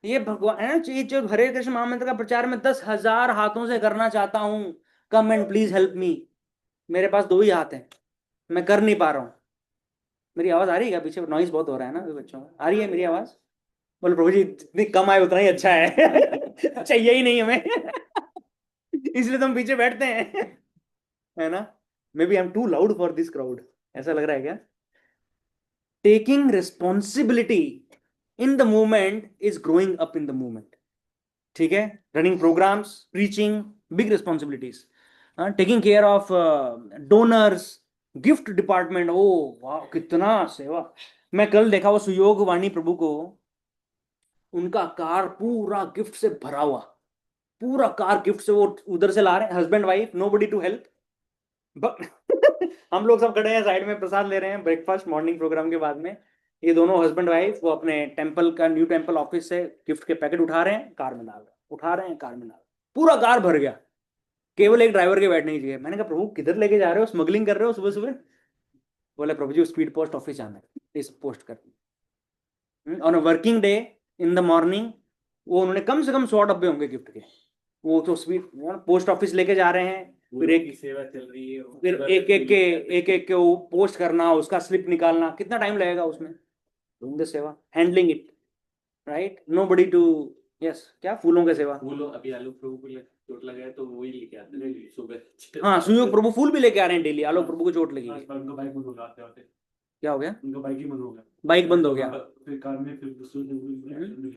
ये भगवान है ना, ये जो हरे कृष्ण महामंत्र का प्रचार में 10,000 हाथों से करना चाहता हूं, come and please help me. मेरे पास 2 ही हाथ हैं, मैं कर नहीं पा रहा हूं। मेरी आवाज आ रही है क्या? पीछे नॉइज बहुत हो रहा है ना बच्चों में, आ रही है मेरी आवाज? बोलो प्रभु जी जितनी कम आए उतना ही अच्छा है चाहिए ही नहीं हमें इसलिए तो हम पीछे बैठते हैं, है ना। Maybe I am too loud for this crowd, ऐसा लग रहा है क्या? Taking responsibility in the movement is growing up in the movement, ठीक है। Running programs, preaching, big responsibilities. Taking care of donors, gift department, ओ वाह कितना सेवा। मैं कल देखा वो सुयोग वाणी प्रभु को, उनका कार पूरा गिफ्ट से भरा हुआ, पूरा कार गिफ्ट से, वो उधर से ला रहे हैं, husband wife, nobody to help. हम लोग सब खड़े हैं साइड में, प्रसाद ले रहे हैं, ब्रेकफास्ट मॉर्निंग प्रोग्राम के बाद में। ये दोनों हस्बैंड वाइफ वो अपने टेम्पल का, न्यू टेम्पल ऑफिस से गिफ्ट के पैकेट उठा रहे हैं, कार में डाल रहे हैं, उठा रहे हैं, कार में डाल रहे हैं, पूरा कार भर गया, केवल एक ड्राइवर के बैठने की जगह। मैंने कहा प्रभु किधर लेके जा रहे हो, स्मगलिंग कर रहे हो सुबह सुबह? बोले प्रभु जी स्पीड पोस्ट ऑफिस जाना है, इस पोस्ट कर। On a working day in the morning वो उन्होंने कम से कम 100 डब्बे होंगे गिफ्ट के, वो तो स्पीड पोस्ट ऑफिस लेके जा रहे हैं, फिर एक सेवा चल रही है, फिर एक के वो पोस्ट करना, उसका स्लिप निकालना, कितना टाइम लगेगा उसमें, doing the seva, handling it, right, nobody to, yes, क्या फूलों के सेवा। फूलों, अभी आलोक प्रभु को चोट लगा है तो वही लेके आते हैं सुबह। हाँ सुयोग प्रभु फूल भी लेके आ रहे हैं डेली, आलोक प्रभु को चोट लगी है। उनका बाइक बंद हो गया आते आते, क्या हो गया? उनका बाइक ही बंद हो गया, बाइक बंद हो गया। फिर कार में फिर दूसरे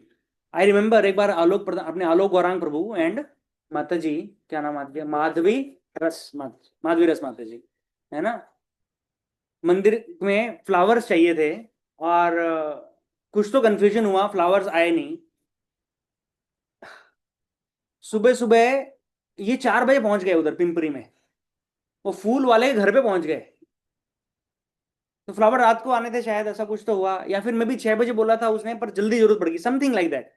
आई रिमेम्बर एक बार आलोक प्रधान, अपने आलोक गौरांग प्रभु एंड माता जी, क्या नाम आती है, माधवी रस माता जी, है ना, मंदिर में फ्लावर्स चाहिए थे, और कुछ तो कंफ्यूजन हुआ, फ्लावर्स आए नहीं। सुबह सुबह ये 4 बजे पहुंच गए उधर पिंपरी में, वो फूल वाले घर पे पहुंच गए, तो फ्लावर रात को आने थे शायद, ऐसा कुछ तो हुआ, या फिर मैं भी 6 बजे बोला था उसने, पर जल्दी जरूरत पड़ गई, समथिंग लाइक दैट,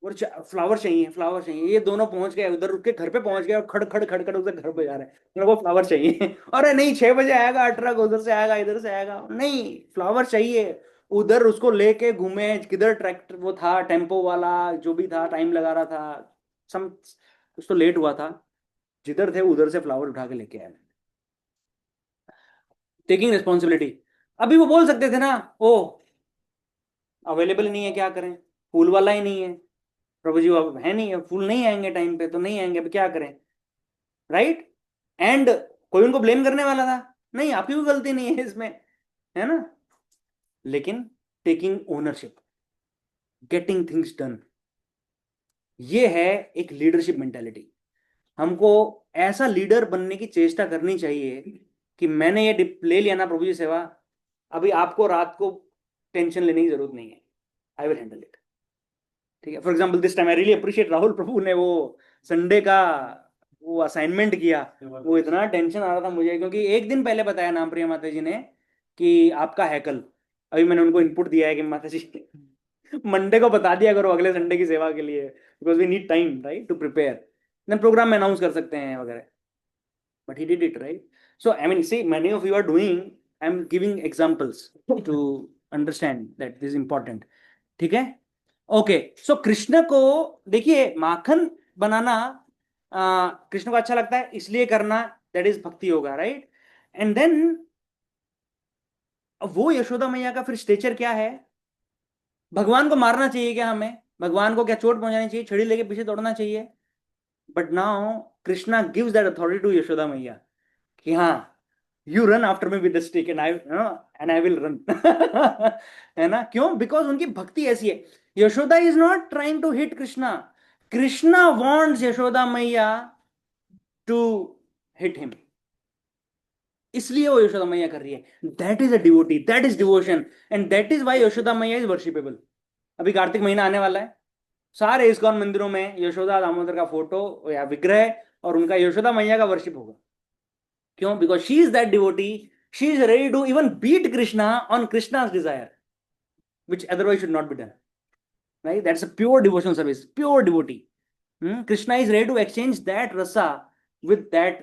और फ्लावर चाहिए, फ्लावर चाहिए। ये दोनों पहुंच गए उधर, उसके घर पे पहुंच गए, और खड़ खड़ खड़ खड़ उधर घर पे जा रहे हैं, मेरे को फ्लावर चाहिए। अरे नहीं 6 बजे आएगा ट्रक, उधर से आएगा, इधर से आएगा, नहीं फ्लावर चाहिए। उधर उसको लेके घूमे, किधर ट्रैक्टर वो था, टेम्पो वाला जो भी था, टाइम लगा रहा था, सम कुछ तो लेट हुआ था, जिधर थे उधर से फ्लावर उठा के लेके आए, टेकिंग रिस्पॉन्सिबिलिटी। अभी वो बोल सकते थे ना, ओ अवेलेबल नहीं है, क्या करें, फूल वाला ही नहीं है, प्रभु जी अब है नहीं है, फूल नहीं आएंगे टाइम पे तो नहीं आएंगे, अब क्या करें, राइट। एंड कोई उनको ब्लेम करने वाला था नहीं, आपकी कोई गलती नहीं है इसमें, है ना। लेकिन taking ownership, getting things done, ये है एक लीडरशिप मेंटेलिटी। हमको ऐसा लीडर बनने की चेष्टा करनी चाहिए कि मैंने ये ले लिया ना प्रभु जी सेवा, अभी आपको रात को टेंशन लेने की जरूरत नहीं है, आई विल हैंडल इट, ठीक है। For example this time I really appreciate Rahul Prabhu ने वो संडे का वो असाइनमेंट किया, वो इतना टेंशन आ रहा था मुझे, क्योंकि एक दिन पहले बताया नाम प्रिया माता जी ने कि आपका है कल, अभी मैंने उनको इनपुट दिया है कि माता जी मंडे को बता दिया करो अगले संडे की सेवा के लिए, because we need time right to prepare, then program में अनाउंस कर सकते हैं वगैरह, but he did it right. So I mean see many of you are doing, I am giving examples to understand that this important, ठीक है। Okay so Krishna को देखिए, माखन बनाना कृष्ण को अच्छा लगता है इसलिए करना, दैट इज भक्ति होगा, राइट। एंड देन वो यशोदा मैया का फिर स्टेचर क्या है, भगवान को मारना चाहिए क्या हमें, भगवान को क्या चोट पहुंचानी चाहिए, छड़ी लेके पीछे दौड़ना चाहिए, but now Krishna gives that authority to Yashoda maiya कि हाँ you run after me with the stick and I will run. है ना, क्यों, बिकॉज उनकी भक्ति ऐसी है। Yashoda is not trying to hit Krishna, Krishna wants Yashoda maiya to hit him, इसलिए वो यशोदा मैया कर रही है। That is a devotee, that is devotion, and that is why Yashoda maiya is worshipable. अभी कार्तिक महीना आने वाला है, सारे इस्कॉन मंदिरों में यशोदा दामोदर का फोटो या विग्रह और उनका यशोदा मैया का वर्शिप होगा, क्यों, because she is that devotee, she is ready to even beat Krishna on Krishna's desire which otherwise should not be done, right? That's a pure devotional service, pure devotee. Krishna is ready to exchange that rasa with that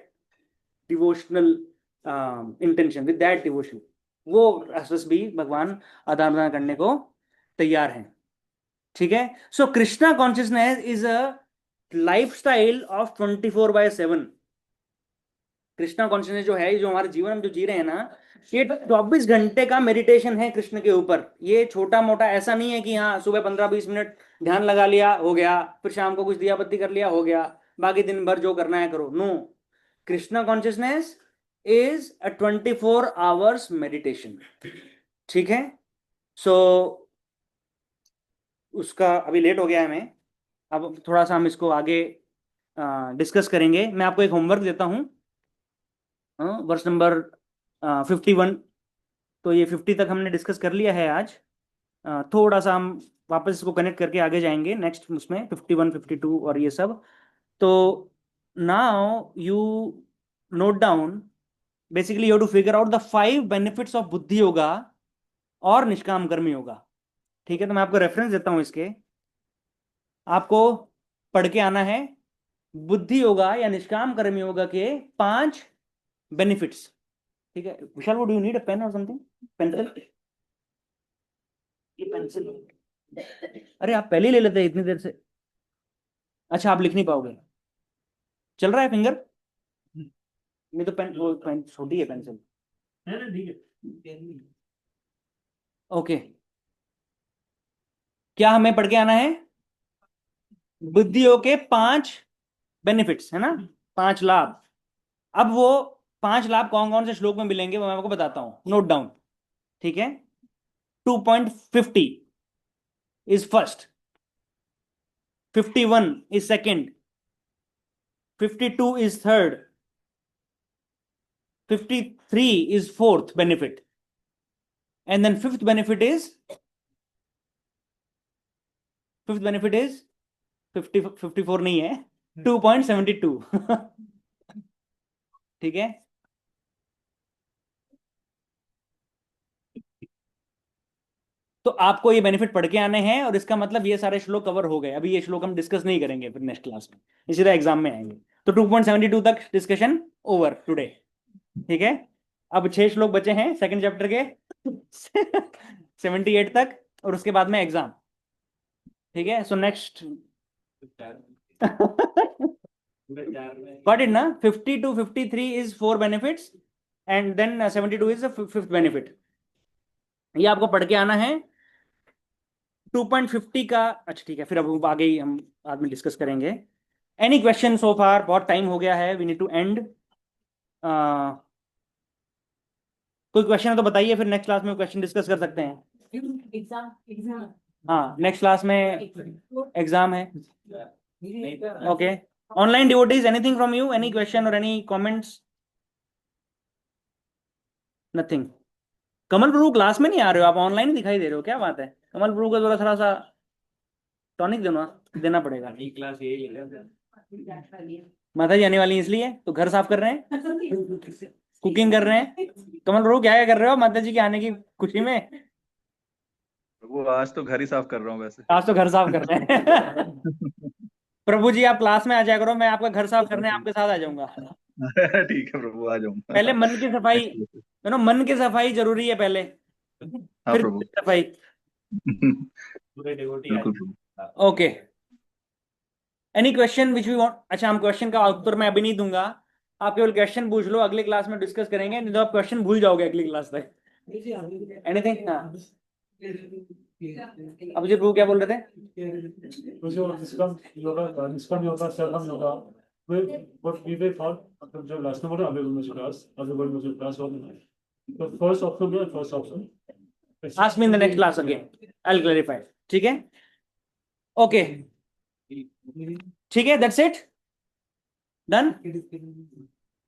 devotional intention, with that devotion. वो रस भी भगवान आदान प्रदान करने को तैयार हैं, ठीक है। So Krishna consciousness is a lifestyle of 24/7। Krishna consciousness जो है, जो हमारे जीवन में जो जी रहे हैं ना, ये 24 घंटे का मेडिटेशन है कृष्ण के ऊपर। ये छोटा मोटा ऐसा नहीं है कि हाँ सुबह 15-20 मिनट ध्यान लगा लिया हो गया, फिर शाम को कुछ दिया बत्ती कर लिया हो गया, बाकी दिन भर जो करना है करो, no. Krishna consciousness is a 24 hours meditation, ठीक है। सो उसका अभी लेट हो गया है, हमें अब थोड़ा सा हम इसको आगे डिस्कस करेंगे। मैं आपको एक होमवर्क देता हूँ, वर्ष नंबर 51। तो ये 50 तक हमने डिस्कस कर लिया है आज। थोड़ा सा हम वापस इसको कनेक्ट करके आगे जाएंगे नेक्स्ट उसमें 51 52 और ये सब। तो now you note down, basically you to figure out the 5 benefits of buddhi yoga और निष्काम कर्म योगा। ठीक है, तो मैं आपको रेफरेंस देता हूं इसके, आपको पढ़ के आना है बुद्धि योगा या निष्काम कर्म योगा के 5 बेनिफिट्स। ठीक है, Vishal would you need a pen और समथिंग, पेंसिल? ये पेंसिल, अरे आप पहले ही ले लेते इतनी देर से। अच्छा, आप लिख नहीं पाओगे, चल रहा है फिंगर? नहीं तो पेन, वो पेन छोटी है पेंसिल। ठीक है, ओके। क्या हमें पढ़ के आना है? बुद्धियों के 5 बेनिफिट्स, है ना, 5 लाभ। अब वो 5 लाभ कौन कौन से श्लोक में मिलेंगे वो मैं आपको बताता हूं, नोट डाउन। ठीक है, 2.50 is first, 51 is second, 52 is third, 53 is fourth benefit, and then fifth benefit is 54 नहीं है, 2.72। ठीक है, तो आपको ये बेनिफिट पढ़ के आने हैं और इसका मतलब ये सारे श्लोक कवर हो गए। अभी ये श्लोक हम डिस्कस नहीं करेंगे फिर नेक्स्ट क्लास में, इसी तरह एग्जाम में आएंगे। तो 2.72 तक डिस्कशन ओवर टुडे। ठीक है, अब 6 श्लोक बचे हैं सेकंड चैप्टर के 78 तक, और उसके बाद में एग्जाम। ठीक है, सो नेक्स्ट got it ना? 50 to 53 is 4 benefits and then 72 is the fifth benefit। ये आपको पढ़ के आना है 2.50 का। अच्छा ठीक है, फिर अब आगे ही हम बाद में डिस्कस करेंगे। एनी क्वेश्चन सो फार? बहुत टाइम हो गया है, वी नीड टू एंड। कोई क्वेश्चन है तो बताइए, फिर नेक्स्ट क्लास में क्वेश्चन डिस्कस कर सकते हैं। एग्जाम हाँ, नेक्स्ट क्लास में एग्जाम है। Okay, online devotees, anything from you, any question और एनी कमेंट्स? नथिंग। कमल प्रभु क्लास में नहीं आ रहे हो आप, ऑनलाइन ही दिखाई दे रहे हो, क्या बात है? कमल प्रभु को थोड़ा सा टॉनिक देना पड़ेगा। क्लास यही ले माता जी आने वाली है इसलिए तो घर साफ कर रहे हैं, कुकिंग कर रहे हैं। कमल प्रभु क्या क्या कर रहे हो माता जी के आने की खुशी में? वो आज तो घर ही साफ कर रहा हूँ वैसे। आज तो घर साफ कर रहे हैं। प्रभु जी आप क्लास में आ जाया करो, मैं आपका घर साफ करने आपके साथ आ जाऊंगा। ठीक है प्रभु, आ जाऊंगा। पहले मन की सफाई, मन की सफाई जरूरी है पहले, हाँ फिर प्रभु। सफाई। पूरे डिवोटी बिल्कुल प्रभु। Okay, any question which we want? अच्छा, हम क्वेश्चन का उत्तर मैं अभी नहीं दूंगा, आप केवल क्वेश्चन पूछ लो, अगले क्लास में डिस्कस करेंगे, नहीं तो आप क्वेश्चन भूल जाओगे अगली क्लास तक। एनीथिंग? हाँ, अब जी प्रभु क्या बोल रहे थे? What we were thought जब लास्ट नंबर अभी मुझे क्लास तो फर्स्ट ऑप्शन क्या है? First option Ask me in the next class again, I'll clarify। ठीक है, ओके ठीक है, that's it, done।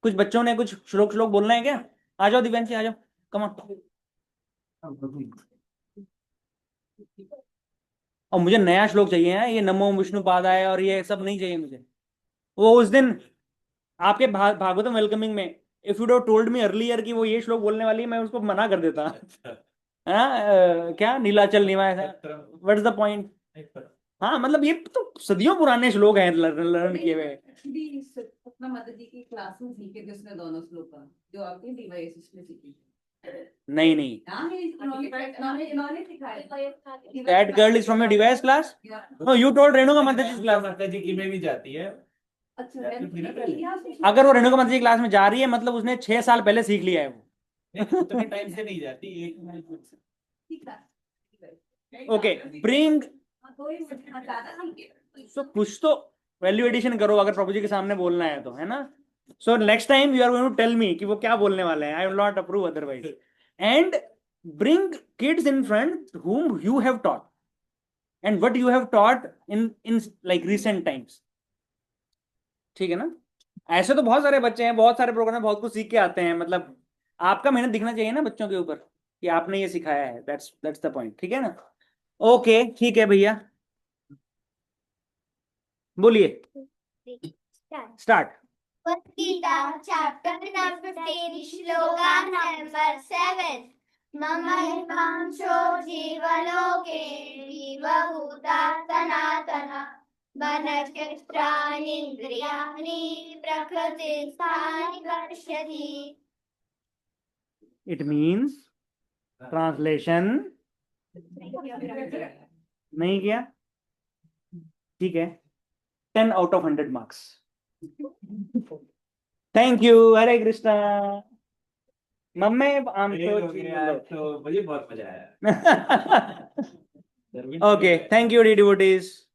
कुछ बच्चों ने कुछ श्लोक बोलना है क्या? आ जाओ दिव्यांशी, आ जाओ, कम ऑन। और मुझे नया श्लोक चाहिए है, ये नमो विष्णु पादाय और ये सब नहीं चाहिए मुझे। वो उस दिन आपके भागवतम वेलकमिंग में if you do told me earlier कि वो ये श्लोक बोलने वाली है, मैं उसको मना कर देता। क्या नीलाचल निवास, व्हाट इज द पॉइंट? हाँ, मतलब ये तो सदियों पुराने श्लोक हैं लर्न किए हुए। अपना माता जी की क्लास में सीखे थे उसने दोनों श्लोक जो आपके डिवाइस में सीखी। नहीं, that girl is from your device class? No, you told Renuka माता जी क्लास। माता जी की में भी जाती है। अगर वो रेणुका माता जी क्लास में जा रही है मतलब उसने 6 साल पहले सीख लिया है वो। उतने टाइम से नहीं जाती, एक ओके, ब्रिंग, सो कुछ तो वैल्यू एडिशन करो अगर प्रभु जी के सामने बोलना है तो, है ना? So next time you are going to tell me कि वो क्या बोलने वाले हैं, I will not approve otherwise. And bring kids in front whom you have taught and what you have taught in like recent times, ठीक है ना। ऐसे तो बहुत सारे बच्चे हैं, बहुत सारे प्रोग्राम में बहुत कुछ सीख के आते हैं, मतलब आपका मेहनत दिखना चाहिए ना बच्चों के ऊपर कि आपने ये सिखाया है, दैट्स द पॉइंट, ठीक है ना। ओके ठीक है भैया, बोलिए start. Gita, chapter number 15, shloka number 7. Mamahivansho jivaloke jivabhuta sanatana vanachakranindriyani prakrtisthani varshati. It means translation नहीं किया, ठीक है, 10 out of 100 marks. Thank you, Hare Krishna. Mummy तो मुझे बहुत मजा आया। Okay, thank you devotees.